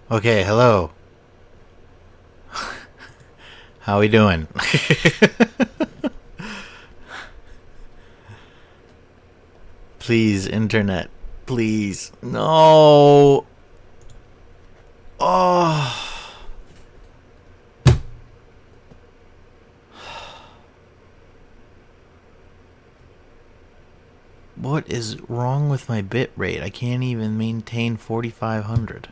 Okay, hello. How we doing? Please, internet. Please. No. Oh. What is wrong with my bit rate? I can't even maintain 4500.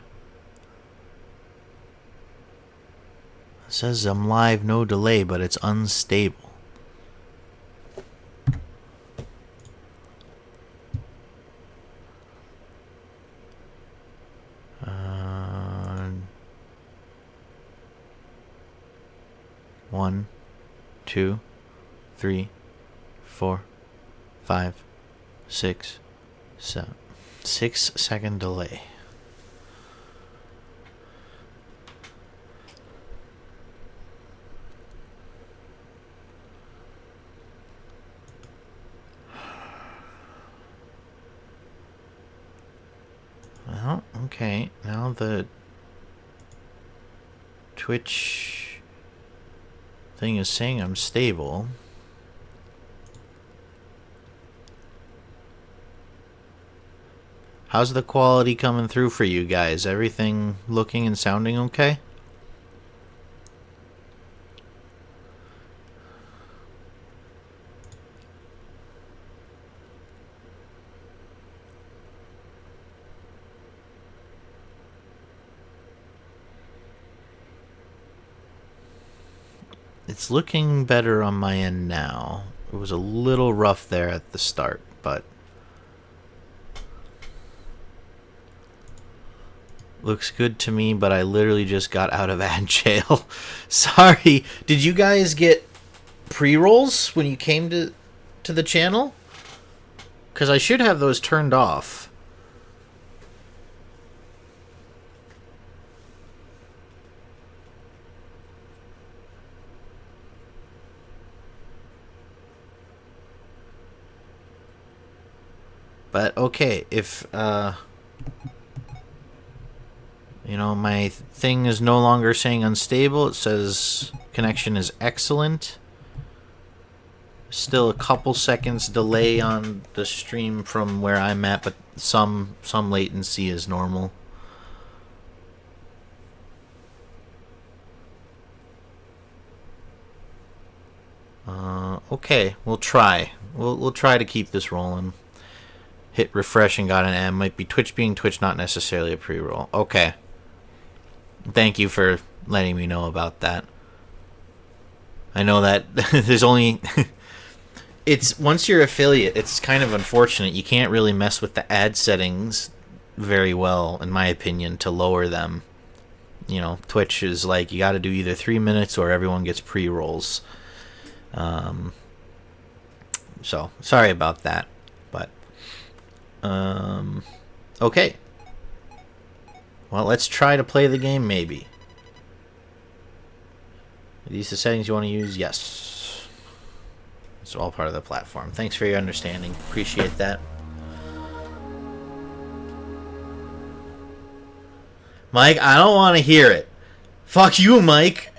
It says I'm live, no delay, but it's unstable. One, two, three, 4, 5, 6, 7. 6-second delay. Well, okay. Now the Twitch thing is saying I'm stable. How's the quality coming through for you guys? Everything looking and sounding okay? It's looking better on my end now. It was a little rough there at the start, but looks good to me, but I literally just got out of ad jail. Sorry. Did you guys get pre-rolls when you came to the channel? Because I should have those turned off. But okay, if you know, my thing is no longer saying unstable. It says connection is excellent. Still a couple seconds delay on the stream from where I'm at, but some latency is normal. Okay, we'll try. We'll try to keep this rolling. Hit refresh and got an M. Might be Twitch being Twitch, not necessarily a pre-roll. Okay. Thank you for letting me know about that. I know that there's only... it's once you're affiliate, it's kind of unfortunate. You can't really mess with the ad settings very well, in my opinion, to lower them. You know, Twitch is like, you got to do either 3 minutes or everyone gets pre-rolls. So, sorry about that. But, okay. Well, let's try to play the game, maybe. Are these the settings you want to use? Yes. It's all part of the platform. Thanks for your understanding. Appreciate that. Mike, I don't want to hear it. Fuck you, Mike.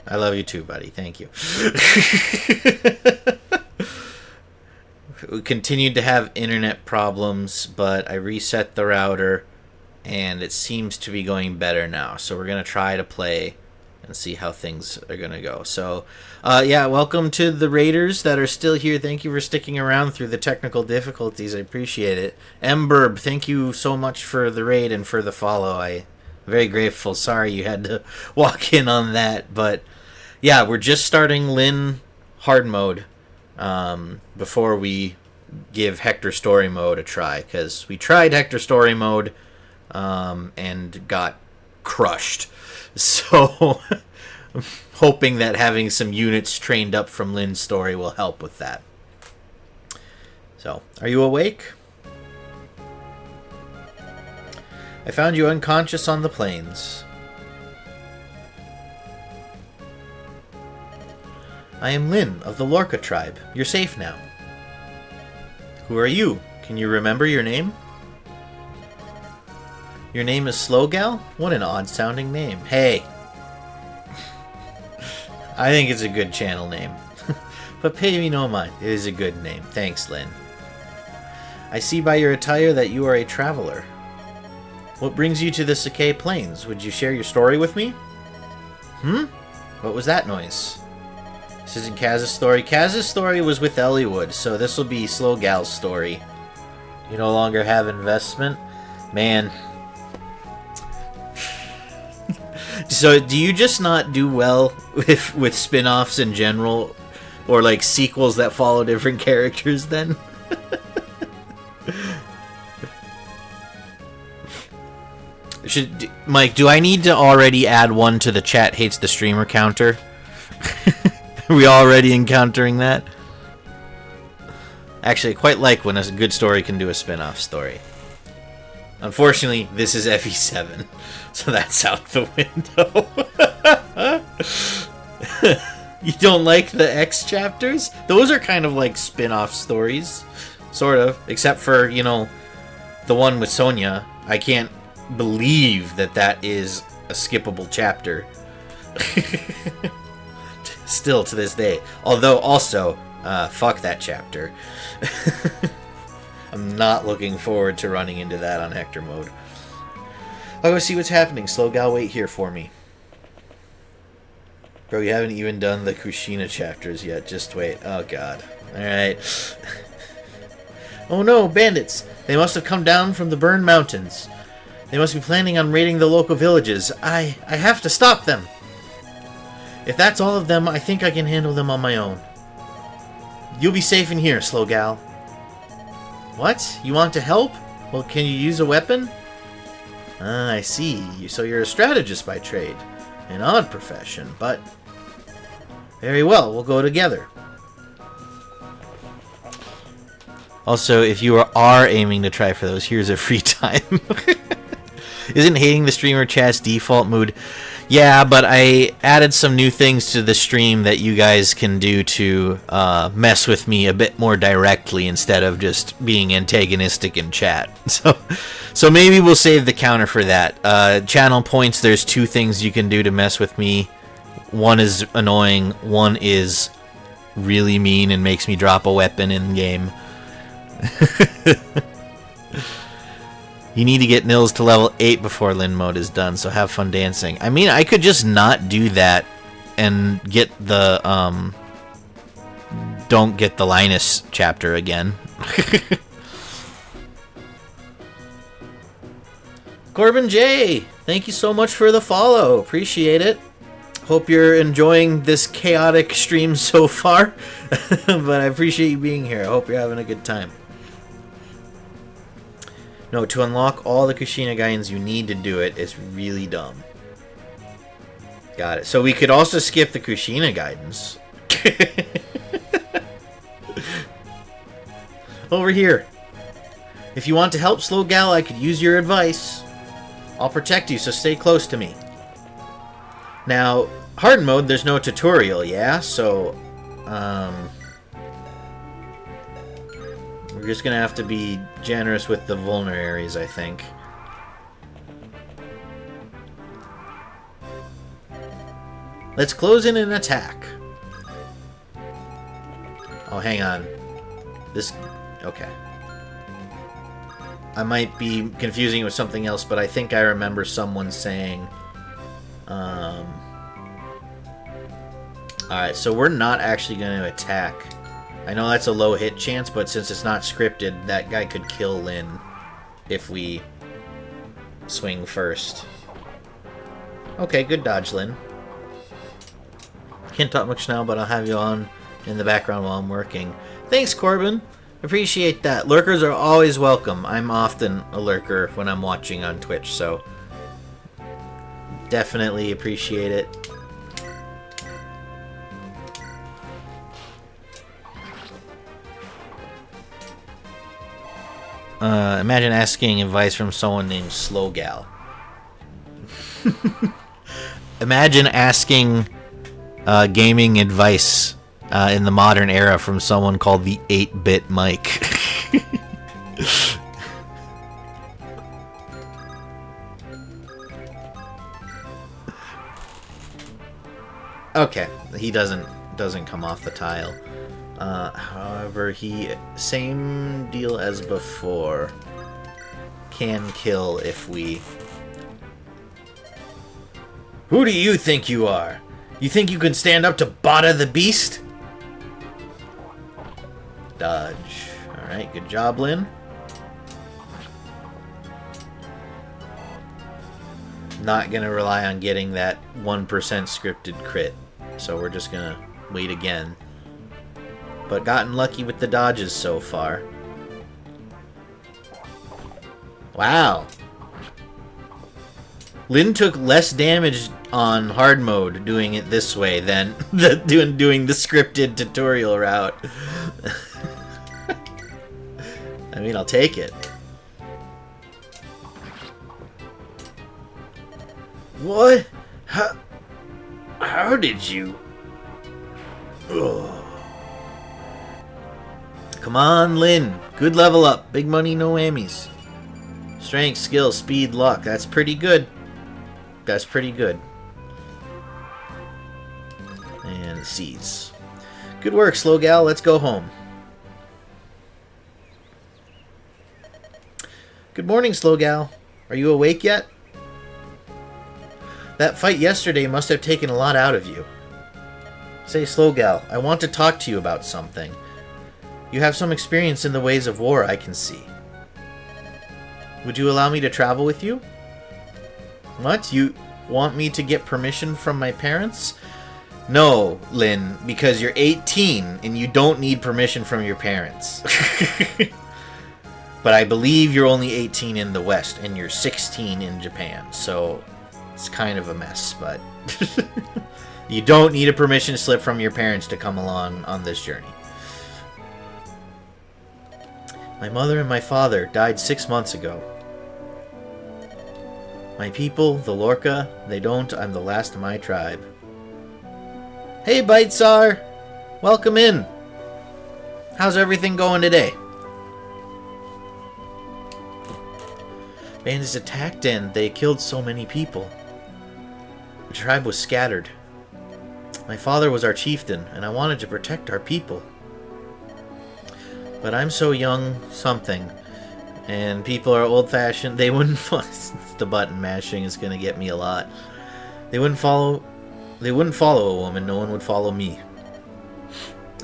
I love you too, buddy. Thank you. We continued to have internet problems, but I reset the router, and it seems to be going better now. So we're going to try to play and see how things are going to go. So, yeah, welcome to the Raiders that are still here. Thank you for sticking around through the technical difficulties. I appreciate it. Mburb, thank you so much for the raid and for the follow. I'm very grateful. Sorry you had to walk in on that. But, yeah, we're just starting Lynn hard mode before we give Hector story mode a try. Because we tried Hector story mode and got crushed. So, I'm hoping that having some units trained up from Lynn's story will help with that. So, are you awake? I found you unconscious on the plains. I am Lynn of the Lorca tribe. You're safe now. Who are you? Can you remember your name? Your name is Slowgal? What an odd-sounding name. Hey. I think it's a good channel name. But pay me no mind. It is a good name. Thanks, Lynn. I see by your attire that you are a traveler. What brings you to the Sakai Plains? Would you share your story with me? What was that noise? This isn't Kaz's story. Kaz's story was with Eliwood, so this will be Slowgal's story. You no longer have investment? Man. So, do you just not do well with spin-offs in general? Or, like, sequels that follow different characters, then? Mike, do I need to already add one to the chat hates the streamer counter? Are we already encountering that? Actually, I quite like when a good story can do a spin-off story. Unfortunately, this is FE7, so that's out the window. You don't like the X chapters? Those are kind of like spin-off stories. Sort of. Except for, you know, the one with Sonya. I can't believe that that is a skippable chapter. Still to this day. Although, also, fuck that chapter. I'm not looking forward to running into that on Hector mode. I'll go see what's happening. Slowgal, wait here for me. Bro, you haven't even done the Kushina chapters yet. Just wait. Oh, God. Alright. Oh, no, bandits. They must have come down from the burned mountains. They must be planning on raiding the local villages. I have to stop them. If that's all of them, I think I can handle them on my own. You'll be safe in here, Slowgal. What? You want to help? Well, can you use a weapon? Ah, I see. So you're a strategist by trade. An odd profession, but... Very well, we'll go together. Also, if you are aiming to try for those, here's a free time. Isn't hating the streamer chat's default mood? Yeah, but I added some new things to the stream that you guys can do to mess with me a bit more directly instead of just being antagonistic in chat. So maybe we'll save the counter for that. Channel points, there's two things you can do to mess with me. One is annoying, one is really mean and makes me drop a weapon in game. You need to get Nils to level 8 before Lin mode is done, so have fun dancing. I mean, I could just not do that and get the, don't get the Linus chapter again. Corbin J, thank you so much for the follow. Appreciate it. Hope you're enjoying this chaotic stream so far. But I appreciate you being here. I hope you're having a good time. No, to unlock all the Kushina Gains, you need to do it. It's really dumb. Got it. So we could also skip the Kushina guidance. Over here. If you want to help Slowgal, I could use your advice. I'll protect you, so stay close to me. Now, hard mode, there's no tutorial, yeah? So, we're just gonna have to be generous with the vulneraries, I think. Let's close in and attack. Oh, hang on. This... okay. I might be confusing it with something else, but I think I remember someone saying... Alright, so we're not actually going to attack. I know that's a low hit chance, but since it's not scripted, that guy could kill Lin if we swing first. Okay, good dodge, Lin. Can't talk much now, but I'll have you on in the background while I'm working. Thanks, Corbin. Appreciate that. Lurkers are always welcome. I'm often a lurker when I'm watching on Twitch, so definitely appreciate it. Imagine asking advice from someone named Slowgal. Imagine asking gaming advice in the modern era from someone called the 8-bit Mike. Okay, he doesn't come off the tile. However, he same deal as before. Can kill if we... Who do you think you are? You think you can stand up to Bada the Beast? Dodge. Alright, good job, Lynn. Not gonna rely on getting that 1% scripted crit. So we're just gonna wait again. But gotten lucky with the dodges so far. Wow. Lynn took less damage on hard mode doing it this way than doing the scripted tutorial route. I mean, I'll take it. What? How did you? Ugh. Come on, Lynn. Good level up. Big money, no whammies. Strength, skill, speed, luck. That's pretty good. That's pretty good. And C's. Good work, Slow Gal. Let's go home. Good morning, Slow Gal. Are you awake yet? That fight yesterday must have taken a lot out of you. Say, Slow Gal, I want to talk to you about something. You have some experience in the ways of war, I can see. Would you allow me to travel with you? What? You want me to get permission from my parents? No, Lynn, because you're 18 and you don't need permission from your parents. But I believe you're only 18 in the West and you're 16 in Japan, so it's kind of a mess, but you don't need a permission slip from your parents to come along on this journey. My mother and my father died 6 months ago. My people, the Lorca, they don't. I'm the last of my tribe. Hey, Bitesar! Welcome in! How's everything going today? Bandits attacked and they killed so many people. The tribe was scattered. My father was our chieftain, and I wanted to protect our people. But I'm so young something, and people are old-fashioned. They wouldn't... The button mashing is going to get me a lot. They wouldn't follow a woman. No one would follow me.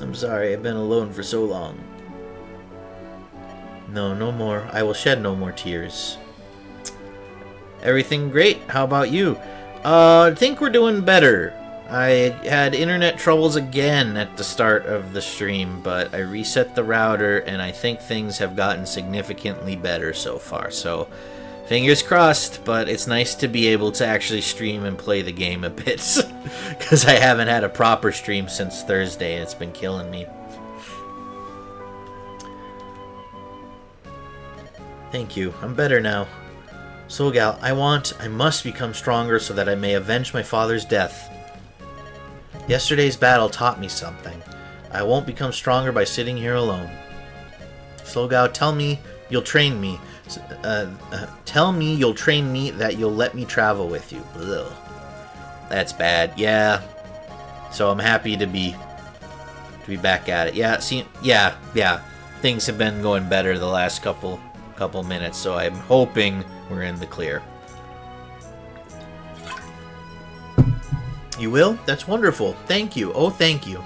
I'm sorry. I've been alone for so long. No, no more. I will shed no more tears. Everything great. How about you? I think we're doing better. I had internet troubles again at the start of the stream, but I reset the router, and I think things have gotten significantly better so far. So, fingers crossed, but it's nice to be able to actually stream and play the game a bit, because I haven't had a proper stream since Thursday, and it's been killing me. Thank you. I'm better now. Slogal, I must become stronger so that I may avenge my father's death. Yesterday's battle taught me something. I won't become stronger by sitting here alone. Slogal, tell me you'll train me. Tell me you'll train me, that you'll let me travel with you. Ugh. That's bad. Yeah. So I'm happy to be back at it. Yeah. See. Yeah. Things have been going better the last couple minutes, so I'm hoping we're in the clear. You will? That's wonderful. Thank you. Oh, thank you.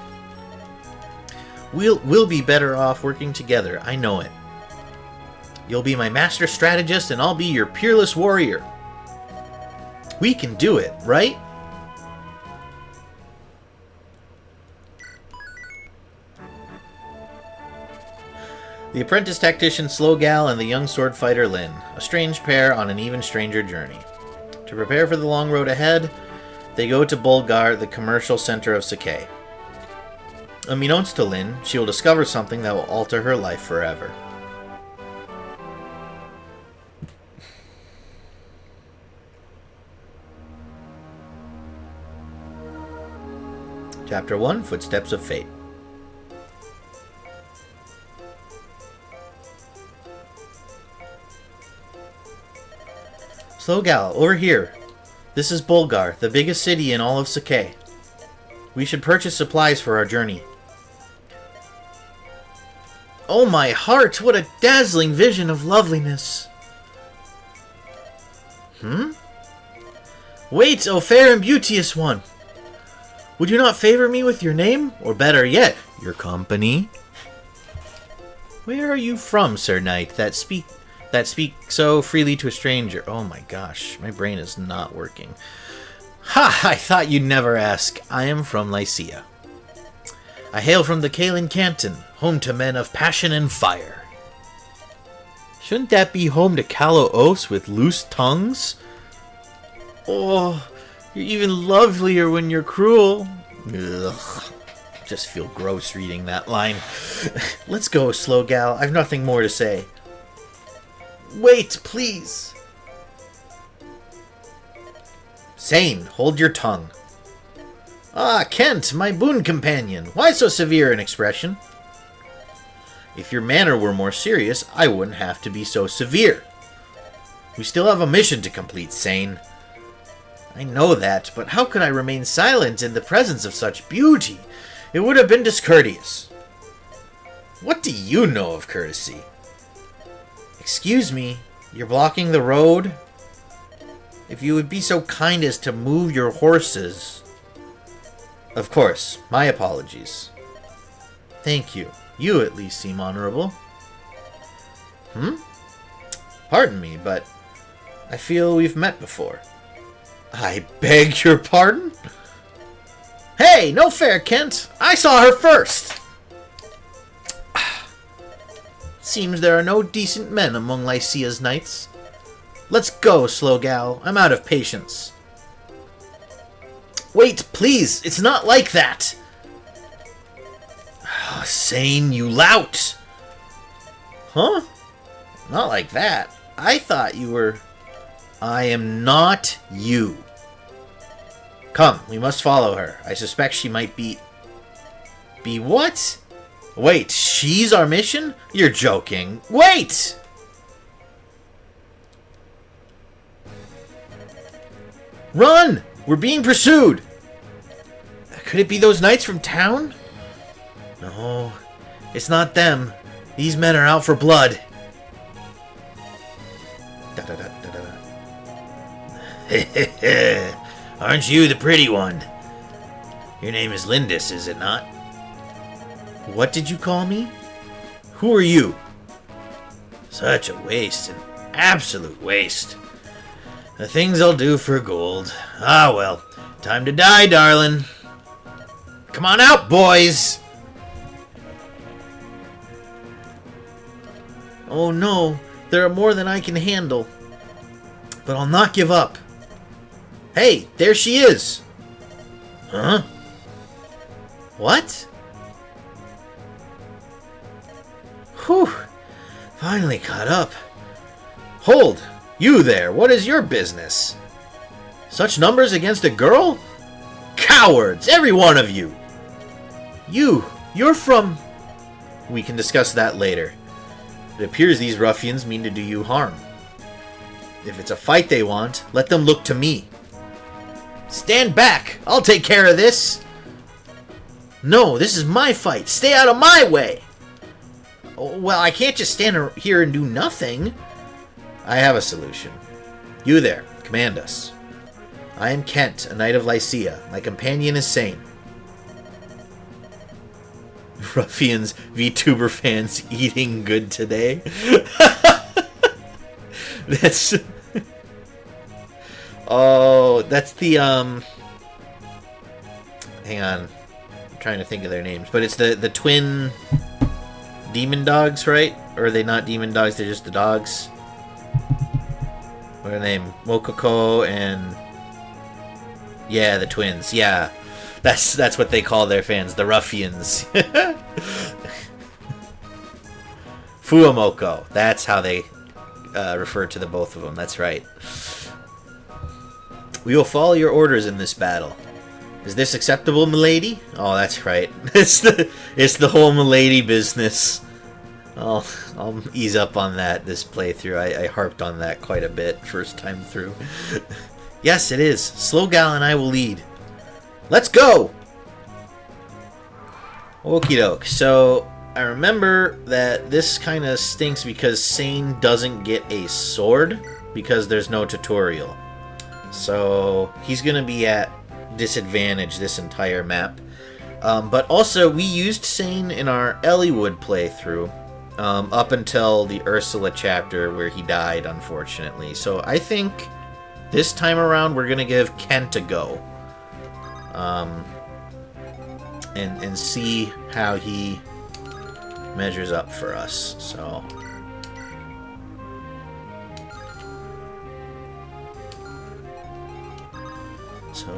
We'll be better off working together. I know it. You'll be my master strategist, and I'll be your peerless warrior. We can do it, right? The apprentice tactician Slogal and the young sword fighter Lynn, a strange pair on an even stranger journey. To prepare for the long road ahead, they go to Bulgar, the commercial center of Sakai. Unbeknownst to Lynn, she will discover something that will alter her life forever. Chapter 1, Footsteps of Fate. Slogal, over here. This is Bulgar, the biggest city in all of Sakai. We should purchase supplies for our journey. Oh my heart, what a dazzling vision of loveliness. Wait, O fair and beauteous one. Would you not favor me with your name? Or better yet, your company? Where are you from, Sir Knight, that speak so freely to a stranger? Oh my gosh, my brain is not working. Ha! I thought you'd never ask. I am from Lycia. I hail from the Kalen Canton, home to men of passion and fire. Shouldn't that be home to callow oafs with loose tongues? Oh, you're even lovelier when you're cruel. Ugh. Just feel gross reading that line. Let's go, Slow Gal. I've nothing more to say. Wait, please. Sane, hold your tongue. Ah, Kent, my boon companion. Why so severe an expression? If your manner were more serious, I wouldn't have to be so severe. We still have a mission to complete, Sane. I know that, but how could I remain silent in the presence of such beauty? It would have been discourteous. What do you know of courtesy? Excuse me, you're blocking the road? If you would be so kind as to move your horses. Of course, my apologies. Thank you. You at least seem honorable. Pardon me, but I feel we've met before. I beg your pardon? Hey, no fair, Kent. I saw her first. Seems there are no decent men among Lycia's knights. Let's go, Slow Gal. I'm out of patience. Wait, please. It's not like that. Oh, Sane, you lout. Huh? Not like that. I thought you were... I am not you. Come, we must follow her. I suspect she might be... Be what? Wait, she's our mission? You're joking. Wait! Run! We're being pursued! Could it be those knights from town? No, it's not them. These men are out for blood. Aren't you the pretty one? Your name is Lindis, is it not? What did you call me? Who are you? Such a waste, an absolute waste. The things I'll do for gold. Ah, well, time to die, darling. Come on out, boys! Oh no, there are more than I can handle. But I'll not give up. Hey, there she is! Huh? What? Whew, finally caught up. Hold! You there, what is your business? Such numbers against a girl? Cowards, every one of you! You're from... We can discuss that later. It appears these ruffians mean to do you harm. If it's a fight they want, let them look to me. Stand back! I'll take care of this! No, this is my fight! Stay out of my way! Oh, well, I can't just stand here and do nothing. I have a solution. You there, command us. I am Kent, a knight of Lycia. My companion is Sane. Ruffians, VTuber fans eating good today. That's... Oh, that's the, Hang on. I'm trying to think of their names. But it's the twin demon dogs, right? Or are they not demon dogs, they're just the dogs? What are they named? Mokoko and... Yeah, the twins. Yeah. That's what they call their fans, the ruffians. Fuamoko. That's how they refer to the both of them. That's right. We will follow your orders in this battle. Is this acceptable, milady? Oh, that's right. It's the whole milady business. I'll ease up on that this playthrough. I harped on that quite a bit first time through. Yes, it is. Slow Gal and I will lead. Let's go! Okie doke. So I remember that this kind of stinks because Sane doesn't get a sword because there's no tutorial. So he's going to be at disadvantage this entire map. But also, we used Sane in our Eliwood playthrough up until the Ursula chapter where he died, unfortunately. So I think this time around we're going to give Kent a go. And see how he measures up for us. So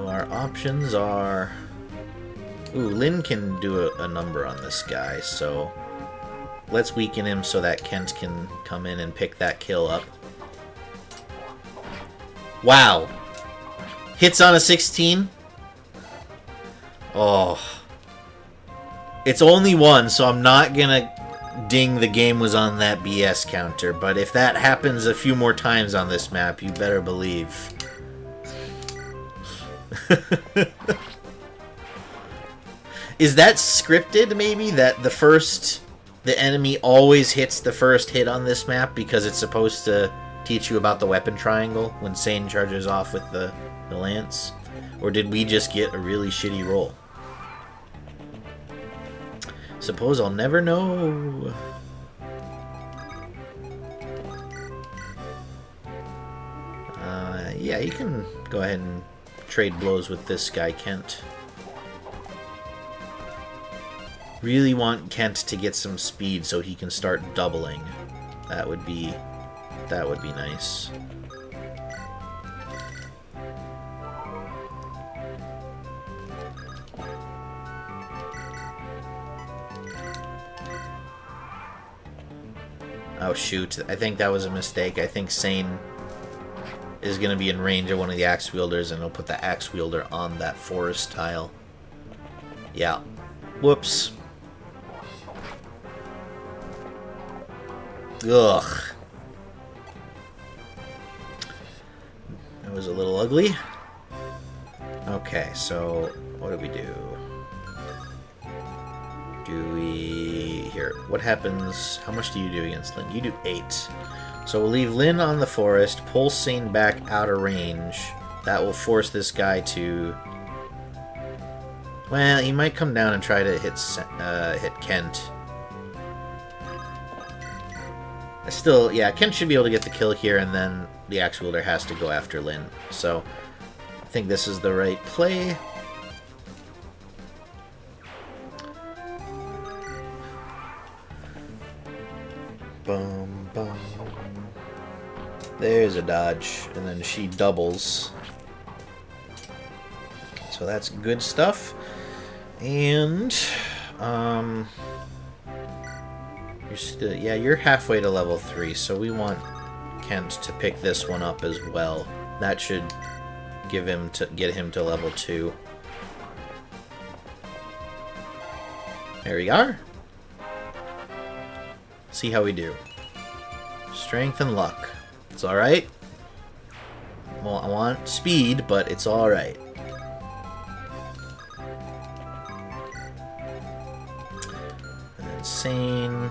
our options are... Ooh, Lynn can do a number on this guy, so let's weaken him so that Kent can come in and pick that kill up. Wow! Hits on a 16? Oh. It's only one, so I'm not gonna ding the game was on that BS counter, but if that happens a few more times on this map, you better believe. Is that scripted, maybe? That the enemy always hits the first hit on this map because it's supposed to teach you about the weapon triangle when Sane charges off with the lance? Or did we just get a really shitty roll? Suppose I'll never know. Yeah, you can go ahead and trade blows with this guy, Kent. Really want Kent to get some speed so he can start doubling. That would be nice. Oh shoot, I think that was a mistake. I think Sane is going to be in range of one of the axe wielders and he'll put the axe wielder on that forest tile. Yeah. Whoops. Ugh. That was a little ugly. Okay, so what do we do? Here, what happens? How much do you do against Lynn? You do 8. So we'll leave Lynn on the forest, pull Sane back out of range. That will force this guy to... Well, he might come down and try to hit Kent. Still, yeah, Kent should be able to get the kill here, and then the axe wielder has to go after Lynn. So, I think this is the right play. Boom, boom. There's a dodge, and then she doubles. So that's good stuff. And, you're halfway to level 3, so we want Kent to pick this one up as well. That should get him to level 2. There we are. See how we do. Strength and luck. It's alright. Well, I want speed, but it's alright. Insane.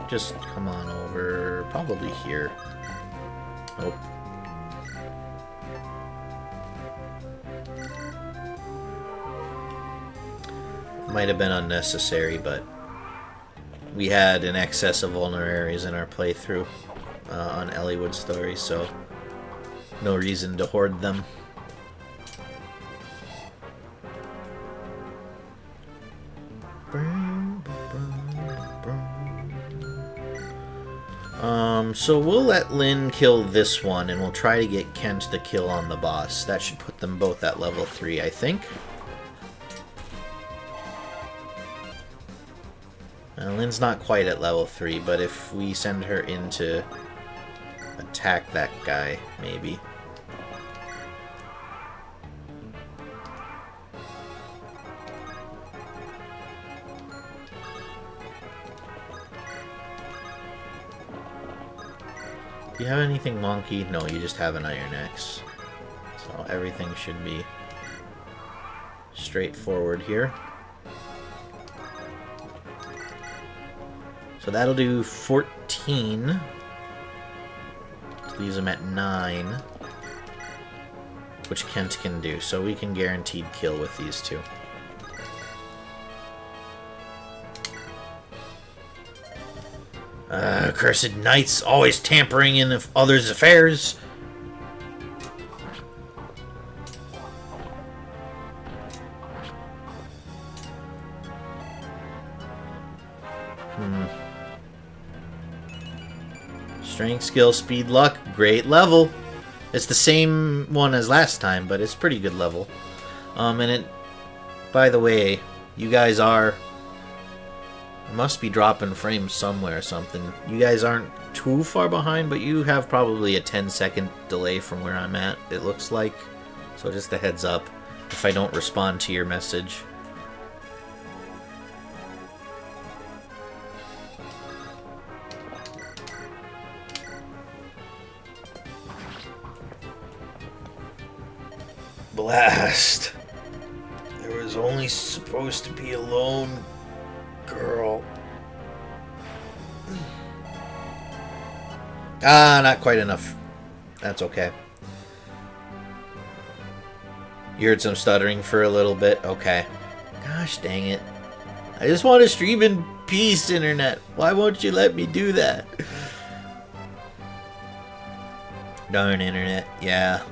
Just come on over. Probably here. Nope. Might have been unnecessary, but we had an excess of vulneraries in our playthrough on Eliwood story, so no reason to hoard them. So we'll let Lynn kill this one, and we'll try to get Kent the kill on the boss. That should put them both at level 3, I think. Lynn's not quite at level 3, but if we send her in to attack that guy, maybe. Do you have anything wonky? No, you just have an iron axe. So everything should be straightforward here. So that'll do 14. Leaves him at 9. Which Kent can do. So we can guaranteed kill with these two. Cursed knights, always tampering in others' affairs. Strength, skill, speed, luck, great level. It's the same one as last time, but it's pretty good level. And it, by the way, you guys are... must be dropping frames somewhere or something. You guys aren't too far behind, but you have probably a 10-second delay from where I'm at, it looks like. So just a heads up if I don't respond to your message. Blast. There was only supposed to be a lone girl. Ah, not quite enough. That's okay. You heard some stuttering for a little bit? Okay. Gosh dang it. I just want to stream in peace, Internet. Why won't you let me do that? Darn Internet. Yeah.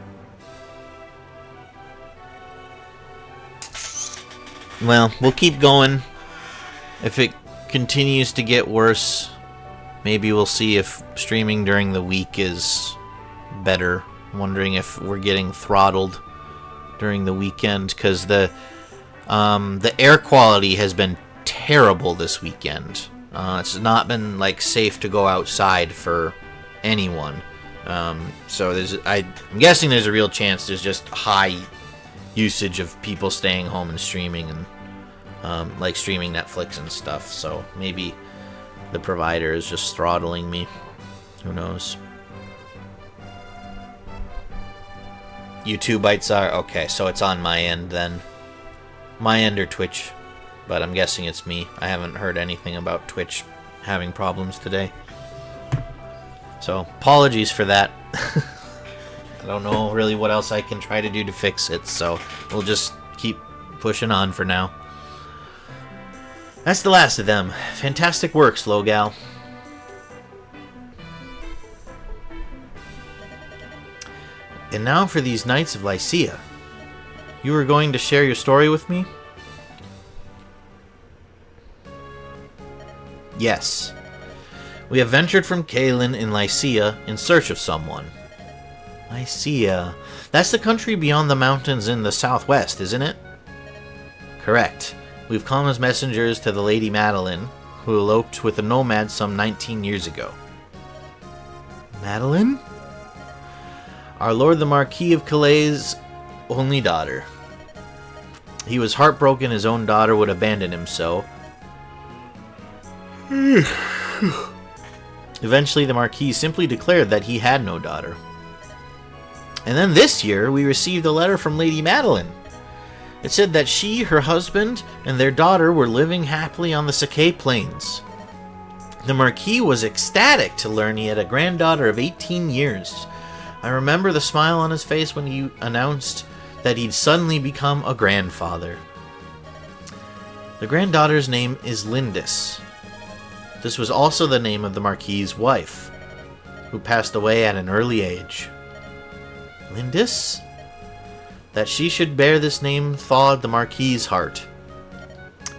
Well, we'll keep going. If it continues to get worse, maybe we'll see if streaming during the week is better. I'm wondering if we're getting throttled during the weekend, because the air quality has been terrible this weekend. It's not been like safe to go outside for anyone. So I'm guessing there's a real chance there's just high usage of people staying home and streaming and like streaming Netflix and stuff. So maybe the provider is just throttling me. Who knows? YouTube bites are okay, so it's on my end then. My end or Twitch, but I'm guessing it's me. I haven't heard anything about Twitch having problems today. So apologies for that. I don't know really what else I can try to do to fix it, so we'll just keep pushing on for now. That's the last of them. Fantastic work, Slowgal. And now for these Knights of Lycia. You were going to share your story with me? Yes. We have ventured from Caelin in Lycia in search of someone. Lycia. That's the country beyond the mountains in the southwest, isn't it? Correct. We've come as messengers to the Lady Madeline, who eloped with a nomad some 19 years ago. Madeline? Our Lord the Marquis of Calais' only daughter. He was heartbroken his own daughter would abandon him so. Eventually the Marquis simply declared that he had no daughter. And then this year, we received a letter from Lady Madeline. It said that she, her husband, and their daughter were living happily on the Sakai Plains. The Marquis was ecstatic to learn he had a granddaughter of 18 years. I remember the smile on his face when he announced that he'd suddenly become a grandfather. The granddaughter's name is Lindis. This was also the name of the Marquis' wife, who passed away at an early age. Lindis? That she should bear this name thawed the Marquis' heart.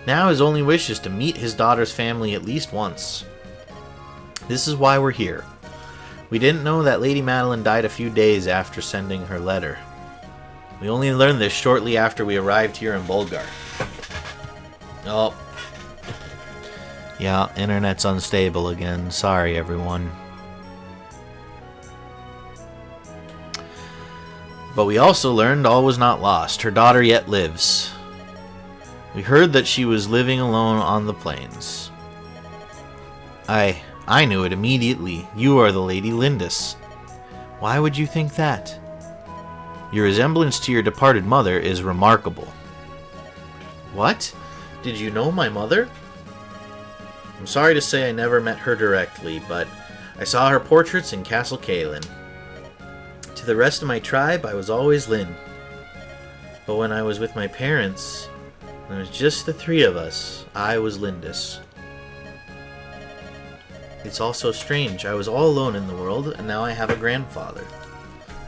Now his only wish is to meet his daughter's family at least once. This is why we're here. We didn't know that Lady Madeline died a few days after sending her letter. We only learned this shortly after we arrived here in Bulgar. Oh. Yeah, internet's unstable again. Sorry, everyone. But we also learned all was not lost. Her daughter yet lives. We heard that she was living alone on the plains. I knew it immediately. You are the Lady Lindis. Why would you think that? Your resemblance to your departed mother is remarkable. What? Did you know my mother? I'm sorry to say I never met her directly, but I saw her portraits in Castle Caelan. To the rest of my tribe, I was always Lynn. But when I was with my parents, and it was just the three of us, I was Lindis. It's all so strange. I was all alone in the world, and now I have a grandfather.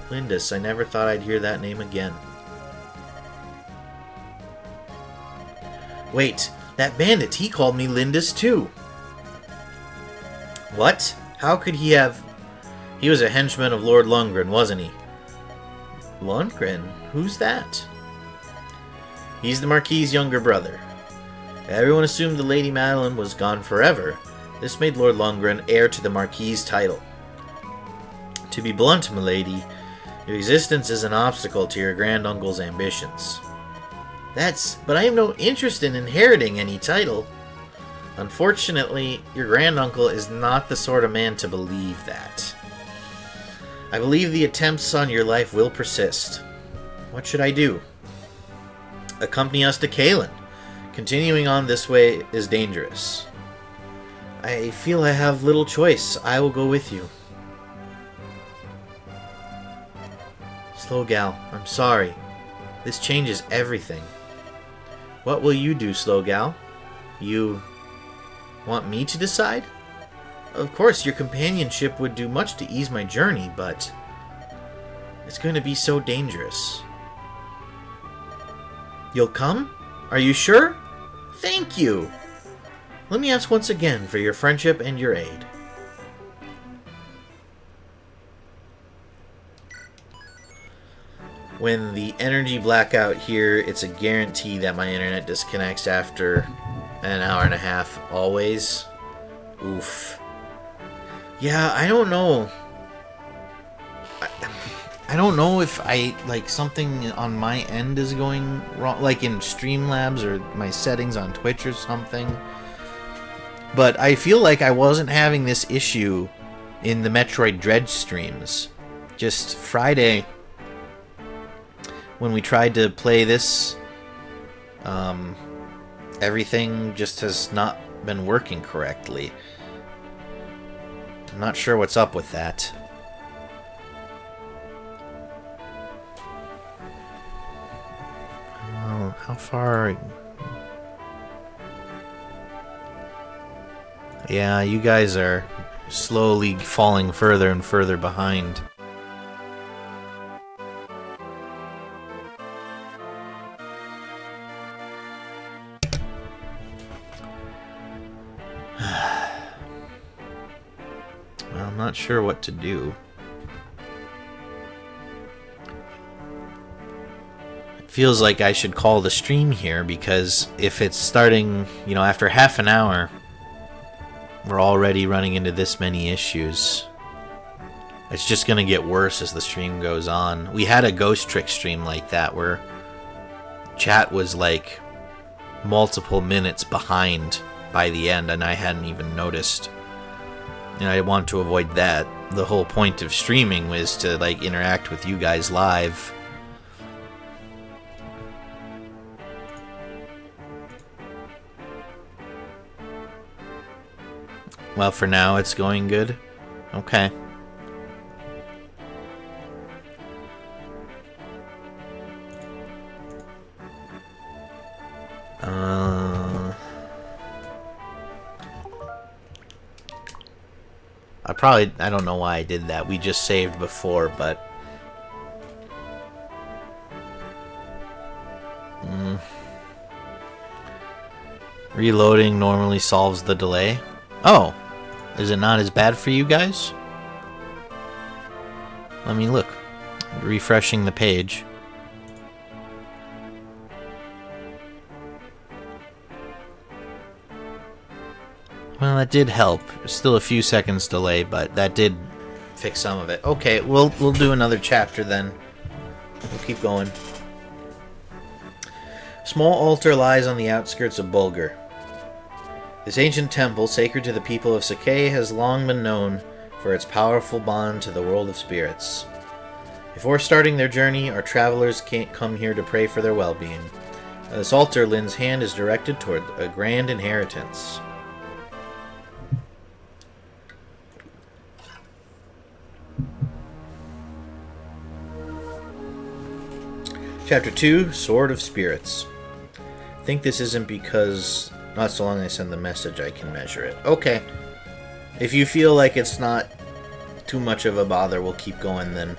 Lindis, I never thought I'd hear that name again. Wait, that bandit, he called me Lindis too. What? How could he have... He was a henchman of Lord Lundgren, wasn't he? Lundgren? Who's that? He's the Marquis's younger brother. Everyone assumed the Lady Madeline was gone forever. This made Lord Lundgren heir to the Marquis's title. To be blunt, milady, your existence is an obstacle to your granduncle's ambitions. But I have no interest in inheriting any title. Unfortunately, your granduncle is not the sort of man to believe that. I believe the attempts on your life will persist. What should I do? Accompany us to Caelan. Continuing on this way is dangerous. I feel I have little choice. I will go with you. Slowgal, I'm sorry. This changes everything. What will you do, Slowgal? You want me to decide? Of course, your companionship would do much to ease my journey, but it's going to be so dangerous. You'll come? Are you sure? Thank you! Let me ask once again for your friendship and your aid. When the energy blackout here, it's a guarantee that my internet disconnects after an hour and a half, always. Oof. Yeah, I don't know. I don't know if something on my end is going wrong, like in Streamlabs or my settings on Twitch or something. But I feel like I wasn't having this issue in the Metroid Dread streams. Just Friday, when we tried to play this, everything just has not been working correctly. I'm not sure what's up with that. Well, how far... Yeah, you guys are slowly falling further and further behind. Well, I'm not sure what to do. It feels like I should call the stream here, because if it's starting, after half an hour, we're already running into this many issues. It's just gonna get worse as the stream goes on. We had a Ghost Trick stream like that, where chat was like multiple minutes behind by the end, and I hadn't even noticed. And I want to avoid that. The whole point of streaming was to interact with you guys live. Well, for now it's going good. Okay. I don't know why I did that. We just saved before, but... Reloading normally solves the delay. Oh! Is it not as bad for you guys? Let me look. Refreshing the page. Well, that did help. Still a few seconds delay, but that did fix some of it. Okay, we'll do another chapter then. We'll keep going. Small altar lies on the outskirts of Bulgur. This ancient temple, sacred to the people of Sakai, has long been known for its powerful bond to the world of spirits. Before starting their journey, our travelers can't come here to pray for their well-being. This altar, Lynn's hand is directed toward a grand inheritance. Chapter 2, Sword of Spirits. I think this isn't because not so long as I send the message I can measure it. Okay. If you feel like it's not too much of a bother, we'll keep going then.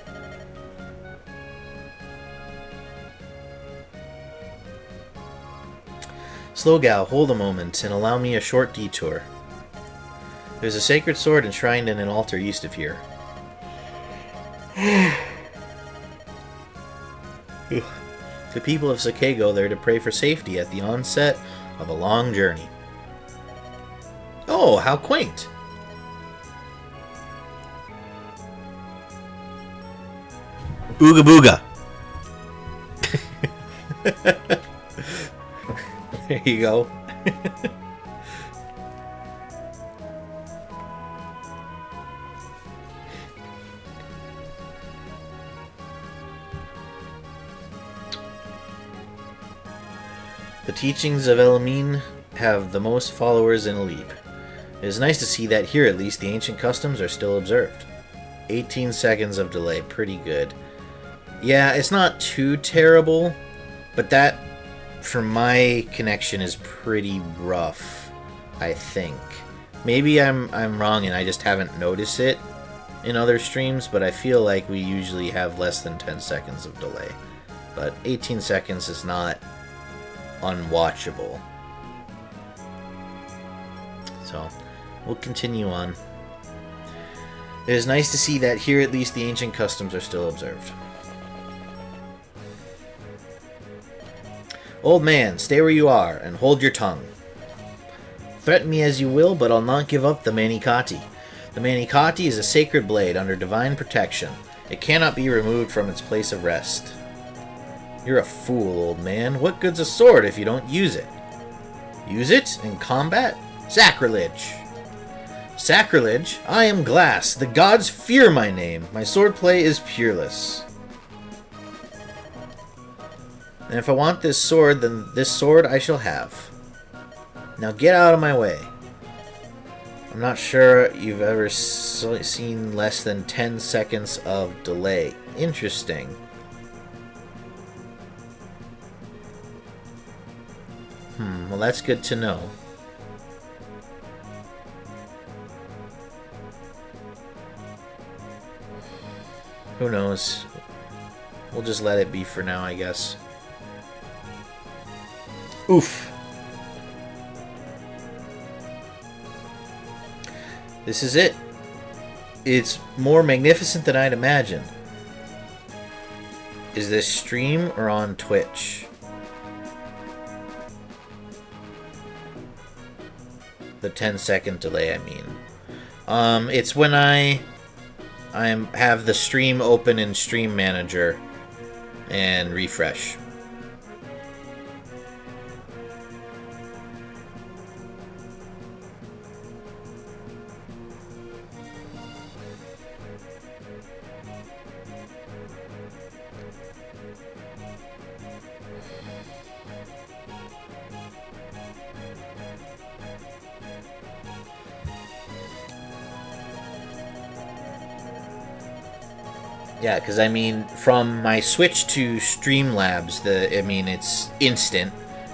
Slowgow, hold a moment and allow me a short detour. There's a sacred sword enshrined in an altar east of here. The people of Sake go there to pray for safety at the onset of a long journey. Oh, how quaint! Ooga booga! There you go. The teachings of Elimine have the most followers in Eliwood. It is nice to see that here at least the ancient customs are still observed. 18 seconds of delay, pretty good. Yeah, it's not too terrible, but that, for my connection, is pretty rough, I think. Maybe I'm wrong and I just haven't noticed it in other streams, but I feel like we usually have less than 10 seconds of delay. But 18 seconds is not unwatchable. So, we'll continue on. It is nice to see that here at least the ancient customs are still observed. Old man, stay where you are, and hold your tongue. Threaten me as you will, but I'll not give up the Manikati. The Manikati is a sacred blade under divine protection. It cannot be removed from its place of rest. You're a fool, old man. What good's a sword if you don't use it? Use it in combat? Sacrilege! Sacrilege? I am Glass. The gods fear my name. My swordplay is peerless. And if I want this sword, then this sword I shall have. Now get out of my way. I'm not sure you've ever seen less than 10 seconds of delay. Interesting. Well, that's good to know. Who knows? We'll just let it be for now, I guess. Oof. This is it. It's more magnificent than I'd imagine. Is this stream or on Twitch? The 10-second delay, I mean. It's when I have the stream open in Stream Manager and refresh. Yeah, because I mean, from my switch to Streamlabs, it's instant,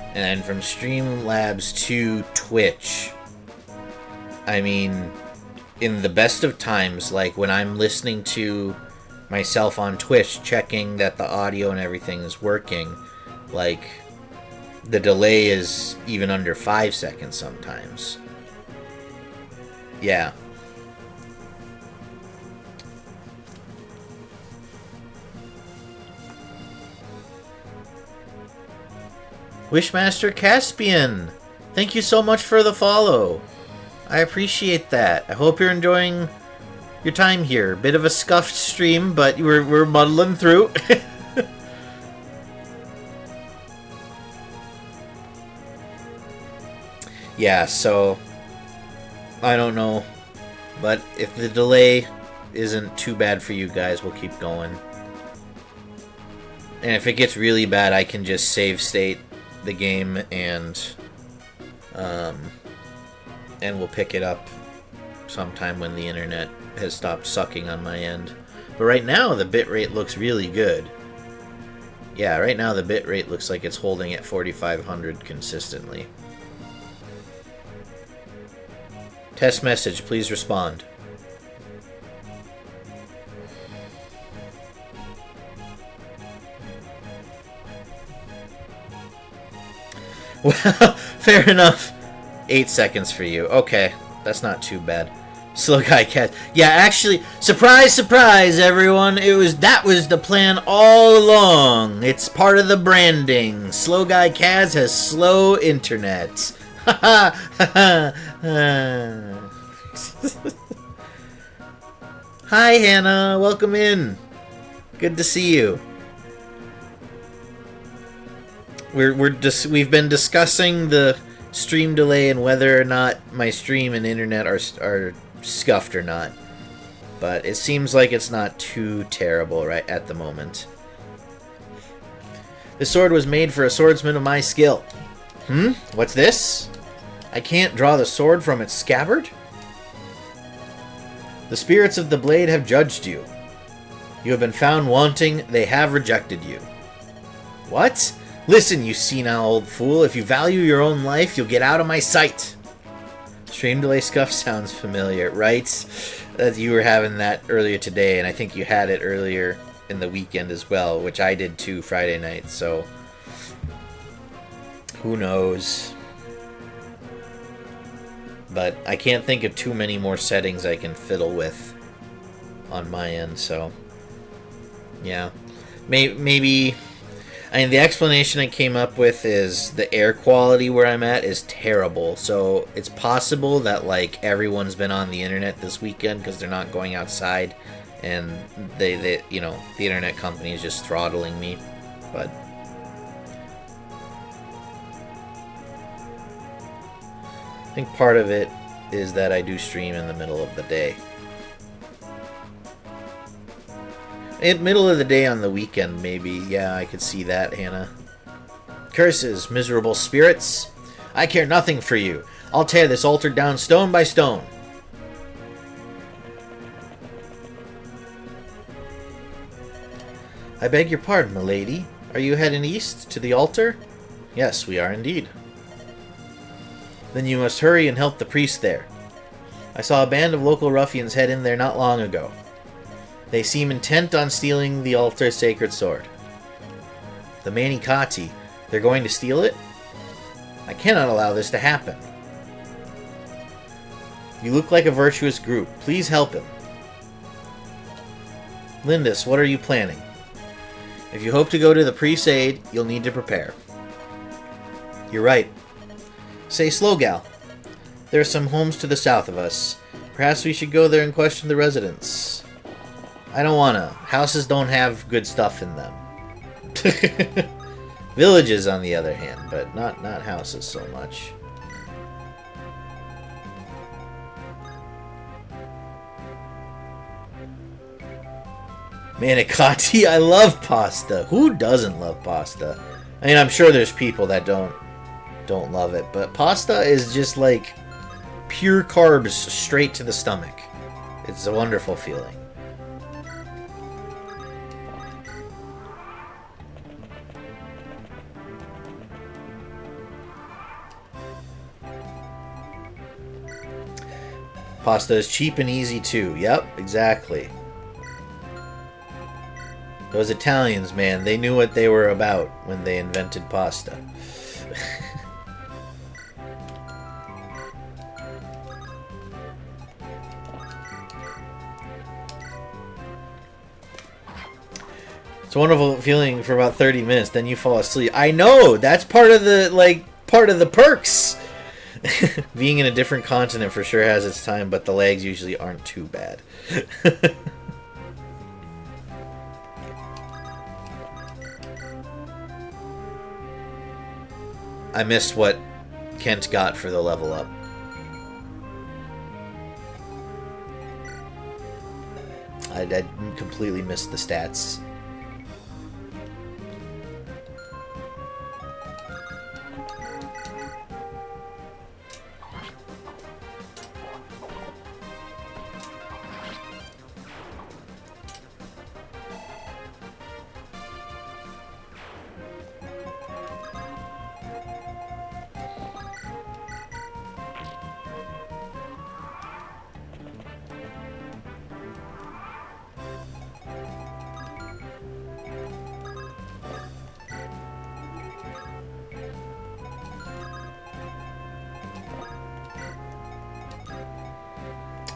and then from Streamlabs to Twitch, I mean, in the best of times, like when I'm listening to myself on Twitch, checking that the audio and everything is working, like, the delay is even under 5 seconds sometimes. Yeah. Wishmaster Caspian, thank you so much for the follow. I appreciate that. I hope you're enjoying your time here. Bit of a scuffed stream, but we're muddling through. Yeah, so I don't know, but if the delay isn't too bad for you guys, we'll keep going. And if it gets really bad, I can just save state the game and we'll pick it up sometime when the internet has stopped sucking on my end. But right now the bitrate looks really good. Yeah, right now the bitrate looks like it's holding at 4500 consistently. Test message, please respond. Well, fair enough. 8 seconds for you. Okay, that's not too bad. SlowguyCaz. Yeah, actually, surprise, surprise, everyone. That was the plan all along. It's part of the branding. SlowguyCaz has slow internet. Ha ha ha. Hi, Hannah. Welcome in. Good to see you. We've been discussing the stream delay and whether or not my stream and internet are scuffed or not. But it seems like it's not too terrible right at the moment. The sword was made for a swordsman of my skill. What's this? I can't draw the sword from its scabbard? The spirits of the blade have judged you. You have been found wanting. They have rejected you. What? Listen, you senile old fool. If you value your own life, you'll get out of my sight. Stream delay scuff sounds familiar, right? You were having that earlier today, and I think you had it earlier in the weekend as well, which I did too Friday night, so who knows. But I can't think of too many more settings I can fiddle with on my end, so yeah. Maybe I mean, the explanation I came up with is the air quality where I'm at is terrible. So it's possible that like everyone's been on the internet this weekend because they're not going outside, and they you know, the internet company is just throttling me. But I think part of it is that I do stream in the middle of the day. In middle of the day on the weekend, maybe. Yeah, I could see that, Hannah. Curses, miserable spirits. I care nothing for you. I'll tear this altar down stone by stone. I beg your pardon, milady. Are you heading east to the altar? Yes, we are indeed. Then you must hurry and help the priest there. I saw a band of local ruffians head in there not long ago. They seem intent on stealing the altar's sacred sword. The Manikati, they're going to steal it? I cannot allow this to happen. You look like a virtuous group. Please help him. Lindis, what are you planning? If you hope to go to the priest's aid, you'll need to prepare. You're right. Say, Slowgal, there are some homes to the south of us. Perhaps we should go there and question the residents. I don't wanna. Houses don't have good stuff in them. Villages, on the other hand, but not houses so much. Manicotti, I love pasta. Who doesn't love pasta? I mean, I'm sure there's people that don't love it, but pasta is just like pure carbs straight to the stomach. It's a wonderful feeling. Pasta is cheap and easy too. Yep, exactly. Those Italians, man, they knew what they were about when they invented pasta. It's a wonderful feeling for about 30 minutes, then you fall asleep. I know! That's part of the perks! Being in a different continent for sure has its time, but the lags usually aren't too bad. I missed what Kent got for the level up. I completely missed the stats.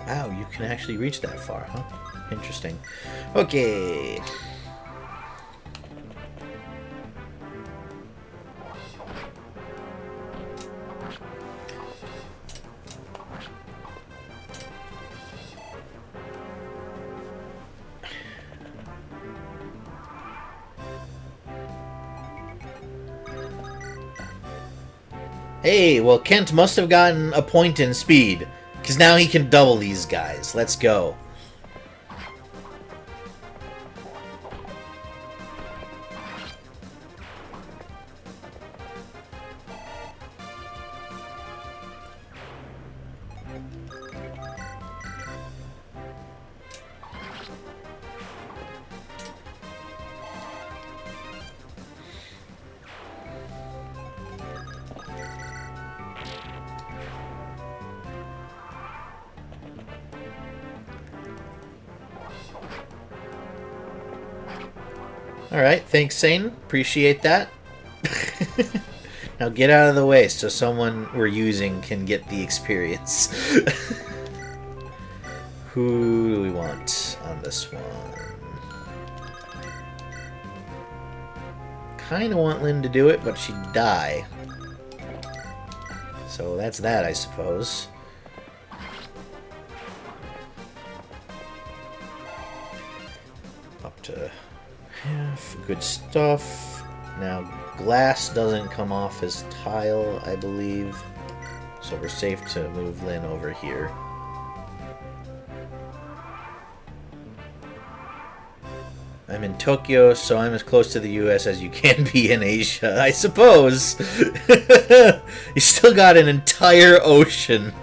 Wow, you can actually reach that far, huh? Interesting. Okay. Hey, well, Kent must have gotten a point in speed, because now he can double these guys. Let's go. Alright, thanks, Satan. Appreciate that. Now get out of the way so someone we're using can get the experience. Who do we want on this one? Kinda want Lynn to do it, but she'd die. So that's that, I suppose. Up to half. Good stuff. Now, glass doesn't come off as tile, I believe. So we're safe to move Lynn over here. I'm in Tokyo, so I'm as close to the US as you can be in Asia, I suppose. You still got an entire ocean.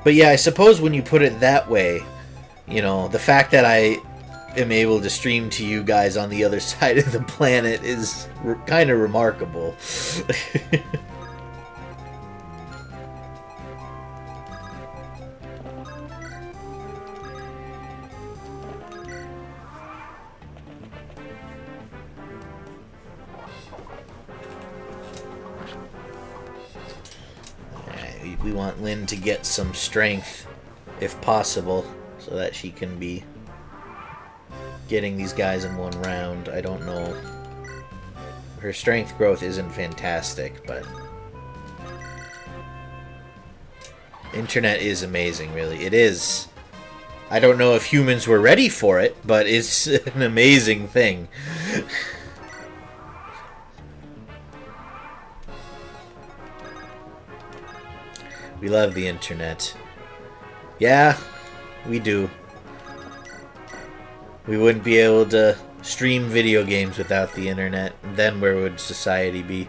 But yeah, I suppose when you put it that way, you know, the fact that I am able to stream to you guys on the other side of the planet is kind of remarkable. We want Lynn to get some strength, if possible, so that she can be getting these guys in one round. I don't know. Her strength growth isn't fantastic, but internet is amazing, really. It is. I don't know if humans were ready for it, but it's an amazing thing. We love the internet. Yeah, we do. We wouldn't be able to stream video games without the internet. Then where would society be?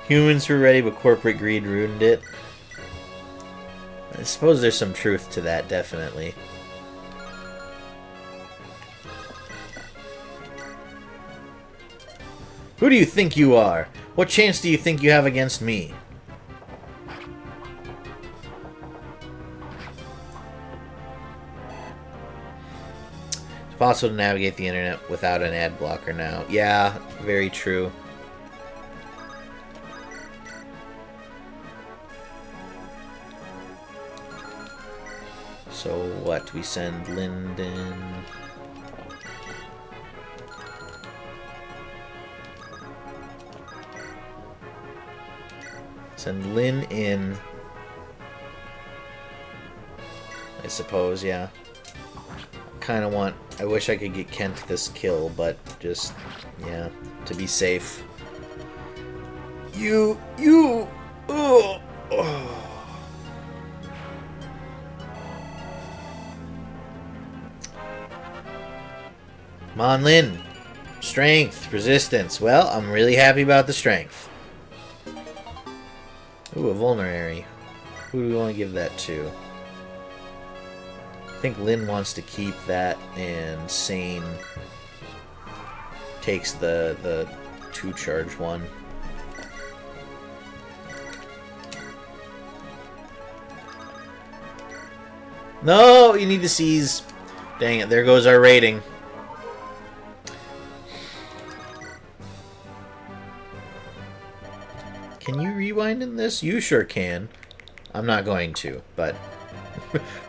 Humans were ready, but corporate greed ruined it. I suppose there's some truth to that, definitely. Who do you think you are? What chance do you think you have against me? It's possible to navigate the internet without an ad blocker now. Yeah, very true. So what? We send Lyndon. Send Lynn in. I suppose, yeah. Kind of want... I wish I could get Kent this kill, but just... yeah, to be safe. You... Oh! Come on, Lynn. Strength, resistance. Well, I'm really happy about the strength. Ooh, a vulnerary. Who do we want to give that to? I think Lynn wants to keep that, and Sane takes the 2-charge one. No, you need to seize. Dang it, there goes our rating. Can you rewind in this? You sure can. I'm not going to, but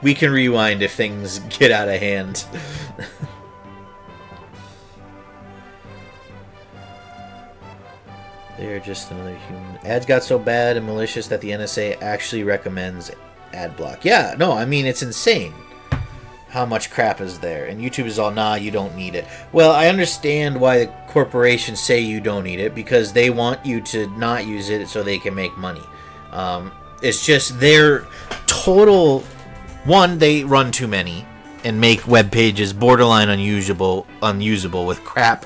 we can rewind if things get out of hand. They're just another human. Ads got so bad and malicious that the NSA actually recommends ad block. Yeah, no, I mean, it's insane how much crap is there. And YouTube is all, nah, you don't need it. Well, I understand why the corporations say you don't need it, because they want you to not use it so they can make money. It's just their total... One, they run too many and make web pages borderline unusable with crap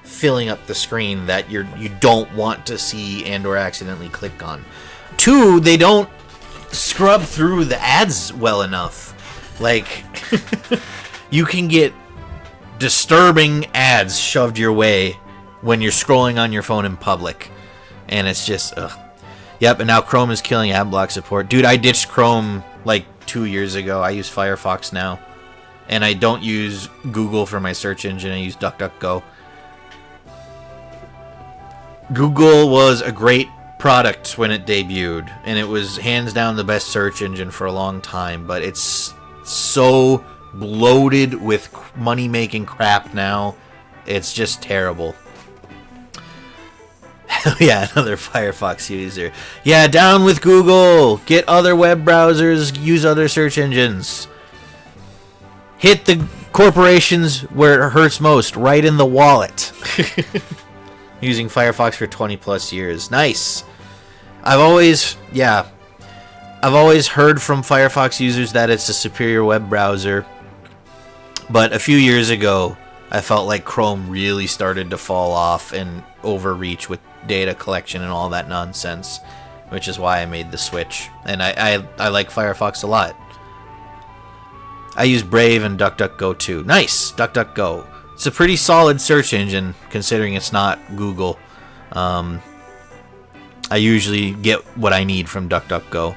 filling up the screen that you don't want to see and or accidentally click on. Two, they don't scrub through the ads well enough. Like, you can get disturbing ads shoved your way when you're scrolling on your phone in public. And it's just, ugh. Yep, and now Chrome is killing ad block support. Dude, I ditched Chrome like 2 years ago. I use Firefox now. And I don't use Google for my search engine. I use DuckDuckGo. Google was a great product when it debuted. And it was hands down the best search engine for a long time. But it's so bloated with money-making crap now. It's just terrible. Yeah, another Firefox user. Yeah, down with Google. Get other web browsers. Use other search engines. Hit the corporations where it hurts most. Right in the wallet. Using Firefox for 20 plus years. Nice. I've always heard from Firefox users that it's a superior web browser. But a few years ago, I felt like Chrome really started to fall off and overreach with data collection and all that nonsense, which is why I made the switch. And I like Firefox a lot. I use Brave and DuckDuckGo too. Nice! DuckDuckGo. It's a pretty solid search engine, considering it's not Google. I usually get what I need from DuckDuckGo.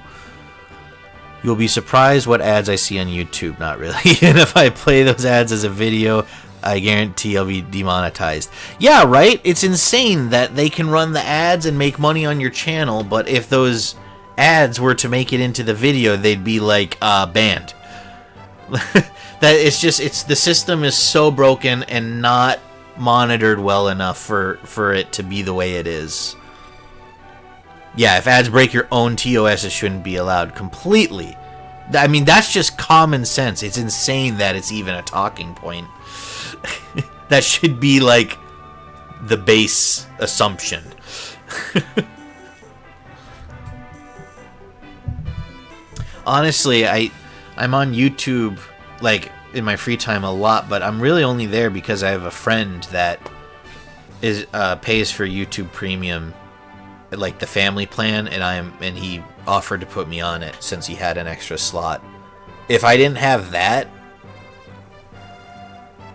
You'll be surprised what ads I see on YouTube. Not really. And if I play those ads as a video, I guarantee I'll be demonetized. Yeah, right? It's insane that they can run the ads and make money on your channel, but if those ads were to make it into the video, they'd be like, banned. The system is so broken and not monitored well enough for it to be the way it is. Yeah, if ads break your own TOS, it shouldn't be allowed completely. I mean, that's just common sense. It's insane that it's even a talking point. That should be, like, the base assumption. Honestly, I'm on YouTube, like, in my free time a lot, but I'm really only there because I have a friend that pays for YouTube Premium, like the family plan, and he offered to put me on it since he had an extra slot. If I didn't have that,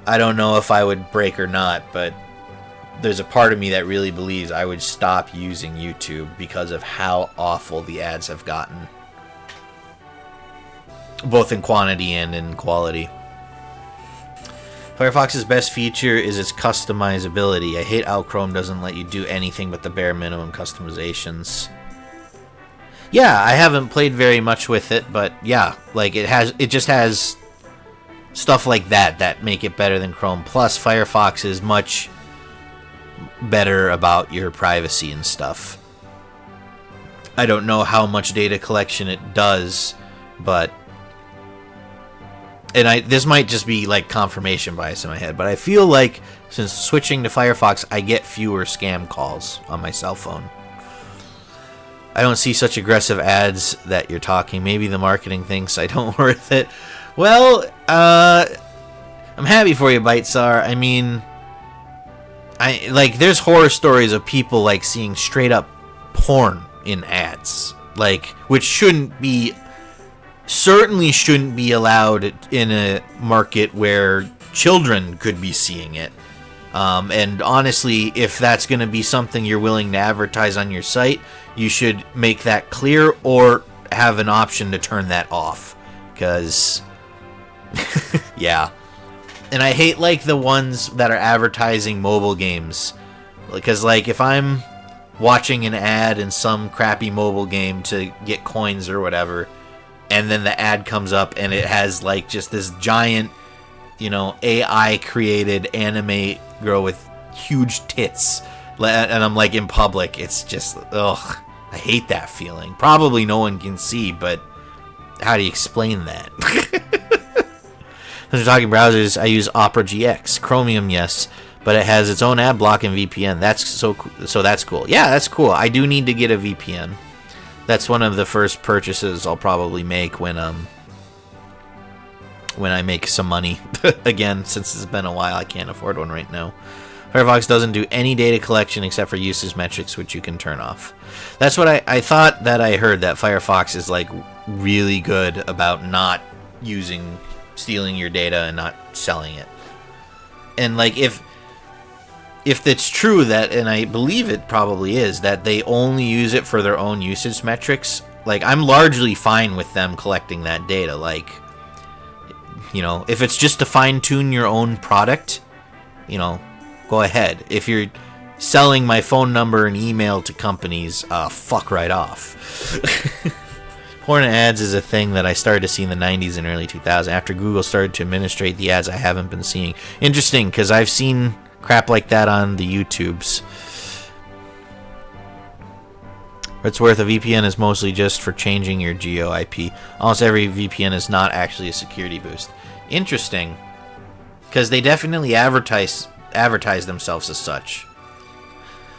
I don't know if I would break or not, but there's a part of me that really believes I would stop using YouTube because of how awful the ads have gotten, both in quantity and in quality. Firefox's best feature is its customizability. I hate how Chrome doesn't let you do anything but the bare minimum customizations. Yeah, I haven't played very much with it, but yeah, like it just has stuff like that make it better than Chrome. Plus, Firefox is much better about your privacy and stuff. I don't know how much data collection it does, but this might just be like confirmation bias in my head, but I feel like since switching to Firefox, I get fewer scam calls on my cell phone. I don't see such aggressive ads that you're talking. Maybe the marketing thinks I don't worth it. Well, I'm happy for you, Bitesar. I mean, there's horror stories of people like seeing straight up porn in ads, like, which certainly shouldn't be allowed in a market where children could be seeing it. And honestly, if that's going to be something you're willing to advertise on your site, you should make that clear or have an option to turn that off. Because, yeah. And I hate, like, the ones that are advertising mobile games. Because, like, if I'm watching an ad in some crappy mobile game to get coins or whatever, and then the ad comes up and it has like just this giant, AI created anime girl with huge tits, and I'm like in public. It's just, ugh, I hate that feeling. Probably no one can see, but how do you explain that? When we're talking browsers, I use Opera GX. Chromium, yes, but it has its own ad block and VPN. So that's cool. Yeah, that's cool. I do need to get a VPN. That's one of the first purchases I'll probably make when I make some money. Again, since it's been a while, I can't afford one right now. Firefox doesn't do any data collection except for usage metrics, which you can turn off. That's what I thought that I heard, that Firefox is like really good about not stealing your data and not selling it. And like if it's true that, and I believe it probably is, that they only use it for their own usage metrics, like I'm largely fine with them collecting that data. Like, if it's just to fine-tune your own product, go ahead. If you're selling my phone number and email to companies, fuck right off. Porn ads is a thing that I started to see in the 90s and early 2000s after Google started to administrate the ads I haven't been seeing. Interesting, because I've seen crap like that on the YouTubes. For it's worth, a VPN is mostly just for changing your geo IP. Almost every VPN is not actually a security boost. Interesting, because they definitely advertise themselves as such.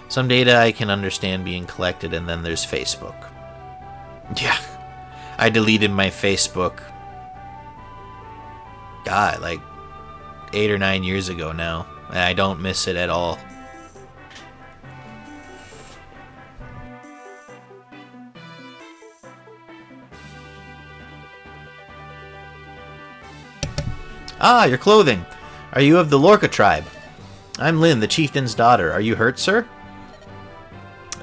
Some data I can understand being collected, and then there's Facebook. Yeah, I deleted my Facebook, God, like 8 or 9 years ago now, and I don't miss it at all. Ah, your clothing. Are you of the Lorca tribe? I'm Lynn, the chieftain's daughter. Are you hurt, sir?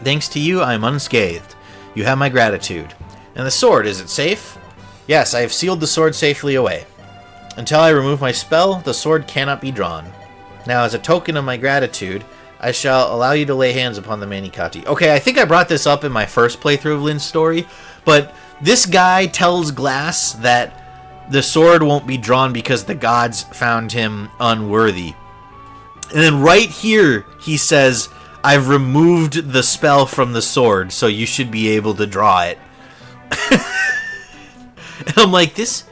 Thanks to you, I'm unscathed. You have my gratitude. And the sword, is it safe? Yes, I have sealed the sword safely away. Until I remove my spell, the sword cannot be drawn. Now, as a token of my gratitude, I shall allow you to lay hands upon the Manikati. Okay, I think I brought this up in my first playthrough of Lynn's story, but this guy tells Glass that the sword won't be drawn because the gods found him unworthy. And then right here, he says, I've removed the spell from the sword, so you should be able to draw it. And I'm like, this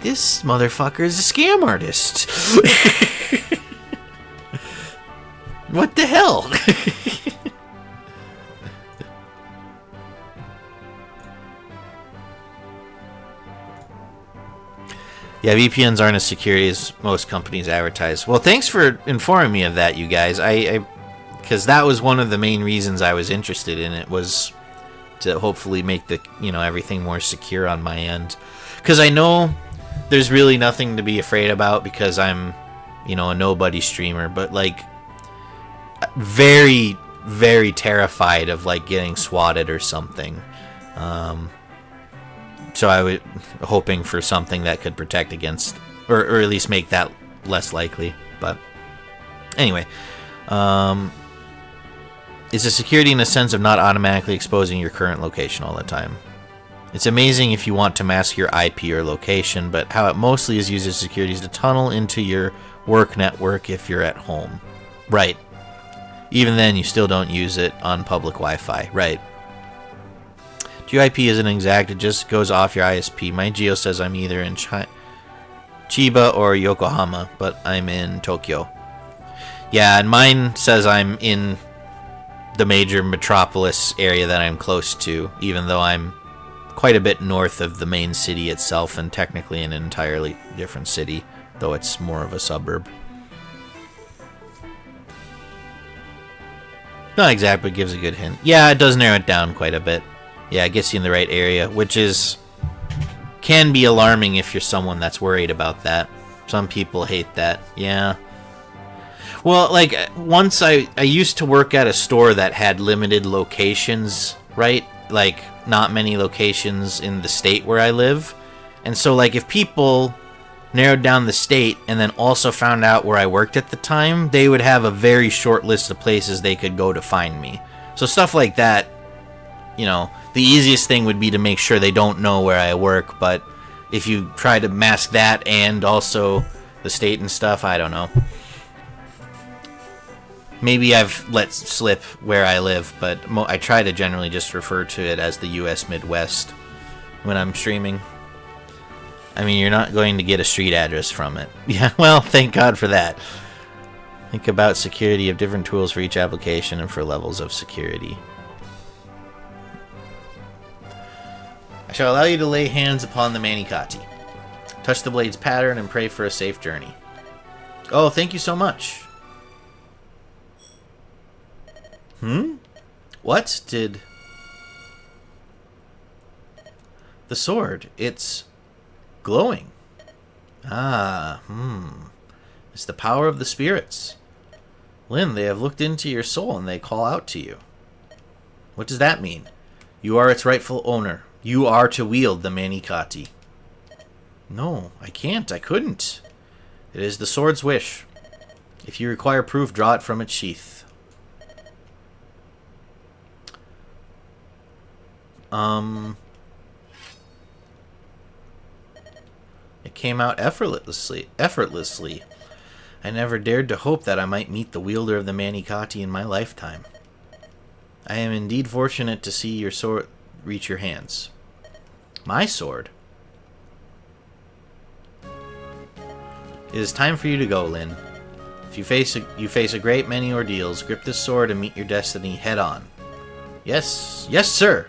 motherfucker is a scam artist. What the hell? Yeah, VPNs aren't as secure as most companies advertise. Well, thanks for informing me of that, you guys. Because that was one of the main reasons I was interested in it, was to hopefully make the everything more secure on my end. Because I know there's really nothing to be afraid about because I'm a nobody streamer, but like very, very terrified of like getting swatted or something. So I was hoping for something that could protect against, or at least make that less likely. But anyway, it's a security in the sense of not automatically exposing your current location all the time. It's amazing if you want to mask your IP or location, but how it mostly is used as security is to tunnel into your work network if you're at home. Right. Even then, you still don't use it on public Wi-Fi. Right. GeoIP isn't exact, it just goes off your ISP. My geo says I'm either in Chiba or Yokohama, but I'm in Tokyo. Yeah, and mine says I'm in the major metropolis area that I'm close to, even though I'm quite a bit north of the main city itself and technically in an entirely different city, though it's more of a suburb. Not exact, but gives a good hint. Yeah, it does narrow it down quite a bit. Yeah, it gets you in the right area, which can be alarming if you're someone that's worried about that. Some people hate that. Yeah. Well, like, once I used to work at a store that had limited locations, right? Like, not many locations in the state where I live. And so, like, if people narrowed down the state and then also found out where I worked at the time, they would have a very short list of places they could go to find me. So stuff like that, you know, the easiest thing would be to make sure they don't know where I work, but if you try to mask that and also the state and stuff, I don't know. Maybe I've let slip where I live, but I try to generally just refer to it as the U.S. Midwest when I'm streaming. I mean, you're not going to get a street address from it. Yeah, well, thank God for that. Think about security of different tools for each application and for levels of security. I shall allow you to lay hands upon the Manikati. Touch the blade's pattern and pray for a safe journey. Oh, thank you so much. What did... The sword. It's glowing. It's the power of the spirits. Lynn, they have looked into your soul and they call out to you. What does that mean? You are its rightful owner. You are to wield the Manikati. No, I can't. I couldn't. It is the sword's wish. If you require proof, draw it from its sheath. It came out effortlessly. I never dared to hope that I might meet the wielder of the Manikati in my lifetime. I am indeed fortunate to see your sword reach your hands. My sword? It is time for you to go, Lynn. If you face a great many ordeals, grip this sword and meet your destiny head on. Yes, yes, sir!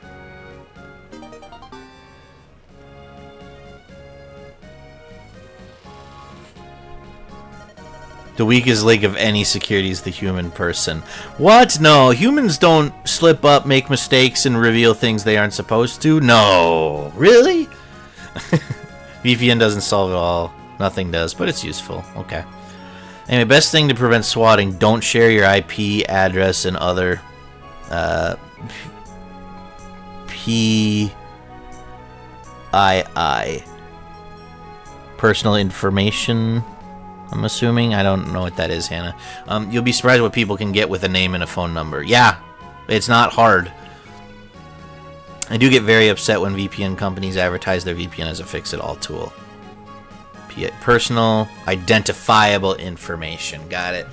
The weakest link of any security is the human person. What? No, humans don't slip up, make mistakes, and reveal things they aren't supposed to? No. Really? VPN doesn't solve it all. Nothing does, but it's useful. Okay. Anyway, best thing to prevent swatting, don't share your IP address and other PII. Personal information, I'm assuming. I don't know what that is, Hannah. You'll be surprised what people can get with a name and a phone number. Yeah, it's not hard. I do get very upset when VPN companies advertise their VPN as a fix-it-all tool. Personal, identifiable information. Got it.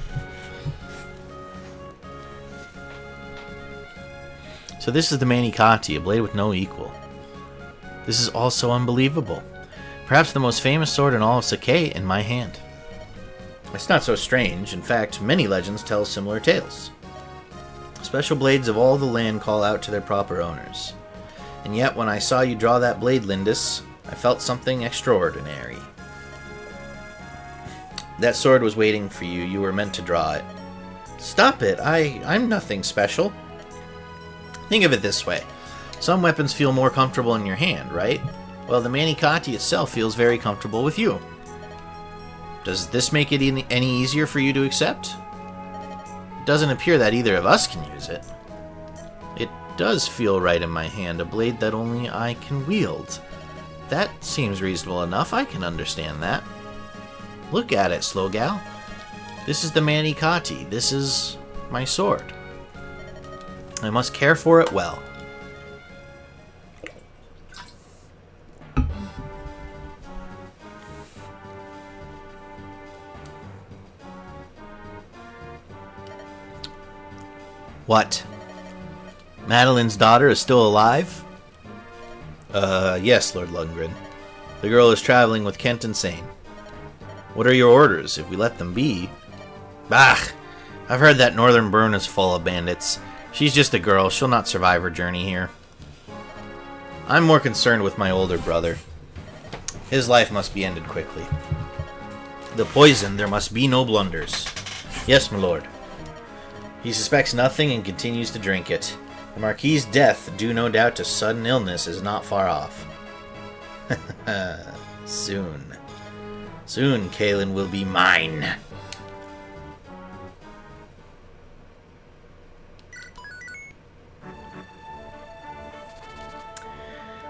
So this is the Manikati, a blade with no equal. This is also unbelievable. Perhaps the most famous sword in all of Sakai in my hand. It's not so strange. In fact, many legends tell similar tales. Special blades of all the land call out to their proper owners. And yet, when I saw you draw that blade, Lindis, I felt something extraordinary. That sword was waiting for you. You were meant to draw it. Stop it. I'm nothing special. Think of it this way. Some weapons feel more comfortable in your hand, right? Well, the Manikati itself feels very comfortable with you. Does this make it any easier for you to accept? It doesn't appear that either of us can use it. It does feel right in my hand, a blade that only I can wield. That seems reasonable enough. I can understand that. Look at it, Slowgal. This is the Manikati. This is my sword. I must care for it well. What? Madeline's daughter is still alive? Yes, Lord Lundgren. The girl is traveling with Kent and Sane. What are your orders, if we let them be? Bah! I've heard that Northern Burn is full of bandits. She's just a girl. She'll not survive her journey here. I'm more concerned with my older brother. His life must be ended quickly. The poison, there must be no blunders. Yes, my lord. He suspects nothing and continues to drink it. The Marquis's death, due no doubt to sudden illness, is not far off. Soon. Soon, Kaelin will be mine.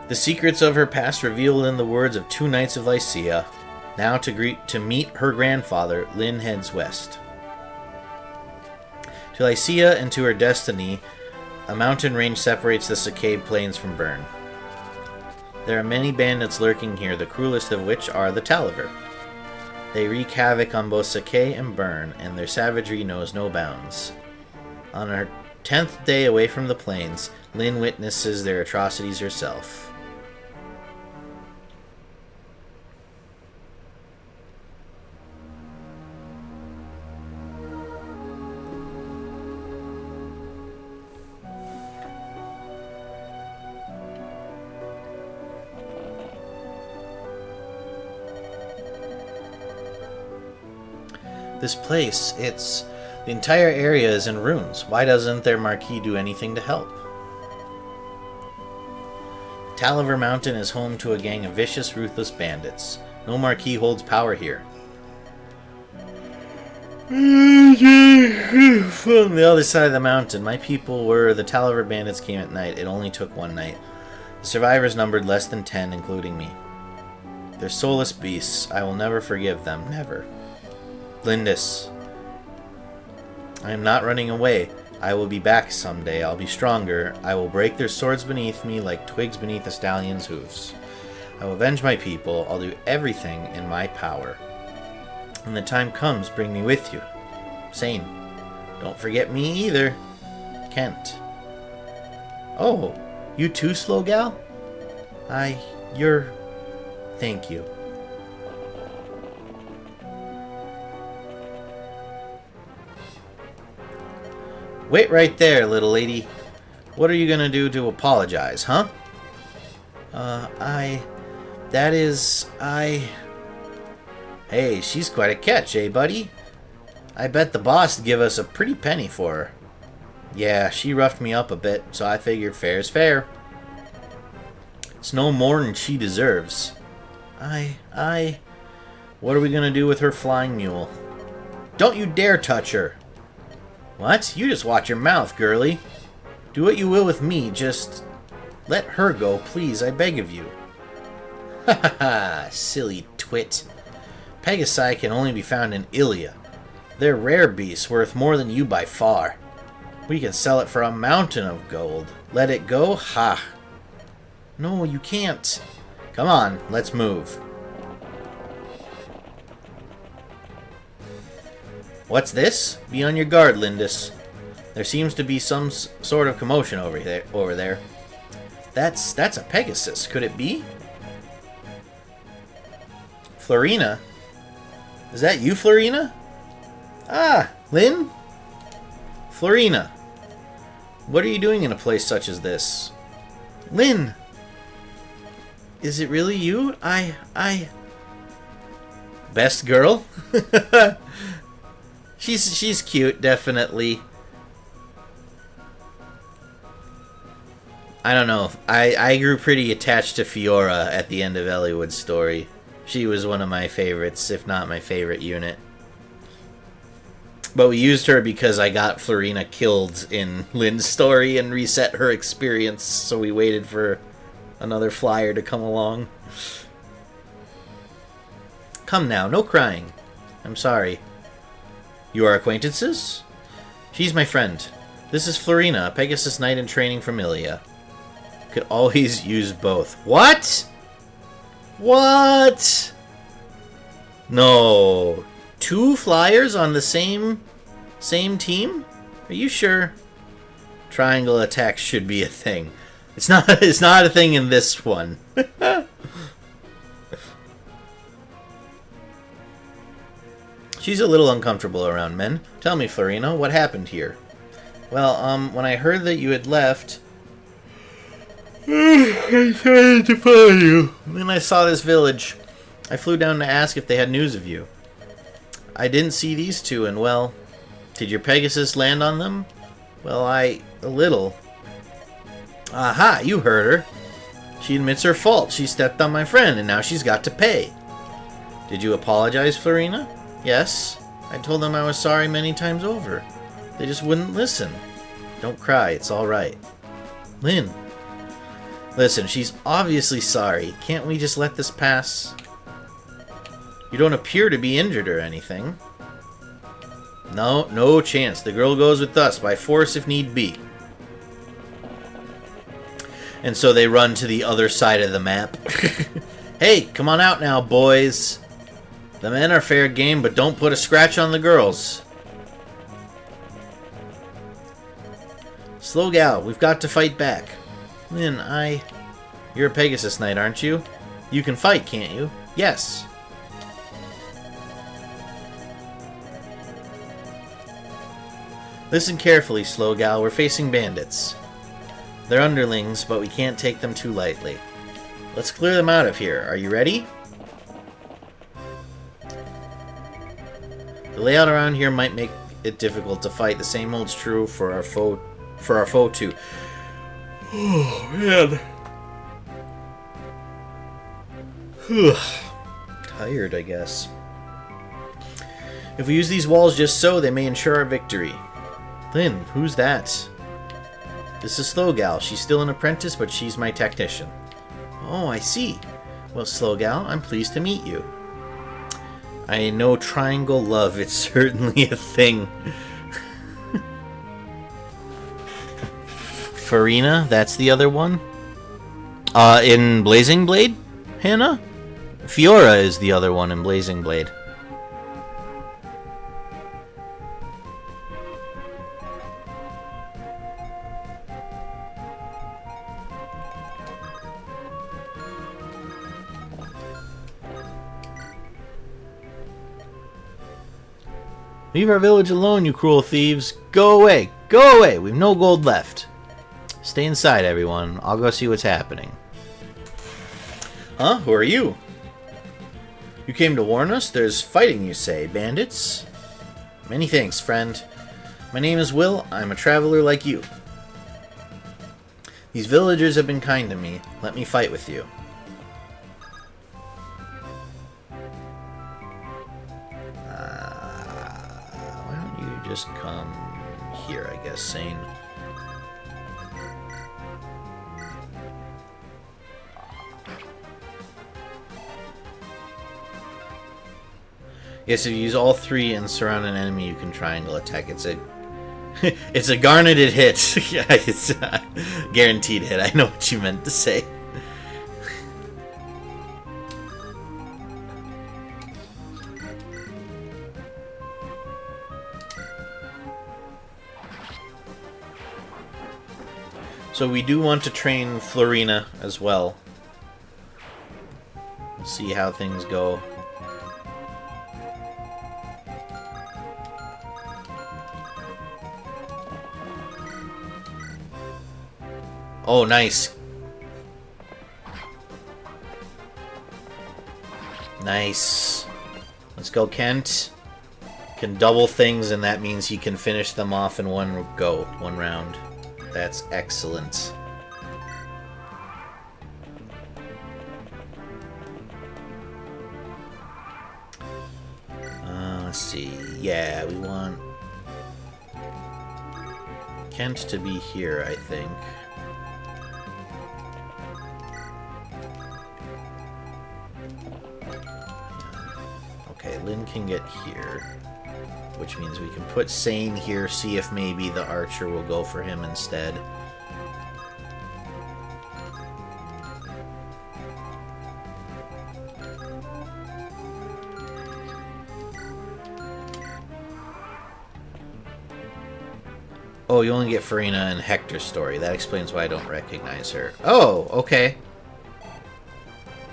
The secrets of her past revealed in the words of two knights of Lycia. Now to meet her grandfather, Lynn heads west. To Lycia and to her destiny, A mountain range separates the Saccade Plains from Bern. There are many bandits lurking here, the cruelest of which are the Talaver. They wreak havoc on both Saccade and Bern, and their savagery knows no bounds. On her 10th day away from the plains, Lynn witnesses their atrocities herself. This place, the entire area is in ruins. Why doesn't their Marquis do anything to help? Talaver Mountain is home to a gang of vicious, ruthless bandits. No Marquis holds power here. From the other side of the mountain, my people were the Talaver bandits came at night. It only took one night. The survivors numbered less than 10, including me. They're soulless beasts. I will never forgive them. Never. Lindis. I am not running away. I will be back someday. I'll be stronger. I will break their swords beneath me like twigs beneath a stallion's hooves. I will avenge my people. I'll do everything in my power. When the time comes, bring me with you. Sane. Don't forget me either. Kent. Oh, you too, Slow Gal? You're... Thank you. Wait right there, little lady. What are you gonna do to apologize, huh? Hey, she's quite a catch, eh, buddy? I bet the boss'd give us a pretty penny for her. Yeah, she roughed me up a bit, so I figured fair's fair. It's no more than she deserves. What are we gonna do with her flying mule? Don't you dare touch her! What? You just watch your mouth, girlie. Do what you will with me, just let her go, please, I beg of you. Ha ha ha, silly twit. Pegasi can only be found in Ilia. They're rare beasts, worth more than you by far. We can sell it for a mountain of gold. Let it go? Ha. No, you can't. Come on, let's move. What's this? Be on your guard, Lindis. There seems to be some sort of commotion over there. That's a Pegasus. Could it be? Florina? Is that you, Florina? Ah, Lynn? Florina. What are you doing in a place such as this? Lynn! Is it really you? Best girl? She's cute, definitely. I don't know. I grew pretty attached to Fiora at the end of Eliwood's story. She was one of my favorites, if not my favorite unit. But we used her because I got Florina killed in Lynn's story and reset her experience, so we waited for another flyer to come along. Come now, no crying. I'm sorry. You are acquaintances? She's my friend. This is Florina, a Pegasus Knight in training from Ilia. Could always use both. What? What? No. 2 flyers on the same team? Are you sure? Triangle attacks should be a thing. It's not a thing in this one. She's a little uncomfortable around men. Tell me, Florina, what happened here? Well, when I heard that you had left, I tried to follow you. Then I saw this village. I flew down to ask if they had news of you. I didn't see these two, and well, did your Pegasus land on them? Well, a little. Aha, you heard her. She admits her fault. She stepped on my friend, and now she's got to pay. Did you apologize, Florina? Yes. I told them I was sorry many times over. They just wouldn't listen. Don't cry, it's alright. Lynn. Listen, she's obviously sorry. Can't we just let this pass? You don't appear to be injured or anything. No chance. The girl goes with us, by force if need be. And so they run to the other side of the map. Hey, come on out now, boys. The men are fair game, but don't put a scratch on the girls. Slow gal, we've got to fight back. Lynn, You're a Pegasus Knight, aren't you? You can fight, can't you? Yes. Listen carefully, Slow gal. We're facing bandits. They're underlings, but we can't take them too lightly. Let's clear them out of here. Are you ready? The layout around here might make it difficult to fight. The same holds true for our foe too. Oh man. Tired, I guess. If we use these walls just so, they may ensure our victory. Lynn, who's that? This is Slow gal. She's still an apprentice, but she's my technician. Oh, I see. Well, Slow gal, I'm pleased to meet you. I know triangle love. It's certainly a thing. Farina, that's the other one. In Blazing Blade, Hannah? Fiora is the other one in Blazing Blade. Leave our village alone, you cruel thieves. Go away! Go away! We've no gold left. Stay inside, everyone. I'll go see what's happening. Huh? Who are you? You came to warn us? There's fighting, you say. Bandits? Many thanks, friend. My name is Will. I'm a traveler like you. These villagers have been kind to me. Let me fight with you. Why don't you just come here, I guess, Sane. Yes, if you use all three and surround an enemy, you can triangle attack. It's a it's a garneted hit. Yeah, it's a guaranteed hit. I know what you meant to say. So we do want to train Florina as well. We'll see how things go. Oh, nice. Nice. Let's go, Kent. Can double things, and that means he can finish them off in one go, one round. That's excellent. Let's see. Yeah, we want Kent to be here, I think. Okay, Lynn can get here, which means we can put Sane here, see if maybe the archer will go for him instead. Oh, you only get Farina in Hector's story. That explains why I don't recognize her. Oh, okay.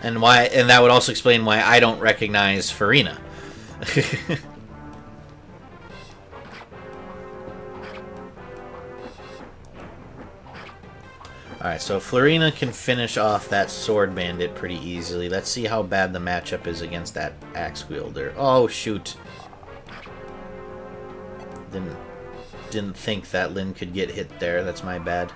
And why? And that would also explain why I don't recognize Farina. Alright, so Florina can finish off that sword bandit pretty easily. Let's see how bad the matchup is against that axe wielder. Oh, shoot. Didn't think that Lynn could get hit there. That's my bad.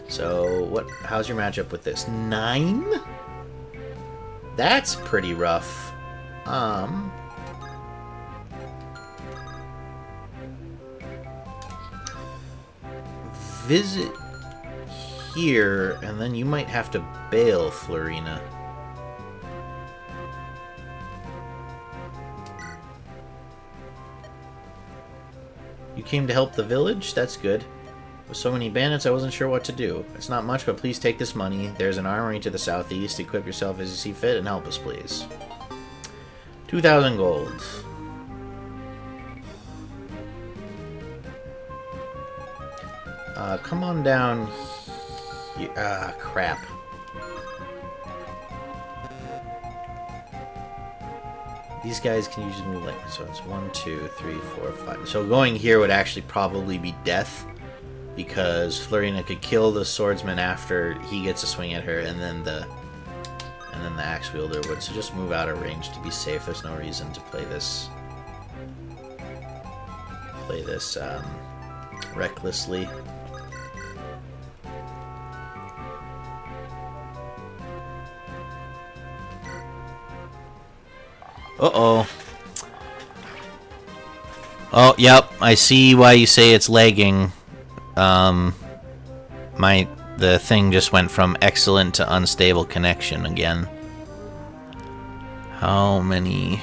So, how's your matchup with this? 9? That's pretty rough. Visit here, and then you might have to bail, Florina. You came to help the village? That's good. With so many bandits, I wasn't sure what to do. It's not much, but please take this money. There's an armory to the southeast. Equip yourself as you see fit and help us, please. 2,000 gold. Come on down here. Ah, crap. These guys can usually move like, so it's 1, 2, 3, 4, 5. So going here would actually probably be death, because Florina could kill the swordsman after he gets a swing at her, and then the axe wielder would. So just move out of range to be safe. There's no reason to play this recklessly. Uh-oh. Oh, yep. I see why you say it's lagging. The thing just went from excellent to unstable connection again. How many?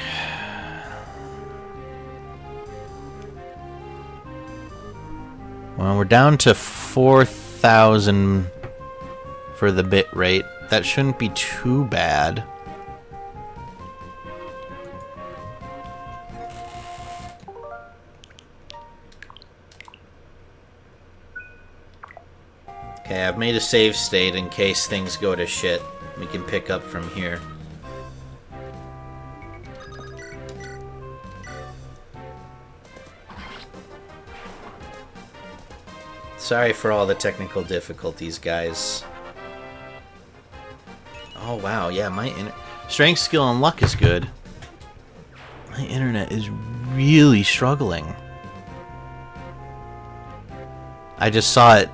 Well, we're down to 4,000 for the bit rate. That shouldn't be too bad. Okay, I've made a save state in case things go to shit. We can pick up from here. Sorry for all the technical difficulties, guys. Oh wow, yeah, my strength, skill, and luck is good. My internet is really struggling. I just saw it.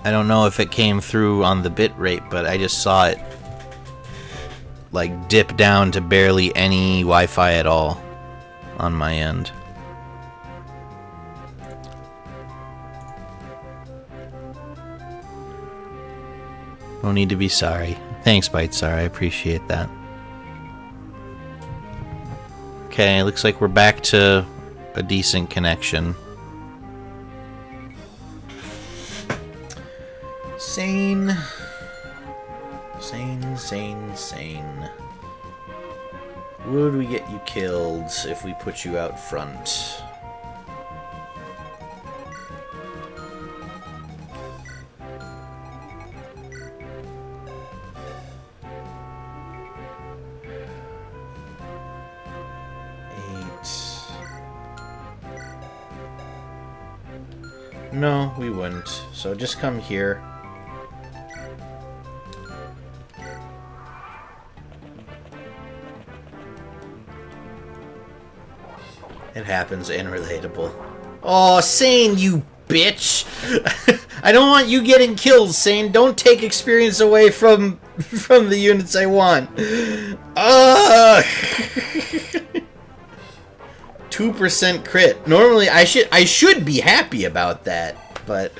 I don't know if it came through on the bit rate, but I just saw it like dip down to barely any Wi-Fi at all on my end. No need to be sorry. Thanks, Bitesar. I appreciate that. Okay, looks like we're back to a decent connection. Sane. Would we get you killed if we put you out front? No, we wouldn't. So just come here. It happens, unrelatable. Oh, Sane, you bitch! I don't want you getting killed, Sane. Don't take experience away from the units I want. 2% crit. Normally, I should be happy about that, but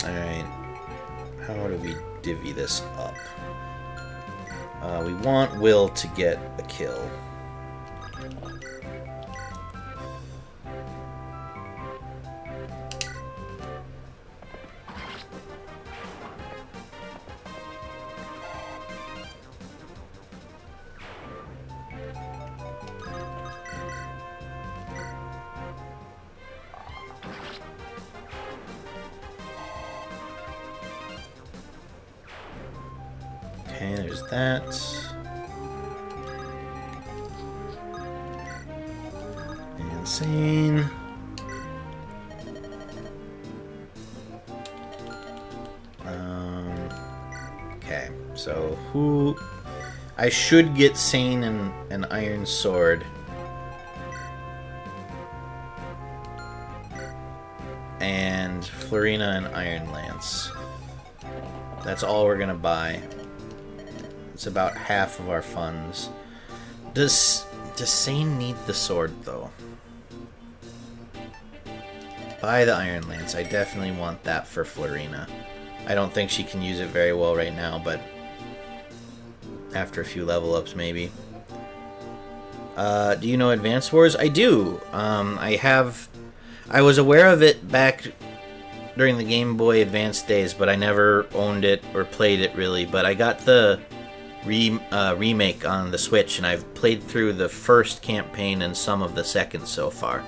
alright, how do we divvy this up? We want Will to get a kill. Okay, there's that. Insane. Okay, so who... I should get Sane and an Iron Sword. And Florina and Iron Lance. That's all we're gonna buy. It's about half of our funds. Does Sane need the sword, though? Buy the Iron Lance. I definitely want that for Florina. I don't think she can use it very well right now, but after a few level ups, maybe. Do you know Advance Wars? I do. I was aware of it back during the Game Boy Advance days, but I never owned it or played it really. But I got the remake on the Switch, and I've played through the first campaign and some of the second so far.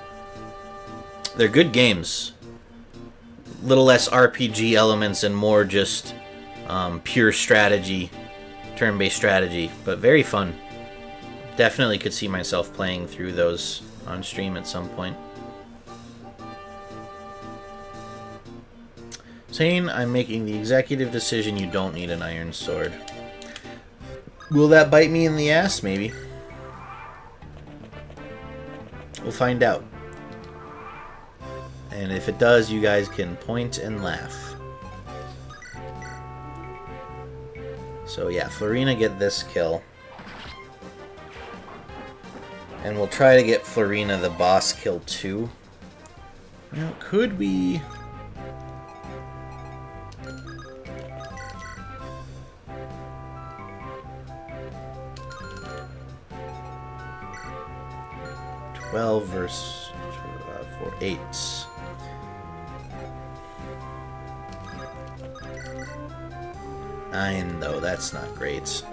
They're good games. Little less RPG elements and more just pure strategy, turn-based strategy, but very fun. Definitely could see myself playing through those on stream at some point. Saying I'm making the executive decision you don't need an iron sword. Will that bite me in the ass? Maybe. We'll find out. And if it does, you guys can point and laugh. So yeah, Florina get this kill. And we'll try to get Florina the boss kill too. Now, could we... verse 8. 9 though, that's not great.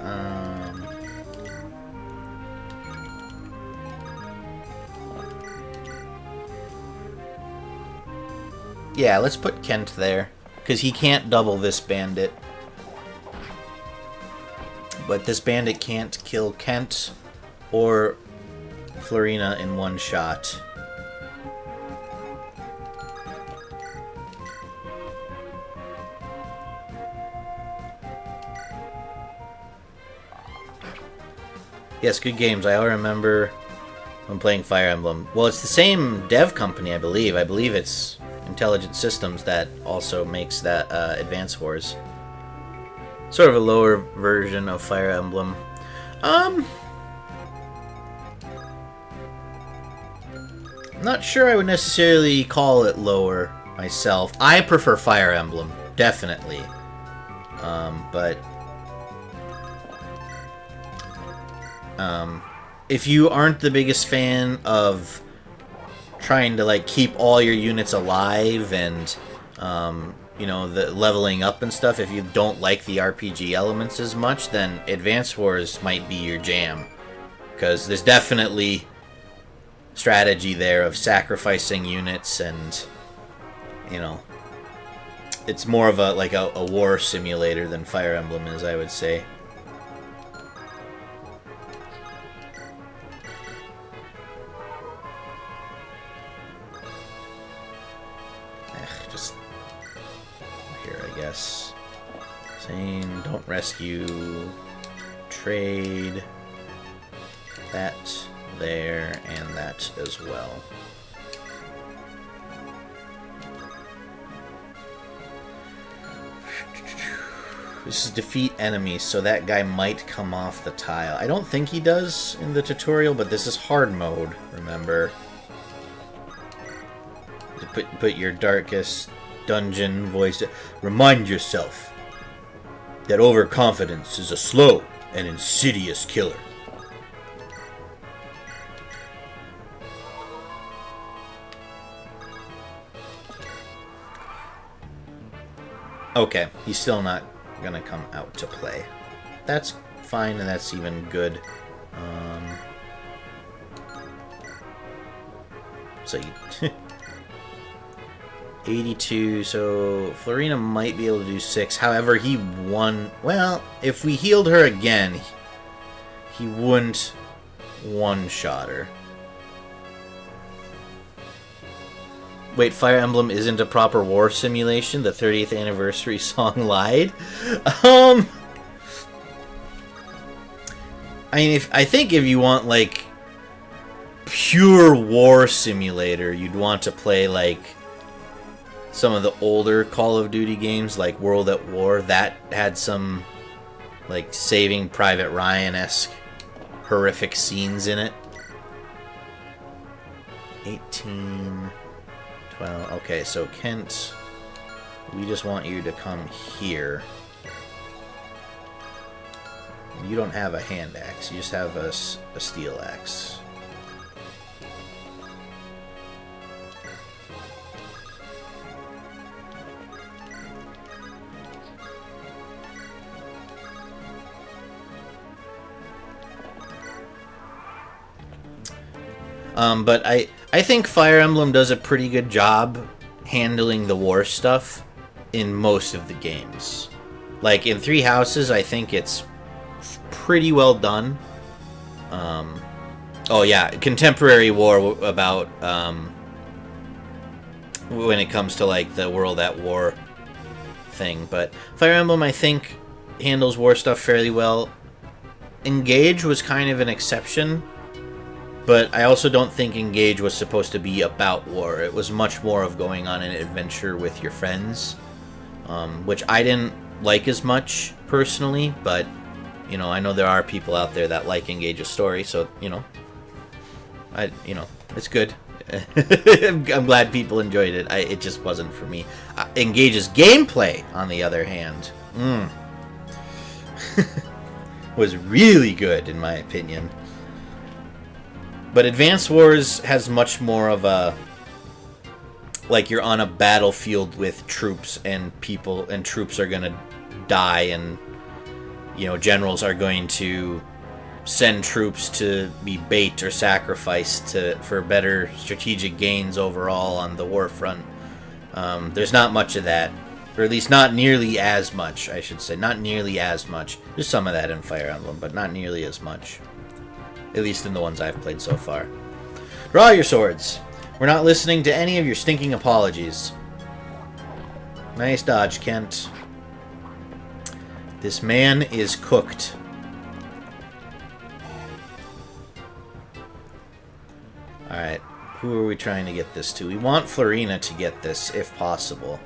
Yeah, let's put Kent there, because he can't double this bandit. But this bandit can't kill Kent or Florina in one shot. Yes, good games. I remember when playing Fire Emblem. Well, it's the same dev company, I believe. I believe it's Intelligent Systems that also makes that Advance Wars. Sort of a lower version of Fire Emblem. Not sure I would necessarily call it lower myself. I prefer Fire Emblem, definitely. But if you aren't the biggest fan of trying to like keep all your units alive and you know, the leveling up and stuff, if you don't like the RPG elements as much, then Advance Wars might be your jam, because there's definitely strategy there of sacrificing units, and you know, it's more of a war simulator than Fire Emblem is, I would say. Just here, I guess. Saying don't rescue, trade that there and that as well. This is defeat enemies, so that guy might come off the tile. I don't think he does in the tutorial, but this is hard mode, remember. Put your darkest dungeon voice. Remind yourself that overconfidence is a slow and insidious killer. Okay, he's still not gonna come out to play. That's fine, and that's even good. So you 82, so Florina might be able to do 6. However, he won. Well, if we healed her again, he wouldn't one-shot her. Wait, Fire Emblem isn't a proper war simulation? The 30th anniversary song lied? I mean, I think if you want, like, pure war simulator, you'd want to play, like, some of the older Call of Duty games, like World at War. That had some, like, Saving Private Ryan-esque horrific scenes in it. 18... 12. Okay, so Kent, we just want you to come here. You don't have a hand axe, you just have a steel axe. But I think Fire Emblem does a pretty good job handling the war stuff in most of the games. Like, in Three Houses, I think it's pretty well done. Oh yeah, contemporary war about, when it comes to, like, the world at war thing. But Fire Emblem, I think, handles war stuff fairly well. Engage was kind of an exception. But I also don't think Engage was supposed to be about war. It was much more of going on an adventure with your friends, which I didn't like as much, personally, but, you know, I know there are people out there that like Engage's story, so, you know, it's good. I'm glad people enjoyed it. It just wasn't for me. Engage's gameplay, on the other hand, was really good, in my opinion. But Advance Wars has much more of a, like, you're on a battlefield with troops, and people and troops are gonna die, and, you know, generals are going to send troops to be bait or sacrificed for better strategic gains overall on the war front. There's not much of that, or at least not nearly as much, I should say. Not nearly as much. There's some of that in Fire Emblem, but not nearly as much. At least in the ones I've played so far. Draw your swords. We're not listening to any of your stinking apologies. Nice dodge, Kent. This man is cooked. Alright, who are we trying to get this to? We want Florina to get this, if possible.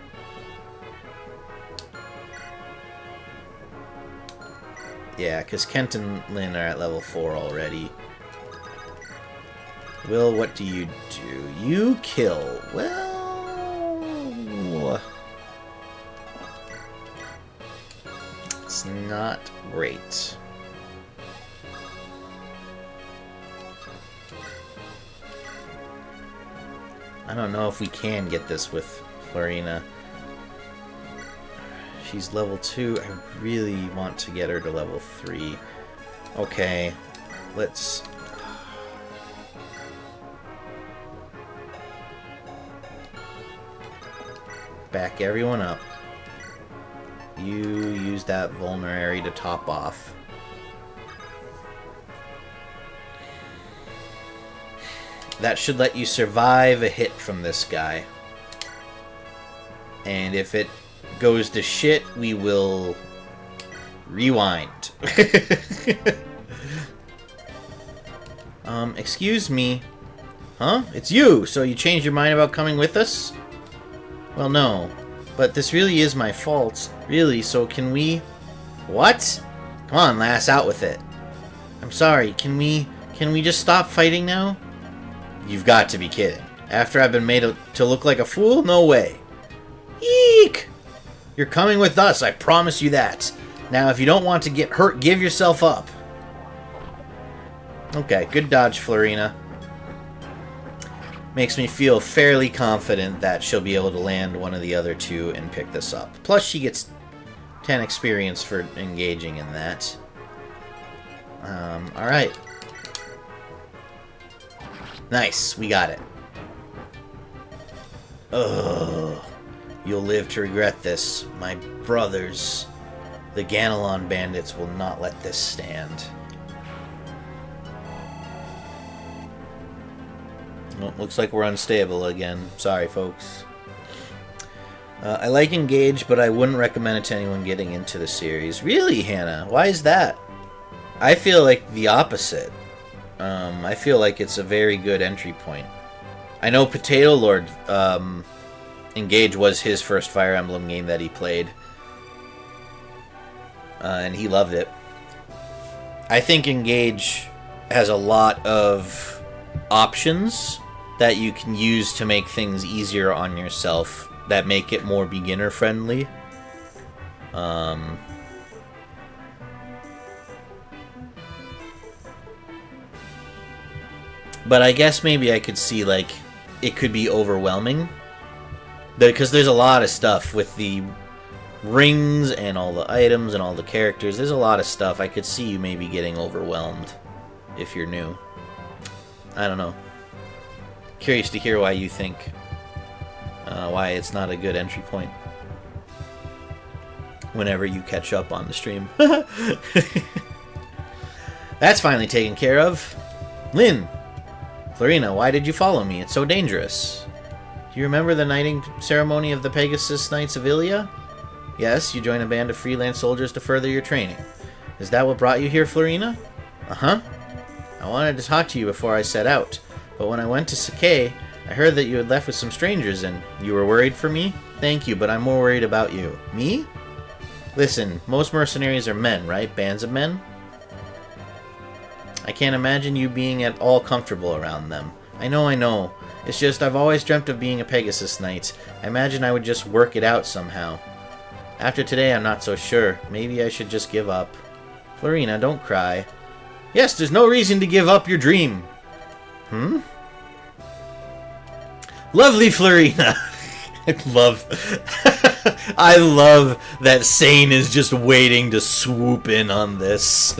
Yeah, because Kent and Lynn are at level 4 already. Will, what do you do? You kill. Well, it's not great. I don't know if we can get this with Florina. She's level 2. I really want to get her to level 3. Okay, let's... back everyone up. You use that vulnerary to top off. That should let you survive a hit from this guy. And if it goes to shit, we will rewind. Excuse me. Huh? It's you! So you changed your mind about coming with us? Well, no. But this really is my fault. Really, so can we... What? Come on, lass, out with it. I'm sorry, can we just stop fighting now? You've got to be kidding. After I've been made to look like a fool? No way. Eek! You're coming with us, I promise you that. Now, if you don't want to get hurt, give yourself up. Okay, good dodge, Florina. Makes me feel fairly confident that she'll be able to land one of the other two and pick this up. Plus, she gets 10 experience for engaging in that. Alright. Nice, we got it. Ugh. You'll live to regret this. My brothers, the Ganelon bandits, will not let this stand. Well, looks like we're unstable again. Sorry, folks. I like Engage, but I wouldn't recommend it to anyone getting into the series. Really, Hannah? Why is that? I feel like the opposite. I feel like it's a very good entry point. I know Potato Lord, Engage was his first Fire Emblem game that he played. And he loved it. I think Engage has a lot of options that you can use to make things easier on yourself that make it more beginner friendly. But I guess maybe I could see, like, it could be overwhelming. Because there's a lot of stuff with the rings and all the items and all the characters. There's a lot of stuff. I could see you maybe getting overwhelmed if you're new. I don't know. Curious to hear why you think, why it's not a good entry point whenever you catch up on the stream. That's finally taken care of. Lynn! Florina, why did you follow me? It's so dangerous. Do you remember the knighting ceremony of the Pegasus Knights of Ilia? Yes, you joined a band of freelance soldiers to further your training. Is that what brought you here, Florina? Uh-huh. I wanted to talk to you before I set out, but when I went to Sakai, I heard that you had left with some strangers and you were worried for me? Thank you, but I'm more worried about you. Me? Listen, most mercenaries are men, right? Bands of men? I can't imagine you being at all comfortable around them. I know. It's just I've always dreamt of being a Pegasus Knight. I imagine I would just work it out somehow. After today, I'm not so sure. Maybe I should just give up. Florina, don't cry. Yes, there's no reason to give up your dream. Lovely Florina. I love that Sane is just waiting to swoop in on this.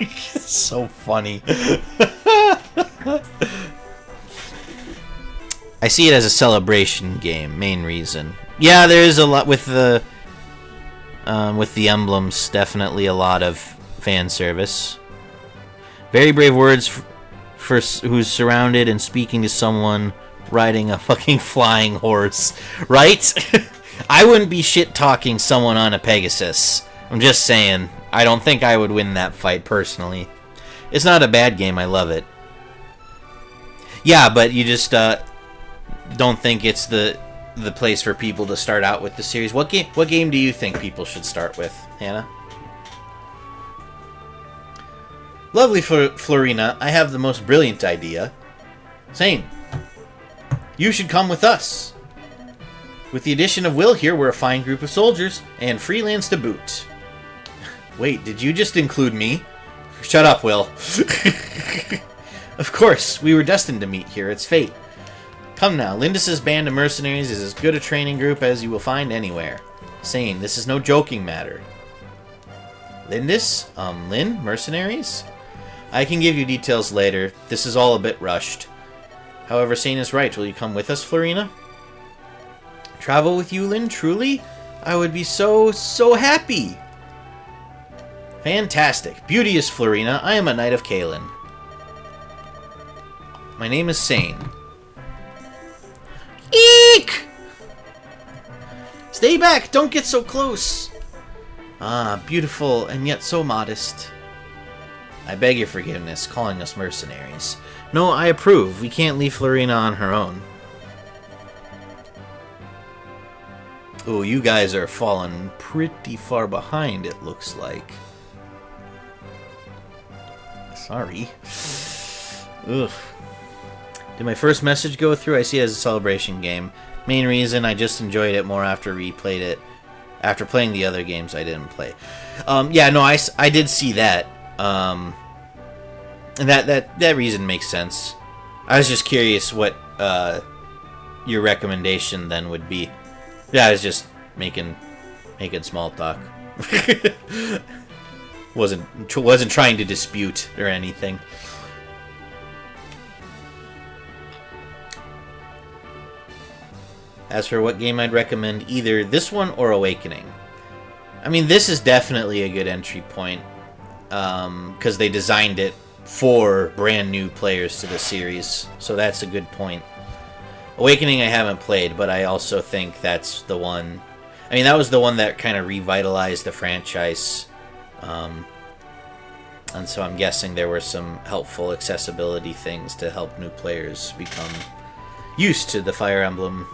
It's so funny. I see it as a celebration game, main reason. Yeah, there is a lot with the emblems, definitely a lot of fan service. Very brave words for who's surrounded and speaking to someone riding a fucking flying horse, right? I wouldn't be shit-talking someone on a Pegasus. I'm just saying, I don't think I would win that fight personally. It's not a bad game, I love it. Yeah, but you just don't think it's the place for people to start out with the series. What game do you think people should start with, Hannah? Lovely Florina, I have the most brilliant idea. Sane, you should come with us. With the addition of Will here, we're a fine group of soldiers, and freelance to boot. Wait, did you just include me? Shut up, Will. Of course, we were destined to meet here. It's fate. Come now, Lindis's band of mercenaries is as good a training group as you will find anywhere. Sane, this is no joking matter. Lindis? Lynn? Mercenaries? I can give you details later. This is all a bit rushed. However, Sane is right. Will you come with us, Florina? Travel with you, Lynn? Truly? I would be so happy. Fantastic. Beauteous Florina, I am a knight of Kalen. My name is Sane. Eek! Stay back! Don't get so close! Ah, beautiful and yet so modest. I beg your forgiveness, calling us mercenaries. No, I approve. We can't leave Florina on her own. Oh, you guys are falling pretty far behind, it looks like. Sorry. Ugh. Did my first message go through? I see it as a celebration game. Main reason, I just enjoyed it more after replayed it. After playing the other games I didn't play. Yeah, no, I did see that. And that reason makes sense. I was just curious what your recommendation then would be. Yeah, I was just making small talk. wasn't trying to dispute or anything. As for what game I'd recommend, either this one or Awakening. I mean, this is definitely a good entry point, because they designed it for brand new players to the series, so that's a good point. Awakening I haven't played, but I also think that's the one. I mean, that was the one that kind of revitalized the franchise, and so I'm guessing there were some helpful accessibility things to help new players become used to the Fire Emblem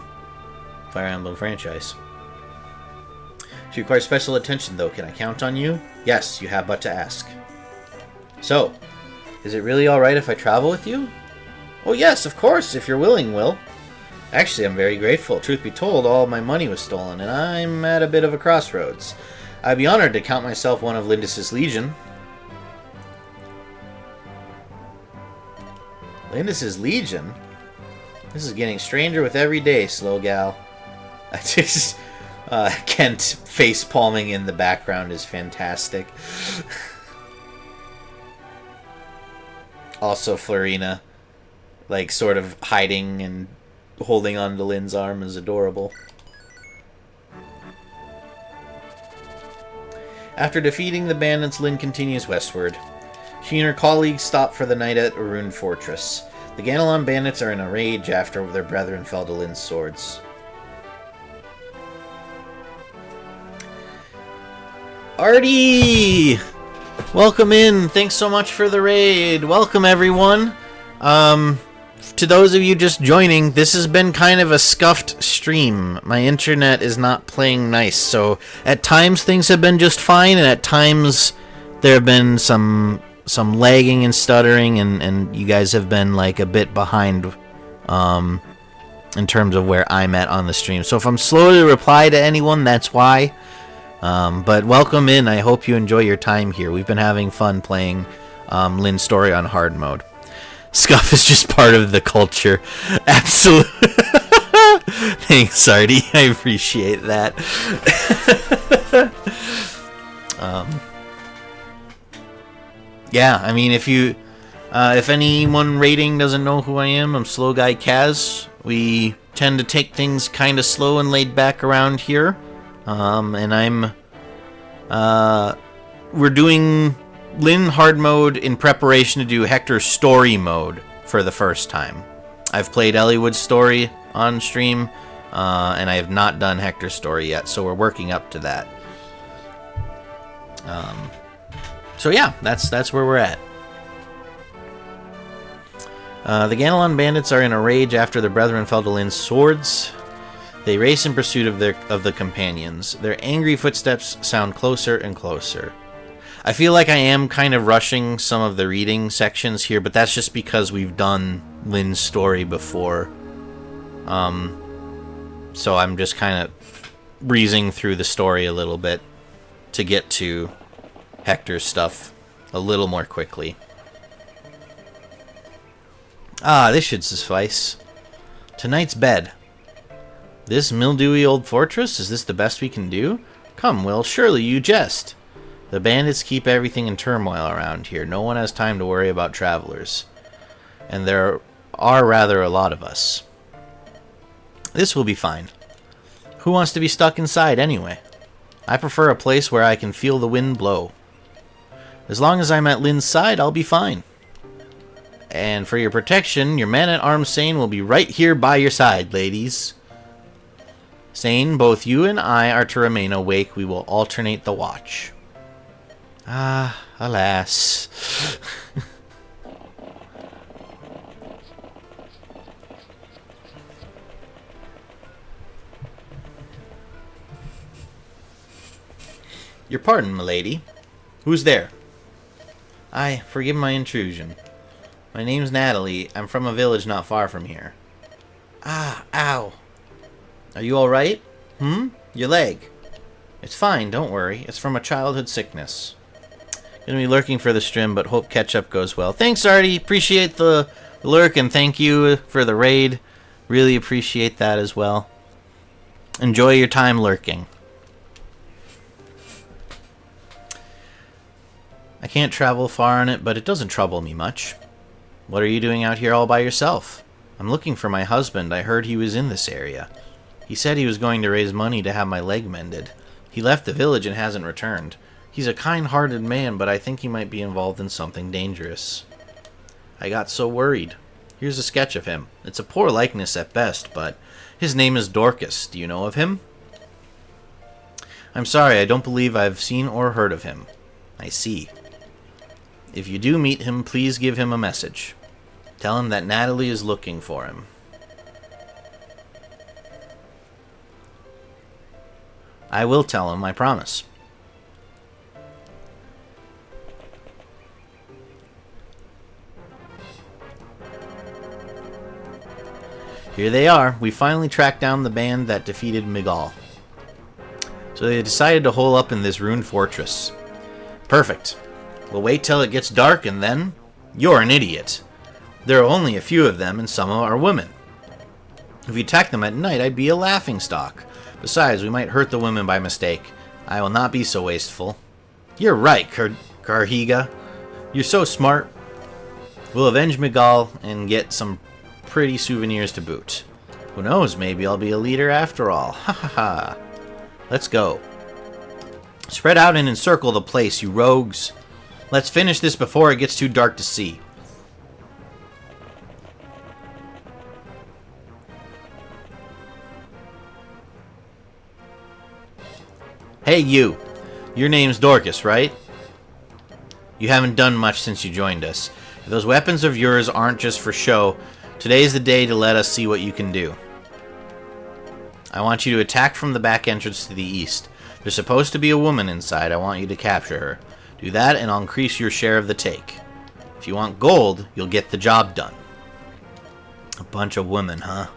franchise. She requires special attention, though. Can I count on you? Yes, you have but to ask. So, is it really alright if I travel with you? Oh yes, of course, if you're willing, Will. Actually, I'm very grateful. Truth be told, all my money was stolen, and I'm at a bit of a crossroads. I'd be honored to count myself one of Lindis's legion. Lindis's legion? This is getting stranger with every day, slow gal. I just... Kent face-palming in the background is fantastic. Also, Florina, like, sort of hiding and holding on to Lynn's arm is adorable. After defeating the bandits, Lynn continues westward. She and her colleagues stop for the night at a ruined fortress. The Ganelon bandits are in a rage after their brethren fell to Lynn's swords. Artie! Welcome in. Thanks so much for the raid. Welcome, everyone. To those of you just joining, this has been kind of a scuffed stream. My internet is not playing nice, so at times things have been just fine, and at times there have been some lagging and stuttering, and you guys have been like a bit behind in terms of where I'm at on the stream. So if I'm slow to reply to anyone, that's why. But welcome in. I hope you enjoy your time here. We've been having fun playing Lynn's story on hard mode. Scuff is just part of the culture. Absolutely. Thanks, Artie. I appreciate that. Yeah, I mean, if anyone rating doesn't know who I am, I'm SlowguyCaz. We tend to take things kind of slow and laid back around here. And we're doing Lynn hard mode in preparation to do Hector story mode for the first time. I've played Eliwood's story on stream, and I have not done Hector's story yet, so we're working up to that. So yeah, that's where we're at. The Ganelon bandits are in a rage after their brethren fell to Lynn's swords. They race in pursuit of the companions. Their angry footsteps sound closer and closer. I feel like I am kind of rushing some of the reading sections here, but that's just because we've done Lynn's story before. So I'm just kind of breezing through the story a little bit to get to Hector's stuff a little more quickly. This should suffice. Tonight's bed. This mildewy old fortress? Is this the best we can do? Come, Will, surely you jest. The bandits keep everything in turmoil around here. No one has time to worry about travelers. And there are rather a lot of us. This will be fine. Who wants to be stuck inside anyway? I prefer a place where I can feel the wind blow. As long as I'm at Lynn's side, I'll be fine. And for your protection, your man-at-arms Sane will be right here by your side, ladies. Sane, both you and I are to remain awake. We will alternate the watch. Ah, alas. Your pardon, milady. Who's there? Forgive my intrusion. My name's Natalie. I'm from a village not far from here. Ow. Are you alright? Your leg? It's fine, don't worry. It's from a childhood sickness. Gonna be lurking for the stream, but hope catch-up goes well. Thanks, Artie. Appreciate the lurk, and thank you for the raid. Really appreciate that as well. Enjoy your time lurking. I can't travel far on it, but it doesn't trouble me much. What are you doing out here all by yourself? I'm looking for my husband. I heard he was in this area. He said he was going to raise money to have my leg mended. He left the village and hasn't returned. He's a kind-hearted man, but I think he might be involved in something dangerous. I got so worried. Here's a sketch of him. It's a poor likeness at best, but his name is Dorcas. Do you know of him? I'm sorry, I don't believe I've seen or heard of him. I see. If you do meet him, please give him a message. Tell him that Natalie is looking for him. I will tell him, I promise. Here they are. We finally tracked down the band that defeated Miguel. So they decided to hole up in this ruined fortress. Perfect. We'll wait till it gets dark and then... You're an idiot. There are only a few of them and some are women. If you attack them at night, I'd be a laughingstock. Besides, we might hurt the women by mistake. I will not be so wasteful. You're right, Carhiga. You're so smart. We'll avenge Miguel and get some pretty souvenirs to boot. Who knows, maybe I'll be a leader after all. Ha ha ha. Let's go. Spread out and encircle the place, you rogues. Let's finish this before it gets too dark to see. Hey, you. Your name's Dorcas, right? You haven't done much since you joined us. If those weapons of yours aren't just for show, today's the day to let us see what you can do. I want you to attack from the back entrance to the east. There's supposed to be a woman inside. I want you to capture her. Do that and I'll increase your share of the take. If you want gold, you'll get the job done. A bunch of women, huh?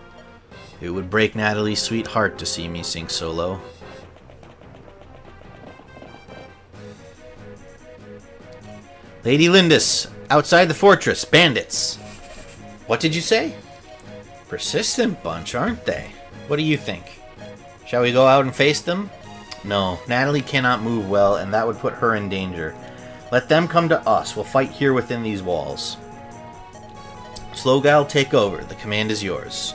It would break Natalie's sweet heart to see me sink so low. Lady Lindis, outside the fortress, bandits. What did you say? Persistent bunch, aren't they? What do you think? Shall we go out and face them? No, Natalie cannot move well, and that would put her in danger. Let them come to us. We'll fight here within these walls. Slowguy, take over. The command is yours.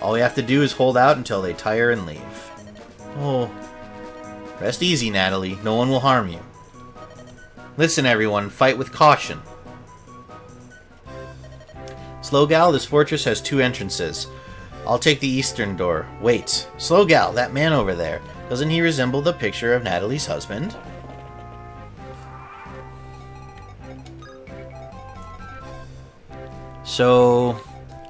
All we have to do is hold out until they tire and leave. Oh. Rest easy, Natalie. No one will harm you. Listen, everyone. Fight with caution. Slowguy, this fortress has 2 entrances. I'll take the eastern door. Wait. Slowguy, that man over there. Doesn't he resemble the picture of Natalie's husband? So,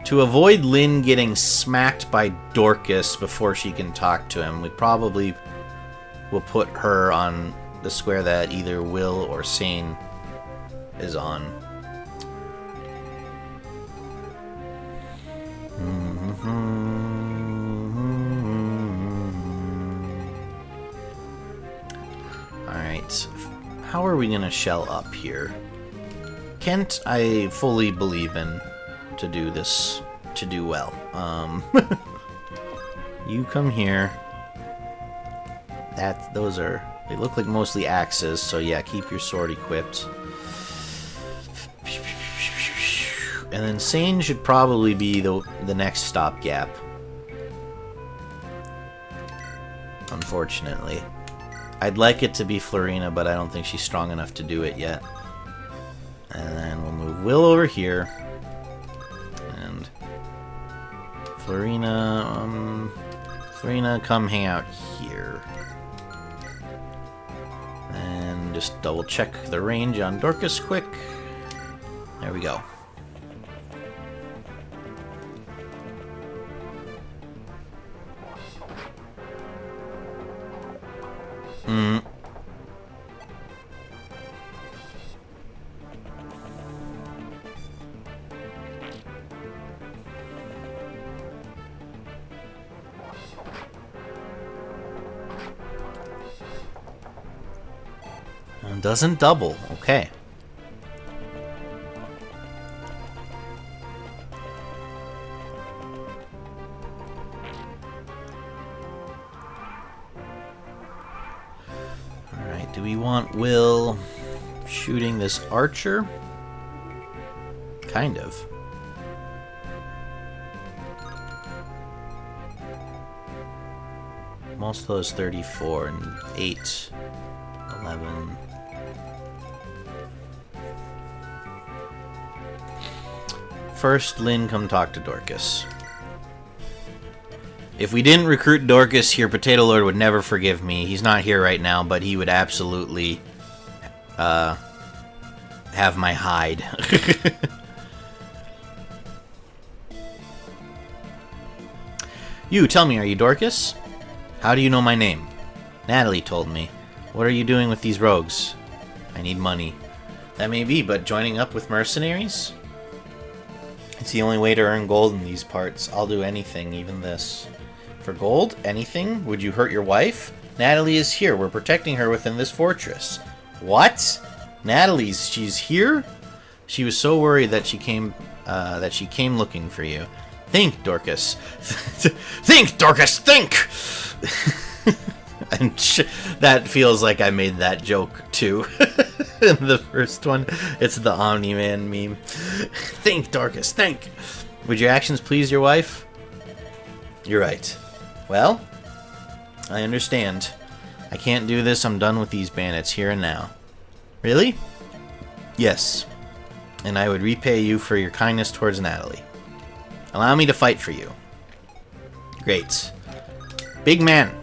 to avoid Lynn getting smacked by Dorcas before she can talk to him, we probably will put her on the square that either Will or Sane is on. Alright, how are we gonna shell up here? Kent, I fully believe in to do this, to do well. You come here. Those are, they look like mostly axes, so yeah, keep your sword equipped. And then Sane should probably be the next stopgap. Unfortunately. I'd like it to be Florina, but I don't think she's strong enough to do it yet. And then we'll move Will over here. And Florina, come hang out here. And just double check the range on Dorcas quick. There we go. Doesn't double. Okay. Alright, do we want Will shooting this archer? Kind of. Most of those 34 and 8, 11. First, Lynn, come talk to Dorcas. If we didn't recruit Dorcas here, Potato Lord would never forgive me. He's not here right now, but he would absolutely have my hide. You, tell me, are you Dorcas? How do you know my name? Natalie told me. What are you doing with these rogues? I need money. That may be, but joining up with mercenaries? It's the only way to earn gold in these parts. I'll do anything, even this. For gold? Anything? Would you hurt your wife? Natalie is here. We're protecting her within this fortress. What? She's here? She was so worried that she came looking for you. Think, Dorcas. Think, Dorcas, think! And that feels like I made that joke, too. In the first one. It's the Omni-Man meme. Think, Dorcas, think! Would your actions please your wife? You're right. Well, I understand. I can't do this. I'm done with these bandits here and now. Really? Yes. And I would repay you for your kindness towards Natalie. Allow me to fight for you. Great. Big man.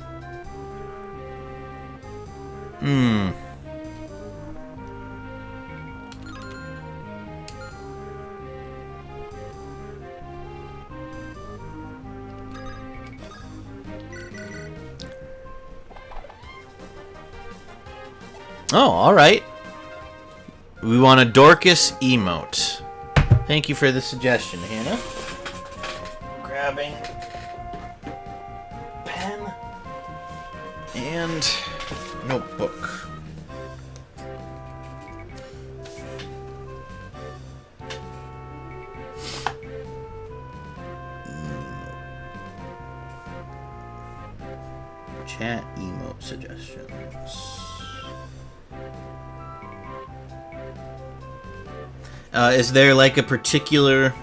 Oh, alright. We want a Dorcas emote. Thank you for the suggestion, Hannah. Grabbing pen and notebook. Chat emote suggestions. Is there like a particular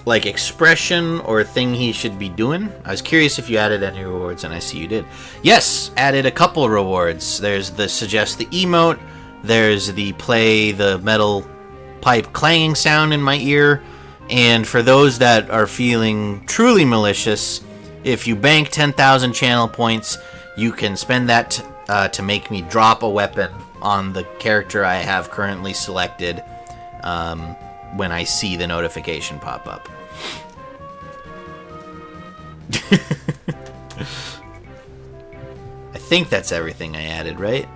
like expression or thing he should be doing? I was curious if you added any rewards, and I see you did. Yes, added a couple rewards. There's the suggest the emote, there's the play the metal pipe clanging sound in my ear, and for those that are feeling truly malicious, if you bank 10,000 channel points, you can spend that to make me drop a weapon on the character I have currently selected when I see the notification pop up. I think that's everything I added, right?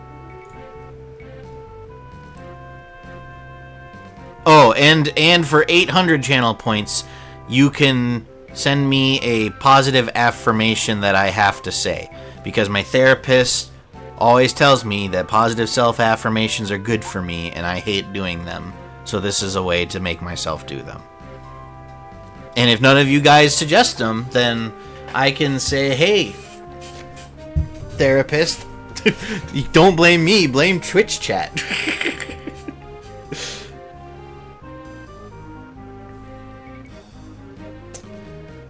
Oh, and for 800 channel points, you can send me a positive affirmation that I have to say, because my therapist always tells me that positive self-affirmations are good for me, and I hate doing them. So this is a way to make myself do them. And if none of you guys suggest them, then I can say, hey, therapist, don't blame me, blame Twitch chat.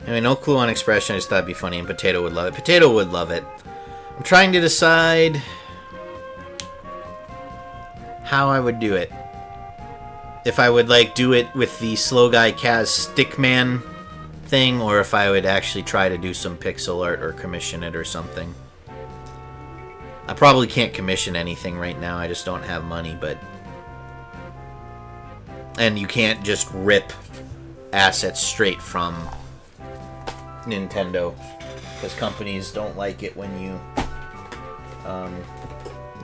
Anyway, no clue on expression. I just thought it'd be funny, and Potato would love it. Potato would love it. I'm trying to decide how I would do it. If I would like do it with the SlowguyCaz Stickman thing, or if I would actually try to do some pixel art or commission it or something. I probably can't commission anything right now. I just don't have money, but... And you can't just rip assets straight from Nintendo, because companies don't like it when you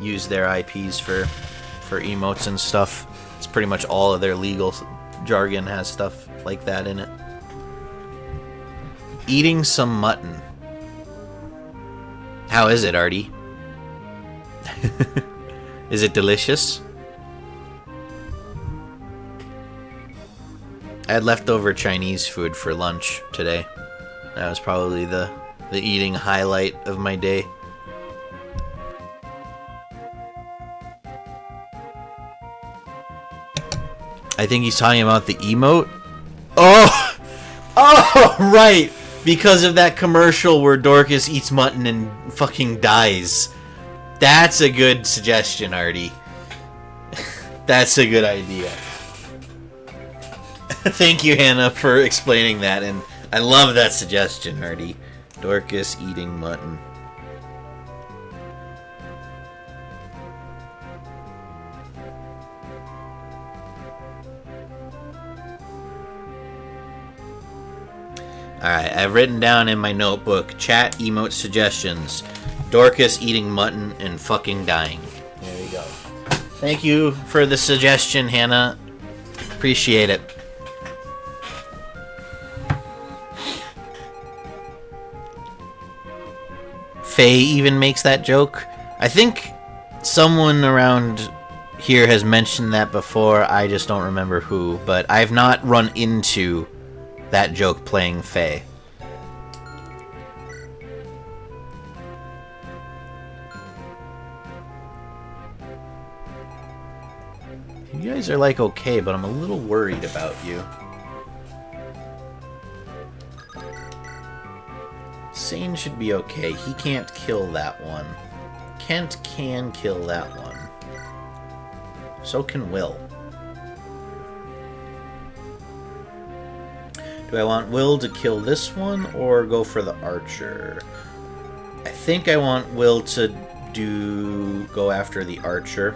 use their IPs for emotes and stuff. It's pretty much all of their legal jargon has stuff like that in it. Eating some mutton. How is it, Artie? Is it delicious? I had leftover Chinese food for lunch today. That was probably the eating highlight of my day. I think he's talking about the emote. Oh! Oh, right! Because of that commercial where Dorcas eats mutton and fucking dies. That's a good suggestion, Artie. That's a good idea. Thank you, Hannah, for explaining that, and I love that suggestion, Artie. Dorcas eating mutton. Alright, I've written down in my notebook, chat emote suggestions. Dorcas eating mutton and fucking dying. There you go. Thank you for the suggestion, Hannah. Appreciate it. Faye even makes that joke. I think someone around here has mentioned that before. I just don't remember who, but I've not run into that joke playing Faye. You guys are like okay, but I'm a little worried about you. Sane should be okay. He can't kill that one. Kent can kill that one. So can Will. Do I want Will to kill this one or go for the archer? I think I want Will to go after the archer.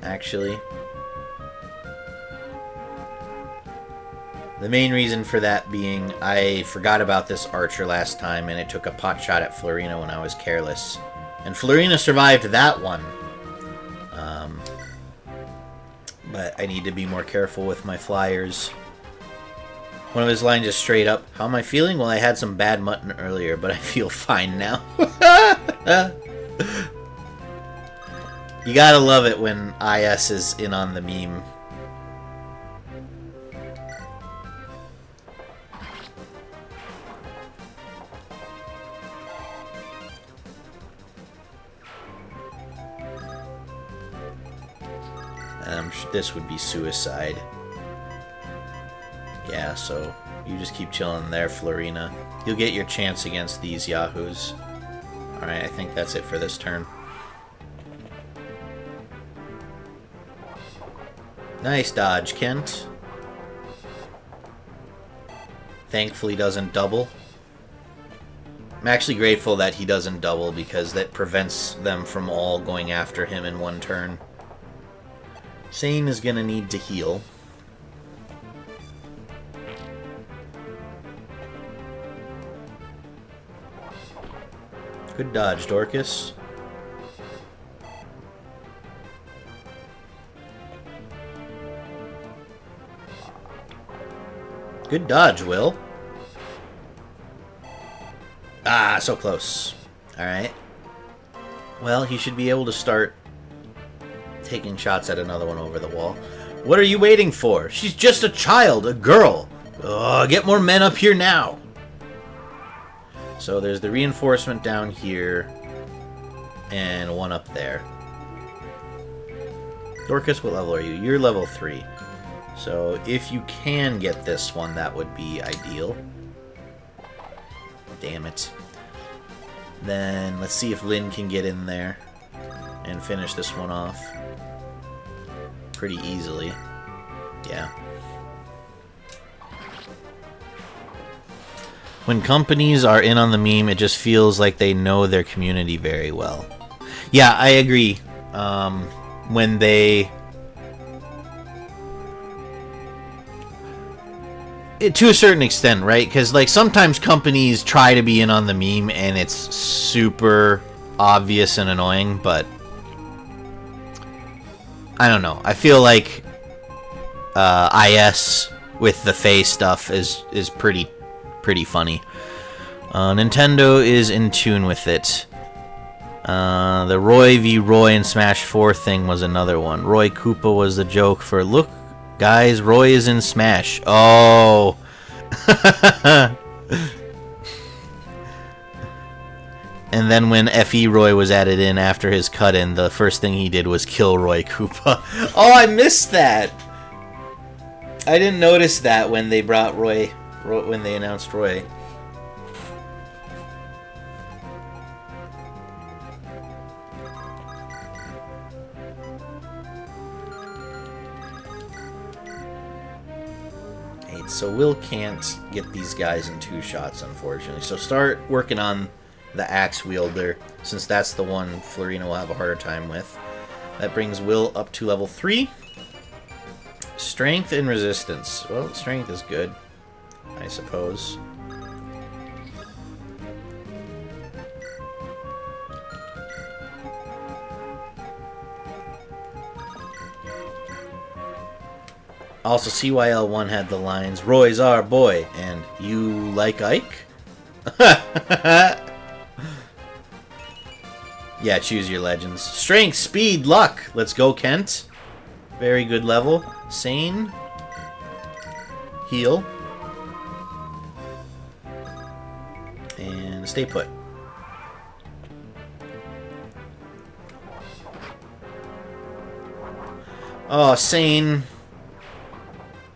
Actually. The main reason for that being I forgot about this archer last time and it took a pot shot at Florina when I was careless. And Florina survived that one. But I need to be more careful with my flyers. One of his lines is straight up, "How am I feeling? Well, I had some bad mutton earlier, but I feel fine now." You gotta love it when IS is in on the meme. This would be suicide. Yeah, so you just keep chilling there, Florina. You'll get your chance against these yahoos. Alright, I think that's it for this turn. Nice dodge, Kent. Thankfully doesn't double. I'm actually grateful that he doesn't double because that prevents them from all going after him in one turn. Sane is gonna need to heal. Good dodge, Dorcas. Good dodge, Will. Ah, so close. Alright. Well, he should be able to start taking shots at another one over the wall. What are you waiting for? She's just a child, a girl. Get more men up here now. So there's the reinforcement down here and one up there. Dorcas, what level are you? You're level 3. So if you can get this one, that would be ideal. Damn it. Then let's see if Lynn can get in there and finish this one off pretty easily. Yeah. When companies are in on the meme, it just feels like they know their community very well. Yeah, I agree. When they... to a certain extent, right? Because like sometimes companies try to be in on the meme and it's super obvious and annoying, but I don't know. I feel like IS with the Faye stuff is pretty funny. Nintendo is in tune with it. The Roy v. Roy in Smash 4 thing was another one. Roy Koopa was the joke for, look, guys, Roy is in Smash. Oh. And then when F.E. Roy was added in after his cut-in, the first thing he did was kill Roy Koopa. Oh, I missed that! I didn't notice that when they brought Roy when they announced Roy. So Will can't get these guys in 2 shots, unfortunately. So start working on the axe wielder, since that's the one Florina will have a harder time with. That brings Will up to level 3. Strength and resistance. Well, strength is good, I suppose. Also, CYL1 had the lines, Roy's our boy, and you like Ike? Yeah, choose your legends. Strength, speed, luck. Let's go, Kent. Very good level. Sane. Heal. And stay put. Oh, Sane.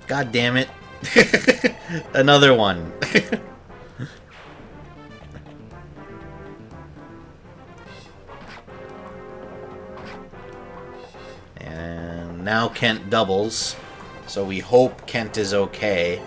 God damn it. Another one. And now Kent doubles. So we hope Kent is okay.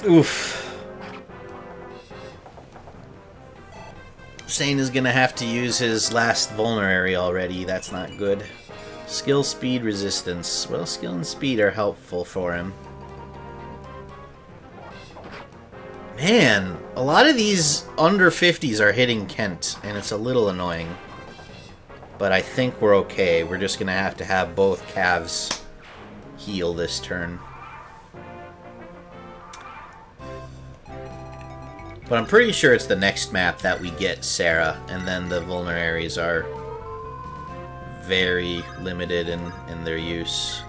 Oof. Sane is gonna have to use his last vulnerary already. That's not good. Skill, speed, resistance. Well, skill and speed are helpful for him. Man, a lot of these under 50s are hitting Kent, and it's a little annoying. But I think we're okay. We're just gonna have to have both calves heal this turn. But I'm pretty sure it's the next map that we get Sarah, and then the vulneraries are very limited in their use.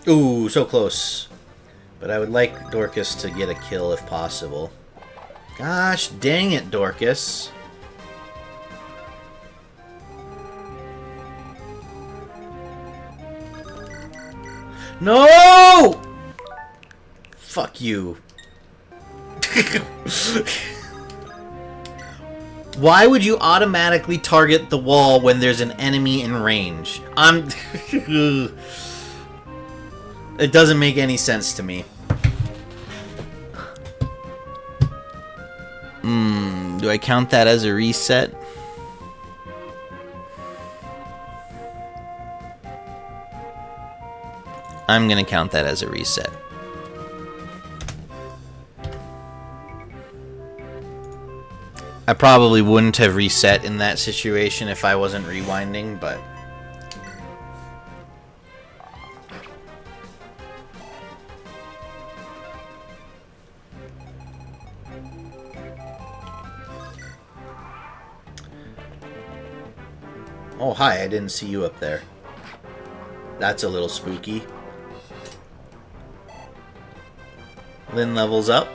Ooh, so close. But I would like Dorcas to get a kill if possible. Gosh dang it, Dorcas. No! Fuck you. Why would you automatically target the wall when there's an enemy in range? It doesn't make any sense to me. Do I count that as a reset? I'm gonna count that as a reset. I probably wouldn't have reset in that situation if I wasn't rewinding, but... Oh, hi, I didn't see you up there. That's a little spooky. Lynn levels up.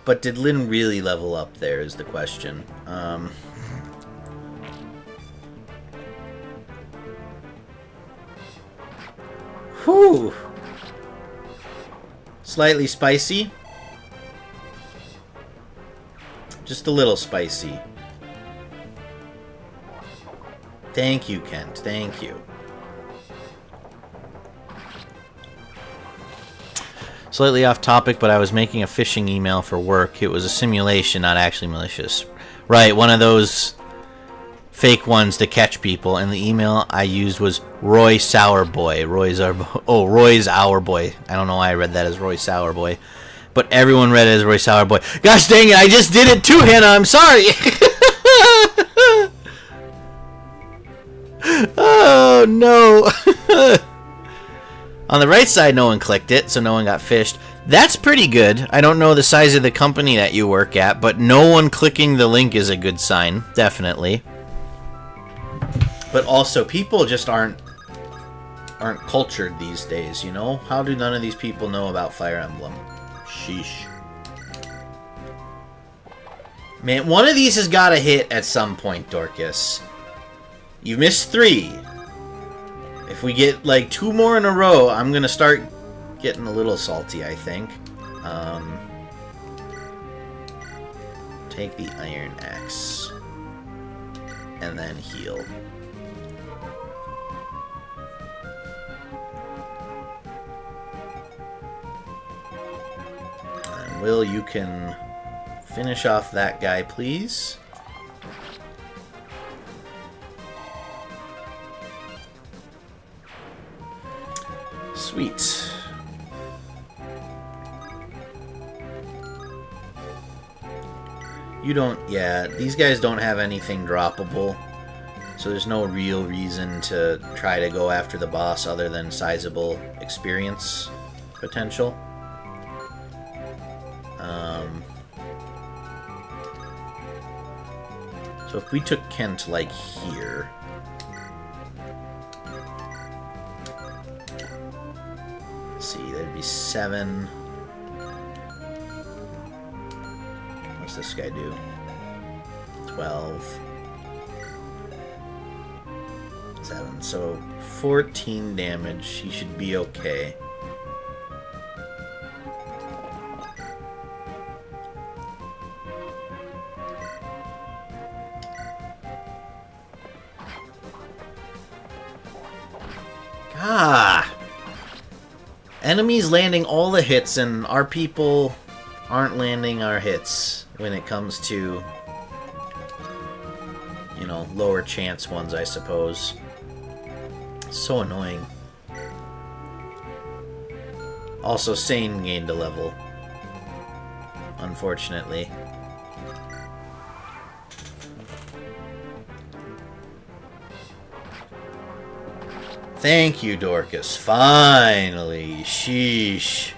But did Lynn really level up there is the question. Whew! Slightly spicy. Just a little spicy. Thank you, Kent. Thank you. Slightly off topic, but I was making a phishing email for work. It was a simulation, not actually malicious. Right, one of those fake ones to catch people, and the email I used was Roy Sourboy. Roy's our boy. I don't know why I read that as Roy Sourboy. But everyone read it as Roy Sourboy. Gosh dang it, I just did it too, Hannah, I'm sorry! Oh, no. On the right side, no one clicked it, so no one got fished. That's pretty good. I don't know the size of the company that you work at, but no one clicking the link is a good sign, definitely. But also, people just aren't cultured these days, you know? How do none of these people know about Fire Emblem? Sheesh. Man, one of these has got to hit at some point, Dorcas. You missed 3. If we get, like, 2 more in a row, I'm going to start getting a little salty, I think. Take the iron axe. And then heal. And Will, you can finish off that guy, please. Sweet. You don't... Yeah, these guys don't have anything droppable. So there's no real reason to try to go after the boss other than sizable experience potential. So if we took Kent, like, here... Let's see, there'd be 7... What's this guy do? 12... 7. So 14 damage. He should be okay. Ah! Enemies landing all the hits, and our people aren't landing our hits when it comes to, you know, lower chance ones, I suppose. So annoying. Also, Sane gained a level. Unfortunately. Thank you, Dorcas. Finally. Sheesh.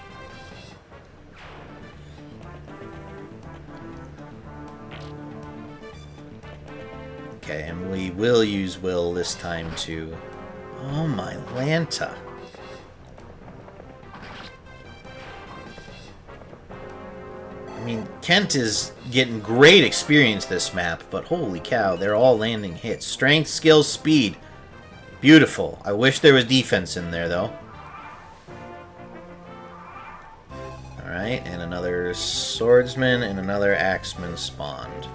Okay, and we will use Will this time to... Oh my Lanta. I mean, Kent is getting great experience this map, but holy cow, they're all landing hits. Strength, skill, speed. Beautiful. I wish there was defense in there, though. Alright, and another swordsman and another axeman spawned.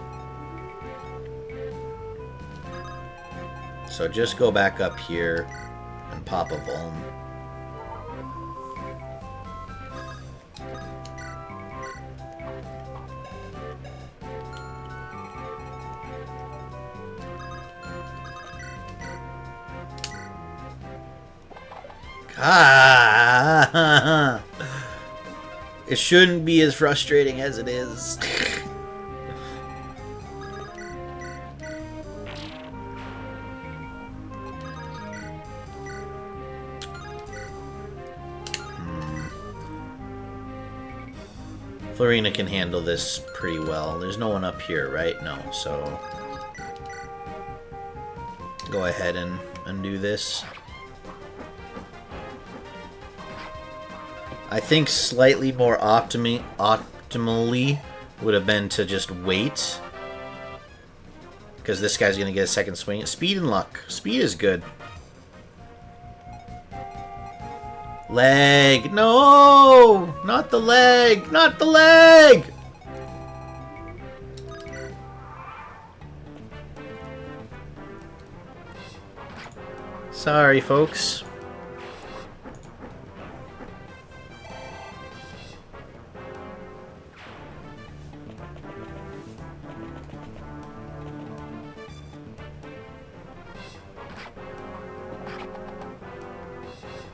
So just go back up here and pop a Vuln. Ah! It shouldn't be as frustrating as it is. Florina can handle this pretty well. There's no one up here, right? No, so... Go ahead and undo this. I think slightly more optimally would have been to just wait. Because this guy's going to get a second swing. Speed and luck. Speed is good. Leg! No! Not the leg! Not the leg! Sorry, folks.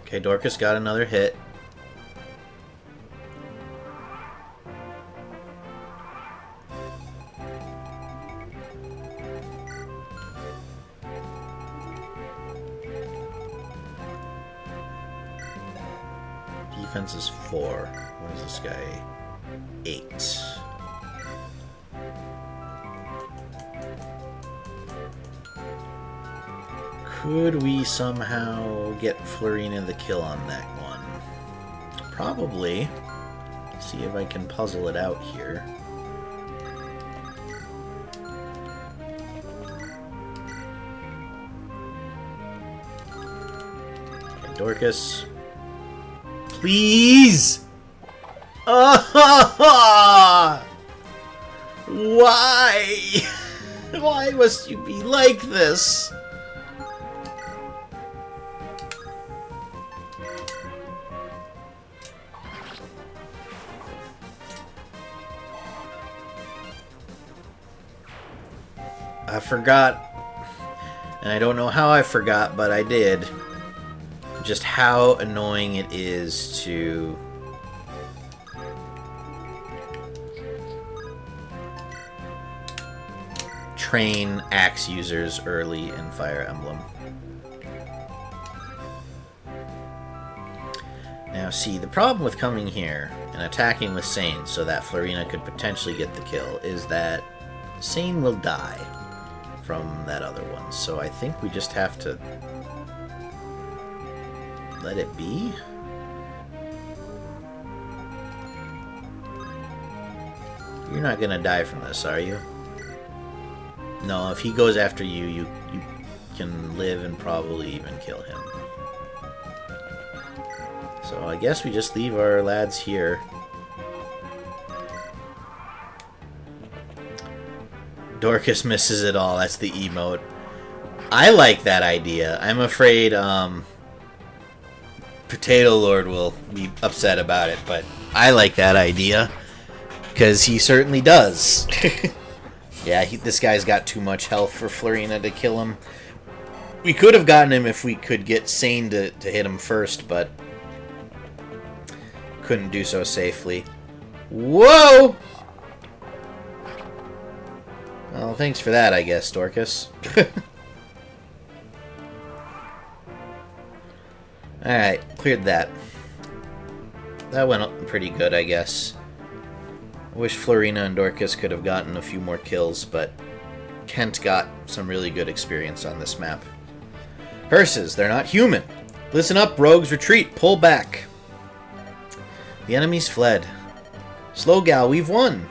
Okay, Dorcas got another hit. Defense is 4. What is this guy? 8. Could we somehow get Florina the kill on that one? Probably. See if I can puzzle it out here. Okay, Dorcas. Please! Oh, why? Why must you be like this? I forgot, and I don't know how I forgot, but I did, just how annoying it is to train axe users early in Fire Emblem. Now see, the problem with coming here and attacking with Sane so that Florina could potentially get the kill is that Sane will die from that other one. So I think we just have to let it be. You're not gonna die from this, are you? No, if he goes after you, you can live and probably even kill him. So I guess we just leave our lads here. Dorcas misses it all. That's the emote. I like that idea. I'm afraid Potato Lord will be upset about it, but I like that idea. Because he certainly does. Yeah, this guy's got too much health for Florina to kill him. We could have gotten him if we could get Sane to hit him first, but couldn't do so safely. Whoa! Well, thanks for that, I guess, Dorcas. Alright, cleared that. That went up pretty good, I guess. I wish Florina and Dorcas could have gotten a few more kills, but Kent got some really good experience on this map. Hearses, they're not human. Listen up, rogues, retreat, pull back. The enemies fled. Slowgal, we've won.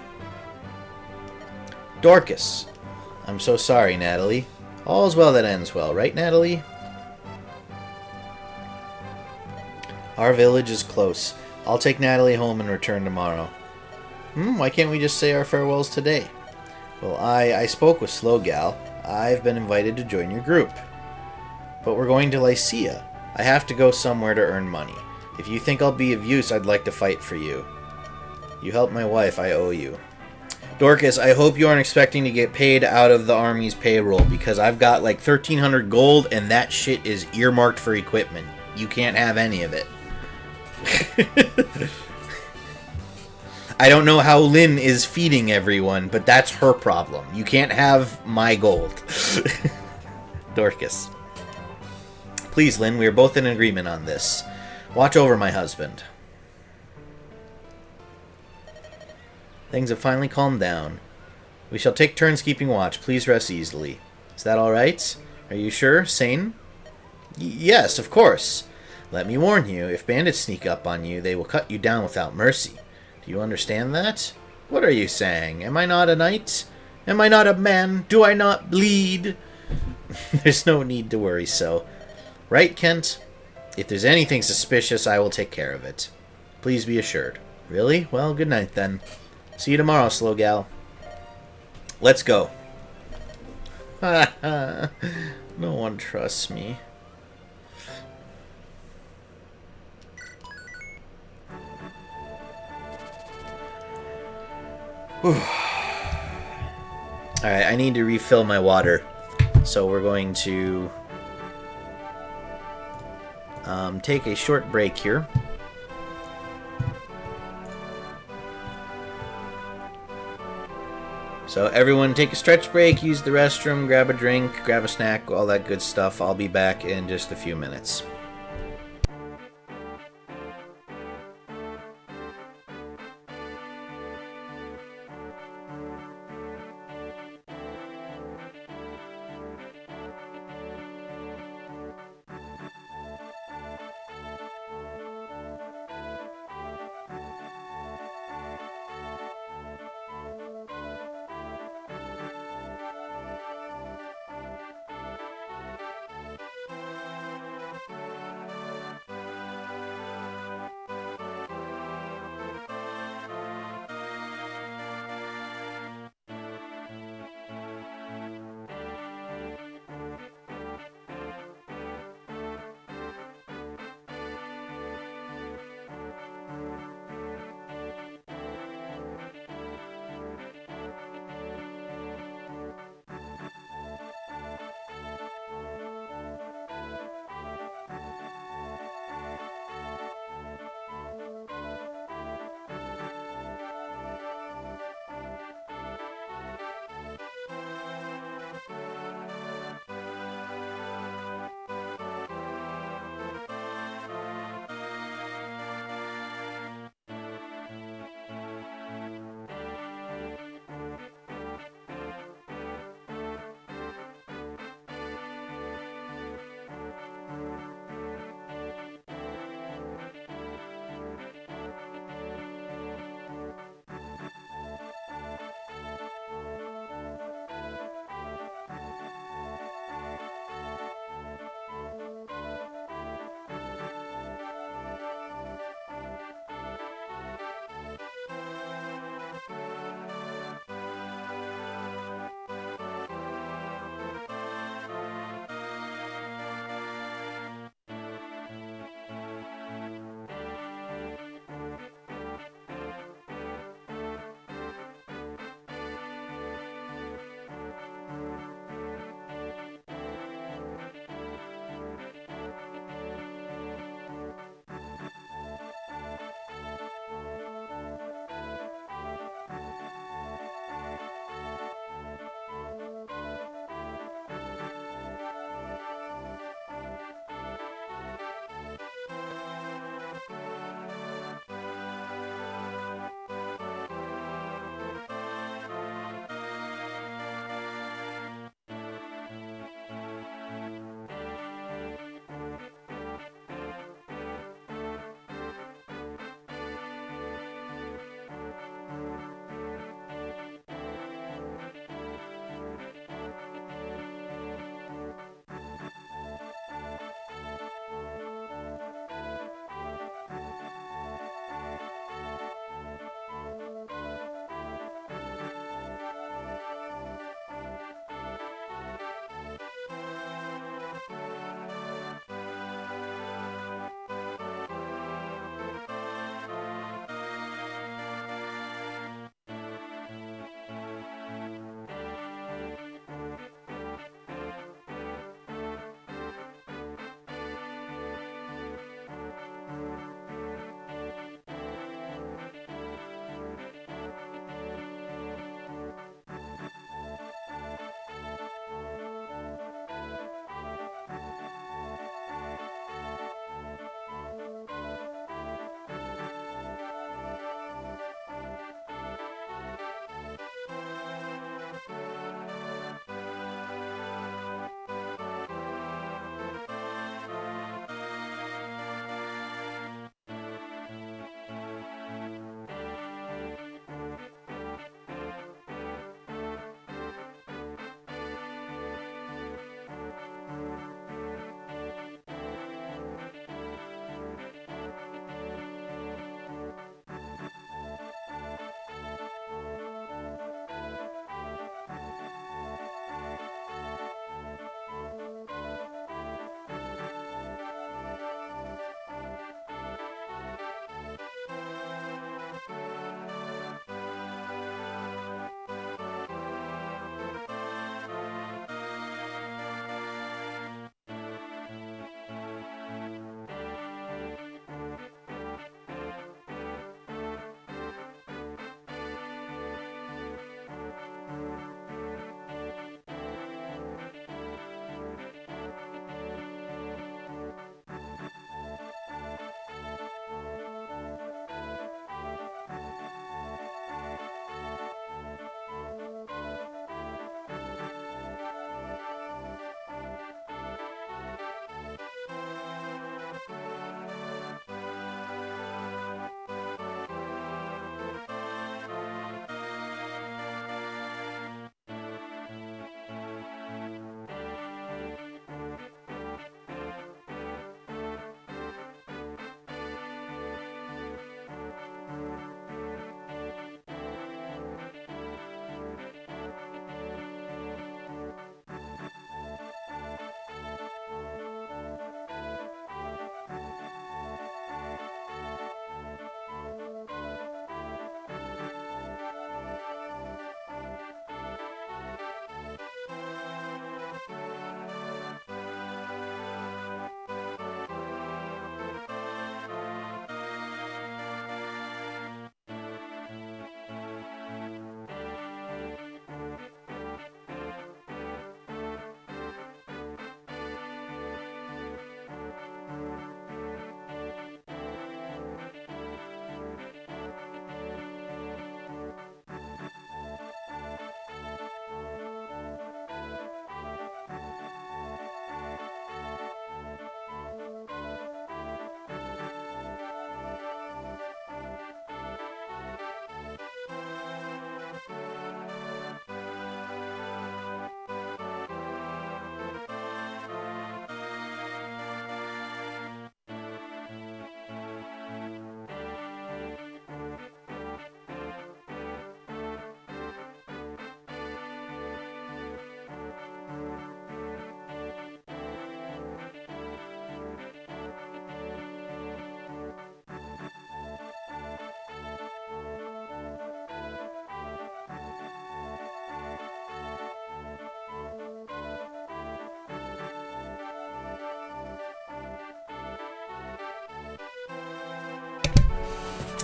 Dorcas, I'm so sorry, Natalie. All's well that ends well, right, Natalie? Our village is close. I'll take Natalie home and return tomorrow. Why can't we just say our farewells today? Well, I spoke with Slowgal. I've been invited to join your group. But we're going to Lycia. I have to go somewhere to earn money. If you think I'll be of use, I'd like to fight for you. You helped my wife, I owe you. Dorcas, I hope you aren't expecting to get paid out of the army's payroll, because I've got like 1,300 gold, and that shit is earmarked for equipment. You can't have any of it. I don't know how Lynn is feeding everyone, but that's her problem. You can't have my gold. Dorcas. Please, Lynn, we are both in agreement on this. Watch over my husband. Things have finally calmed down. We shall take turns keeping watch. Please rest easily. Is that all right? Are you sure? Sane? Yes, of course. Let me warn you, if bandits sneak up on you, they will cut you down without mercy. Do you understand that? What are you saying? Am I not a knight? Am I not a man? Do I not bleed? There's no need to worry so. Right, Kent? If there's anything suspicious, I will take care of it. Please be assured. Really? Well, good night then. See you tomorrow, Slowgal. Let's go. No one trusts me. Alright, I need to refill my water. So we're going to take a short break here. So everyone take a stretch break, use the restroom, grab a drink, grab a snack, all that good stuff. I'll be back in just a few minutes.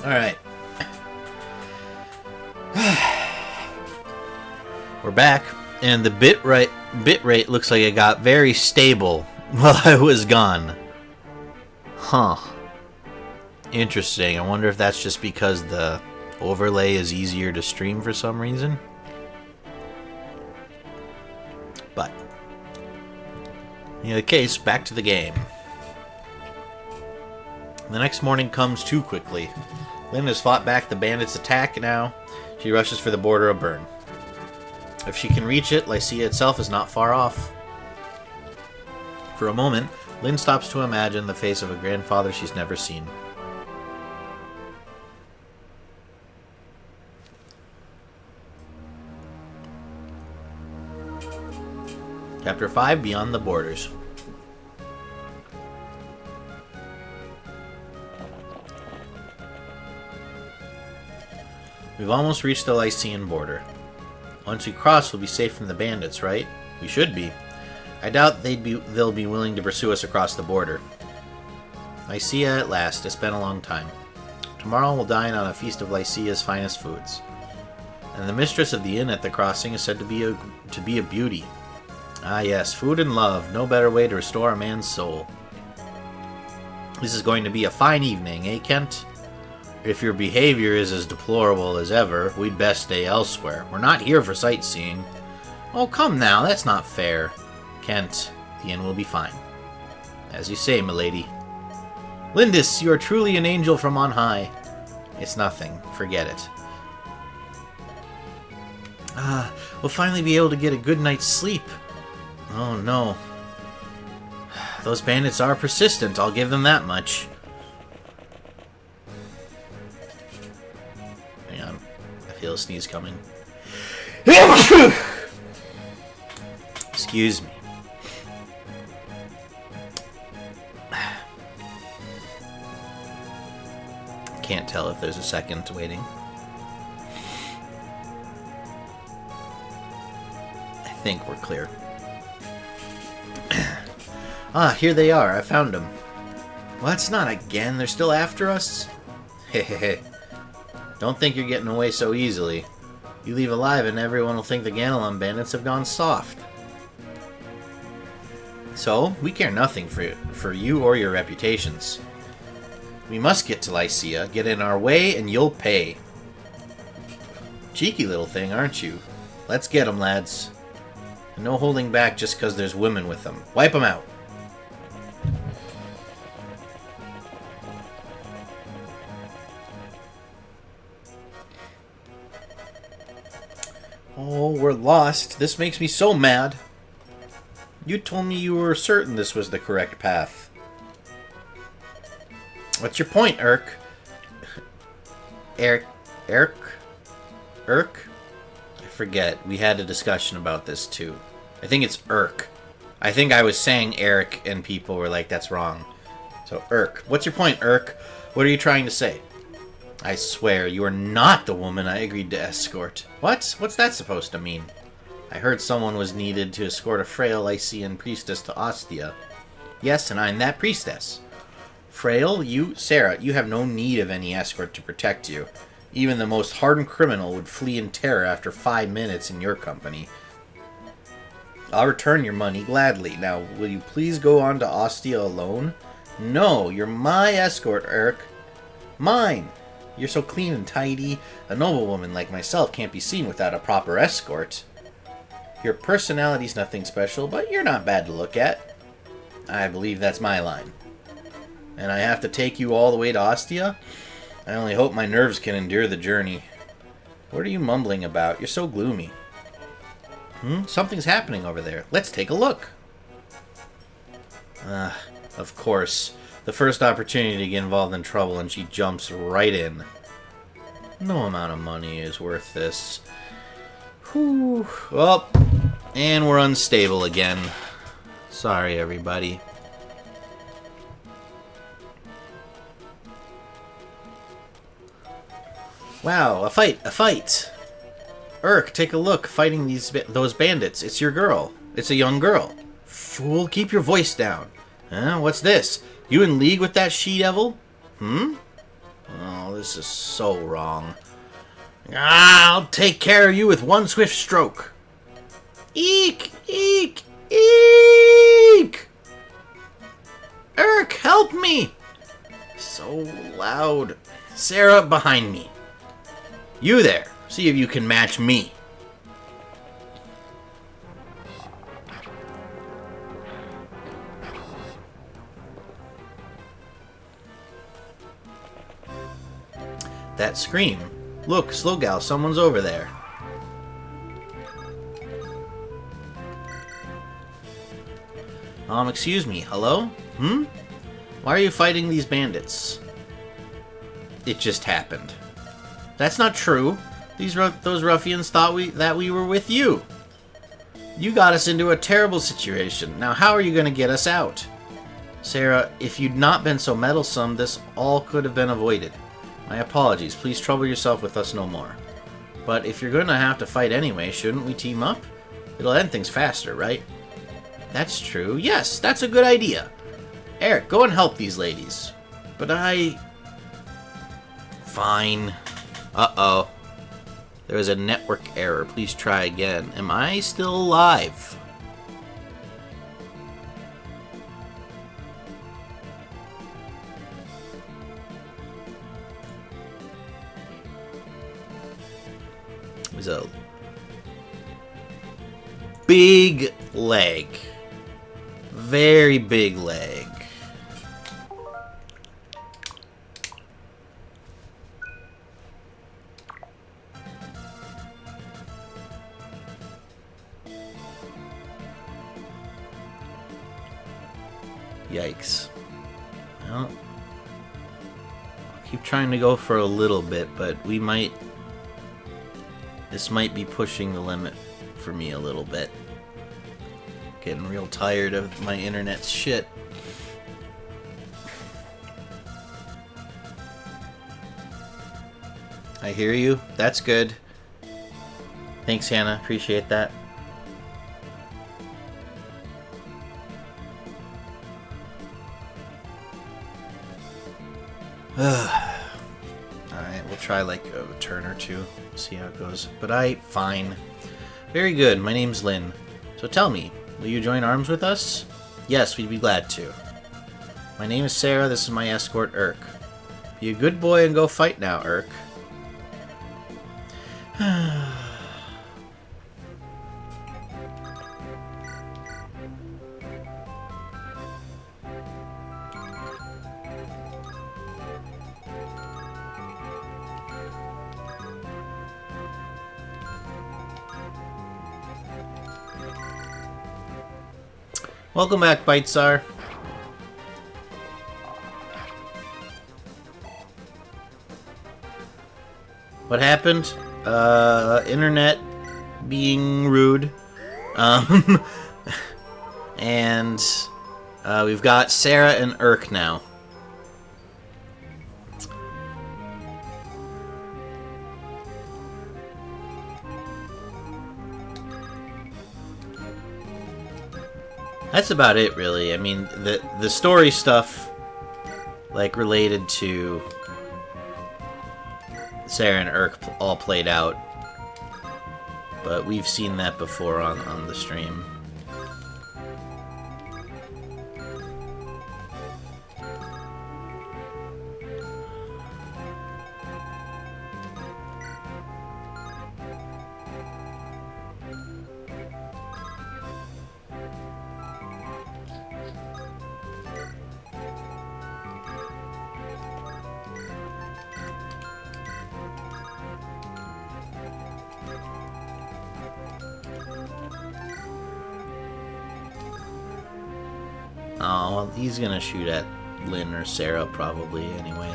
Alright. We're back, and the bit rate looks like it got very stable while I was gone. Huh. Interesting. I wonder if that's just because the overlay is easier to stream for some reason. But in either case, back to the game. The next morning comes too quickly. Lynn has fought back the bandits' attack now. She rushes for the border of Bern. If she can reach it, Lycia itself is not far off. For a moment, Lynn stops to imagine the face of a grandfather she's never seen. Chapter 5, Beyond the Borders. We've almost reached the Lycian border. Once we cross, we'll be safe from the bandits, right? We should be. I doubt they'll be willing to pursue us across the border. Lycia at last. It's been a long time. Tomorrow we'll dine on a feast of Lycia's finest foods. And the mistress of the inn at the crossing is said to be a beauty. Ah yes, food and love. No better way to restore a man's soul. This is going to be a fine evening, eh, Kent? If your behavior is as deplorable as ever, we'd best stay elsewhere. We're not here for sightseeing. Oh, come now, that's not fair. Kent, the inn will be fine. As you say, milady. Lindis, you are truly an angel from on high. It's nothing. Forget it. We'll finally be able to get a good night's sleep. Oh, no. Those bandits are persistent, I'll give them that much. Hang on. I feel a sneeze coming. Excuse me. Can't tell if there's a second waiting. I think we're clear. Ah, here they are. I found them. Well, that's not again. They're still after us? Hehehe. Don't think you're getting away so easily. You leave alive and everyone will think the Ganelon bandits have gone soft. So, we care nothing for you or your reputations. We must get to Lycia, get in our way, and you'll pay. Cheeky little thing, aren't you? Let's get 'em, lads. And no holding back just 'cause there's women with them. Wipe 'em out. Oh, we're lost. This makes me so mad. You told me you were certain this was the correct path. What's your point, Urk? Urk? I forget. We had a discussion about this, too. I think it's Urk. I think I was saying Eric, and people were like, that's wrong. So, Urk. What's your point, Urk? What are you trying to say? I swear, you are not the woman I agreed to escort. What? What's that supposed to mean? I heard someone was needed to escort a frail Lycian priestess to Ostia. Yes, and I'm that priestess. Frail? Sarah, you have no need of any escort to protect you. Even the most hardened criminal would flee in terror after 5 minutes in your company. I'll return your money gladly. Now, will you please go on to Ostia alone? No, you're my escort, Eric. Mine. You're so clean and tidy. A noblewoman like myself can't be seen without a proper escort. Your personality's nothing special, but you're not bad to look at. I believe that's my line. And I have to take you all the way to Ostia? I only hope my nerves can endure the journey. What are you mumbling about? You're so gloomy. Something's happening over there. Let's take a look. Of course. The first opportunity to get involved in trouble and she jumps right in. No amount of money is worth this. Whew. Well, and we're unstable again. Sorry, everybody. Wow, a fight! Urk, take a look, fighting those bandits. It's your girl. It's a young girl. Fool, keep your voice down. Huh? What's this? You in league with that she-devil? Oh, this is so wrong. I'll take care of you with one swift stroke. Eek! Eek! Eek! Eric, help me! So loud. Sarah, behind me. You there. See if you can match me. That scream. Look, Slowgal, someone's over there. Excuse me, hello? Why are you fighting these bandits? It just happened. That's not true. Those ruffians thought that we were with you. You got us into a terrible situation. Now how are you going to get us out? Sarah, if you'd not been so meddlesome, this all could have been avoided. My apologies. Please trouble yourself with us no more. But if you're going to have to fight anyway, shouldn't we team up? It'll end things faster, right? That's true. Yes, that's a good idea. Eric, go and help these ladies. But Fine. Uh-oh. There was a network error. Please try again. Am I still alive? There's a big leg. Very big leg. Yikes. Well, I'll keep trying to go for a little bit, but this might be pushing the limit for me a little bit. Getting real tired of my internet's shit. I hear you. That's good. Thanks, Hannah. Appreciate that. Alright, we'll try like a turn or two. See how it goes. But fine. Very good. My name's Lynn. So tell me, will you join arms with us? Yes, we'd be glad to. My name is Sarah. This is my escort, Urk. Be a good boy and go fight now, Urk. Welcome back, Bitesar. What happened? Internet being rude. And we've got Sarah and Urk now. That's about it, really. I mean, the story stuff, like, related to Sarah and Urk all played out. But we've seen that before on the stream. Oh, well, he's gonna shoot at Lynn or Sarah probably anyway.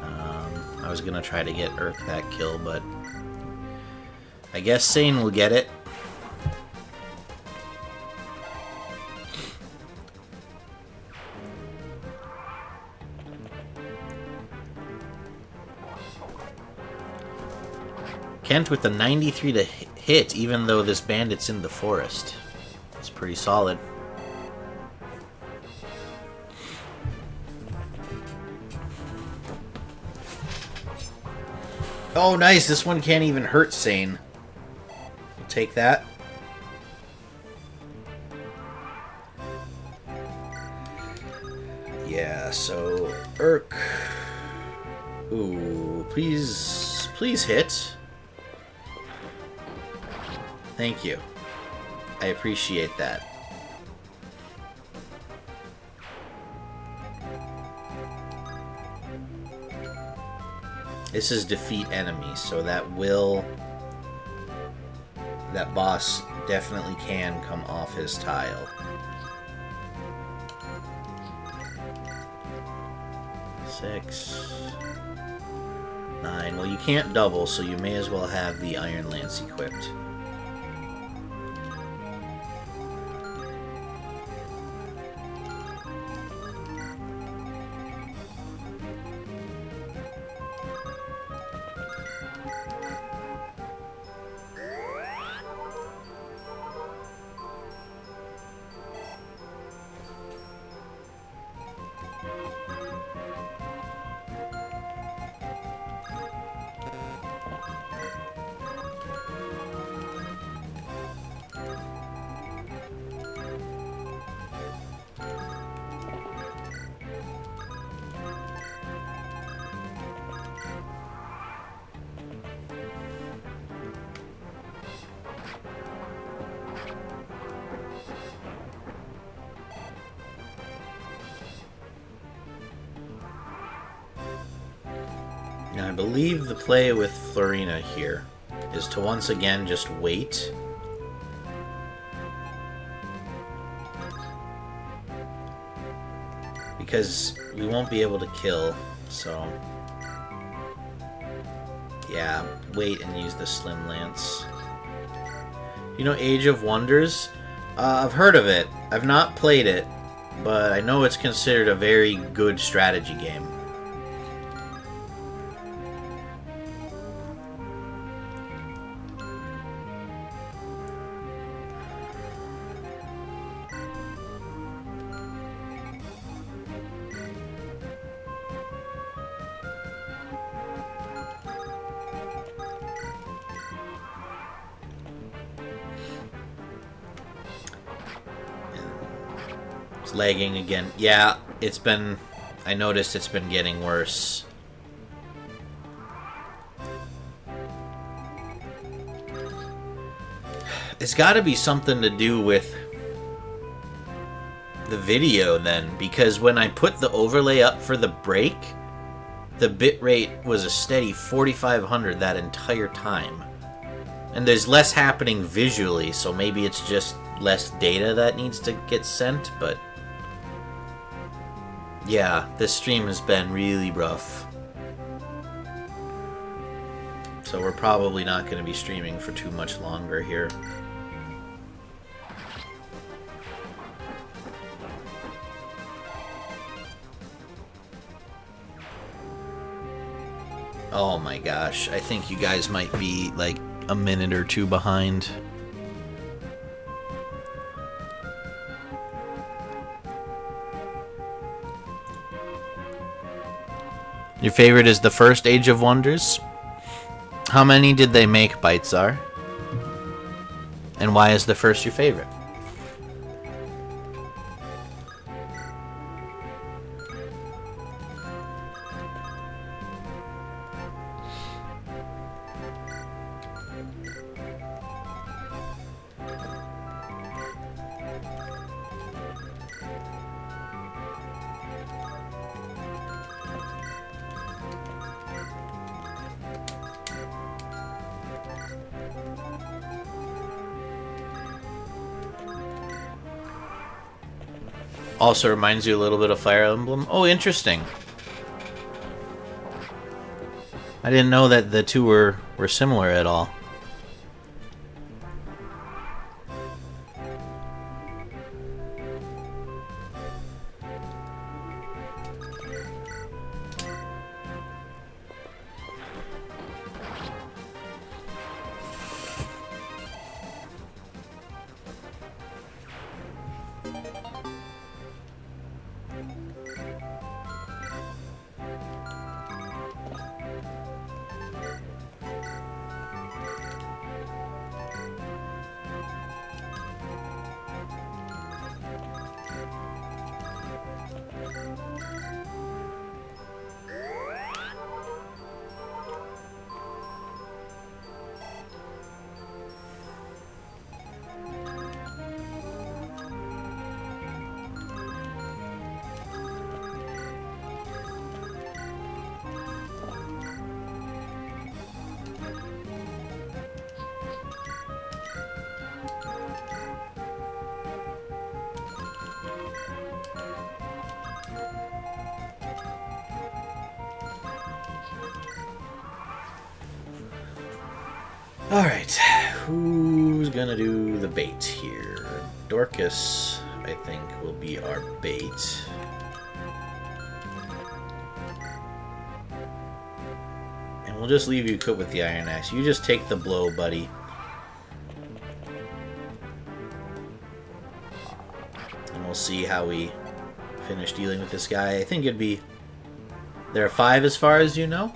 I was gonna try to get Urk that kill, but I guess Sane will get it. Kent with the 93 to hit, even though this bandit's in the forest. It's pretty solid. Oh, nice. This one can't even hurt Sane. We'll take that. Yeah, so Urk. Ooh, please hit. Thank you. I appreciate that. This is defeat enemies, so that boss definitely can come off his tile. Six, 9. Well, you can't double, so you may as well have the Iron Lance equipped. Now, I believe the play with Florina here is to once again just wait. Because we won't be able to kill, so... yeah, wait and use the Slim Lance. You know Age of Wonders? I've heard of it. I've not played it, but I know it's considered a very good strategy game. It's lagging again. Yeah, it's been... I noticed it's been getting worse. It's gotta be something to do with the video then, because when I put the overlay up for the break, the bitrate was a steady 4500 that entire time. And there's less happening visually, so maybe it's just less data that needs to get sent, but... yeah, this stream has been really rough. So we're probably not going to be streaming for too much longer here. Oh my gosh, I think you guys might be like a minute or two behind. Your favorite is the first Age of Wonders? How many did they make, Bitesar? And why is the first your favorite? Also reminds you a little bit of Fire Emblem. Oh, interesting. I didn't know that the two were similar at all. Alright, who's gonna do the bait here? Dorcas, I think, will be our bait. And we'll just leave you equipped with the iron axe. You just take the blow, buddy. And we'll see how we finish dealing with this guy. I think it'd be... There are 5 as far as you know?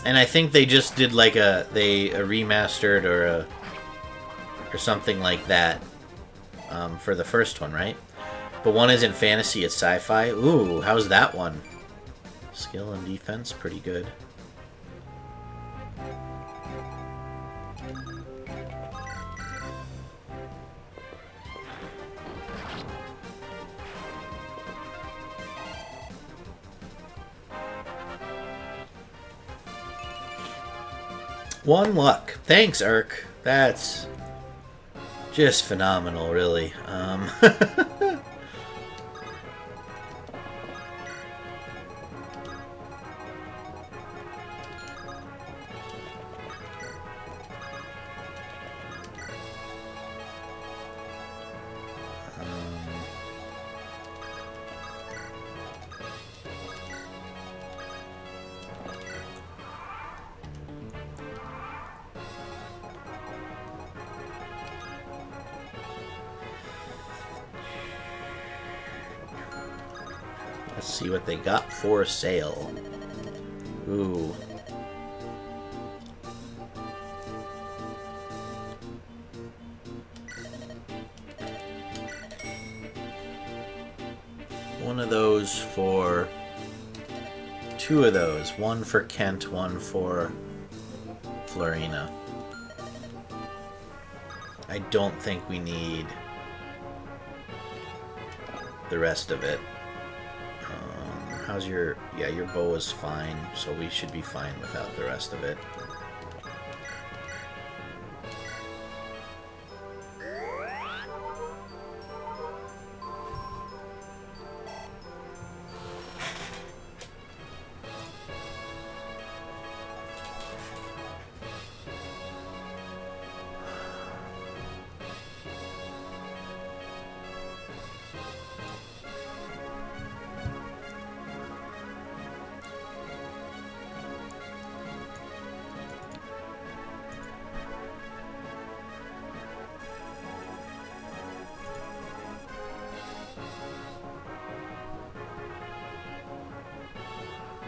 And I think they just did like a remastered or something like that for the first one, right? But one isn't fantasy, it's sci-fi. Ooh, how's that one? Skill and defense, pretty good. One luck. Thanks, Urk. That's just phenomenal, really. Let's see what they got for sale. Ooh. One of those for... 2 of those. One for Kent, one for Florina. I don't think we need the rest of it. How's your... Yeah, your bow is fine, so we should be fine without the rest of it.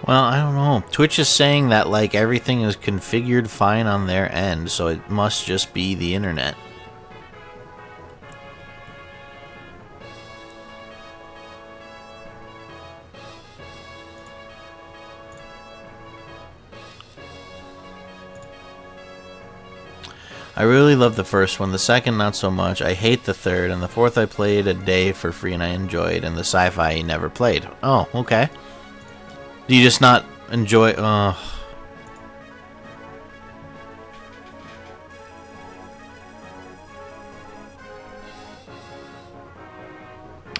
Well, I don't know. Twitch is saying that, like, everything is configured fine on their end, so it must just be the internet. I really love the first one, the second not so much. I hate the third, and the fourth I played a day for free and I enjoyed, and the sci-fi I never played. Oh, okay. Do you just not enjoy...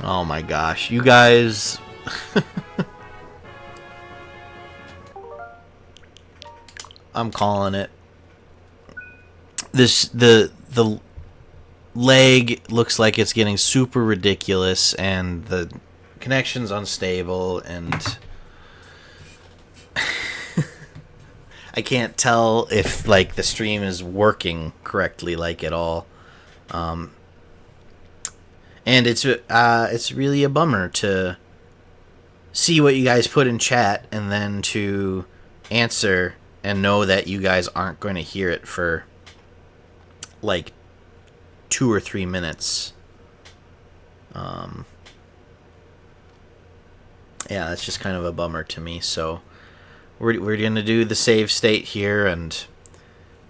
Oh my gosh, you guys... I'm calling it. The lag looks like it's getting super ridiculous, and the connection's unstable, and... I can't tell if, like, the stream is working correctly, like, at all. And it's really a bummer to see what you guys put in chat and then to answer and know that you guys aren't going to hear it for, like, 2 or 3 minutes. Yeah, that's just kind of a bummer to me, so... We're going to do the save state here, and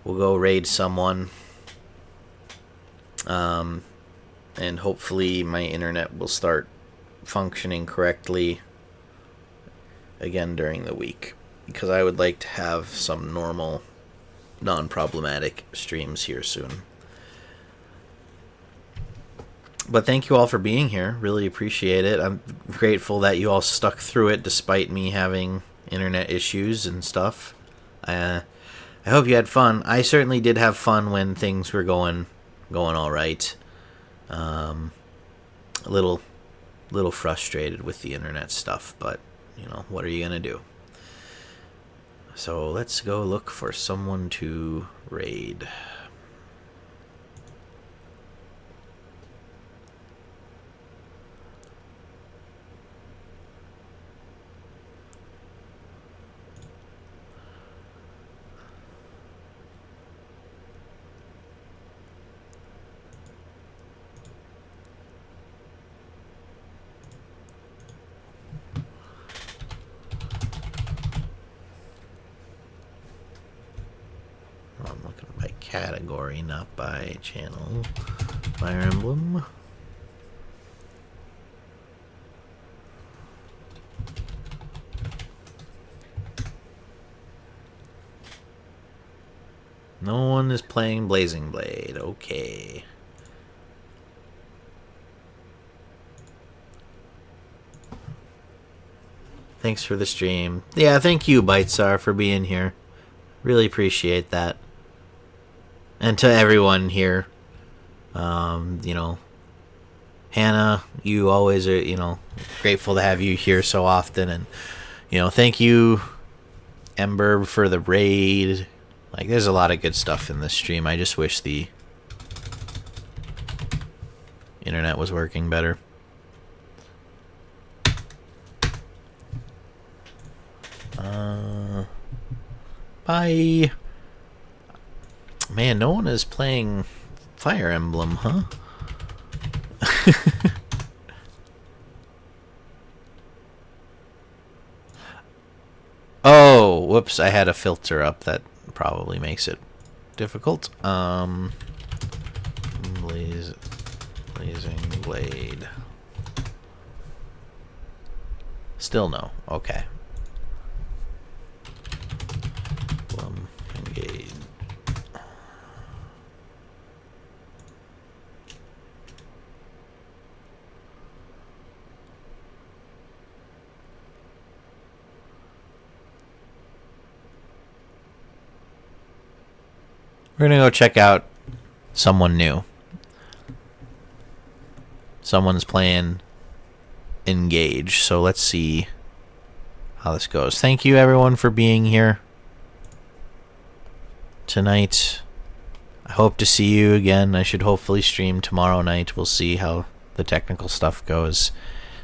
we'll go raid someone. And hopefully my internet will start functioning correctly again during the week. Because I would like to have some normal, non-problematic streams here soon. But thank you all for being here. Really appreciate it. I'm grateful that you all stuck through it despite me having internet issues and stuff. I hope you had fun. I certainly did have fun when things were going all right. A little frustrated with the internet stuff, but you know, what are you gonna do? So let's go look for someone to raid. I'm looking by category, not by channel. Fire Emblem. No one is playing Blazing Blade. Okay. Thanks for the stream. Yeah, thank you, Bitesar, for being here. Really appreciate that. And to everyone here, you know, Hannah, you always are, you know, grateful to have you here so often. And, you know, thank you, Ember, for the raid. Like, there's a lot of good stuff in this stream. I just wish the internet was working better. Bye. Man, no one is playing Fire Emblem, huh? Oh, whoops, I had a filter up that probably makes it difficult. Blazing Blade. Still no. Okay. Engage. We're gonna go check out someone new. Someone's playing Engage, so let's see how this goes. Thank you everyone for being here tonight. I hope to see you again. I should hopefully stream tomorrow night. We'll see how the technical stuff goes.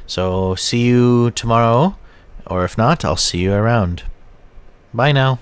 So see you tomorrow, or if not, I'll see you around. Bye now.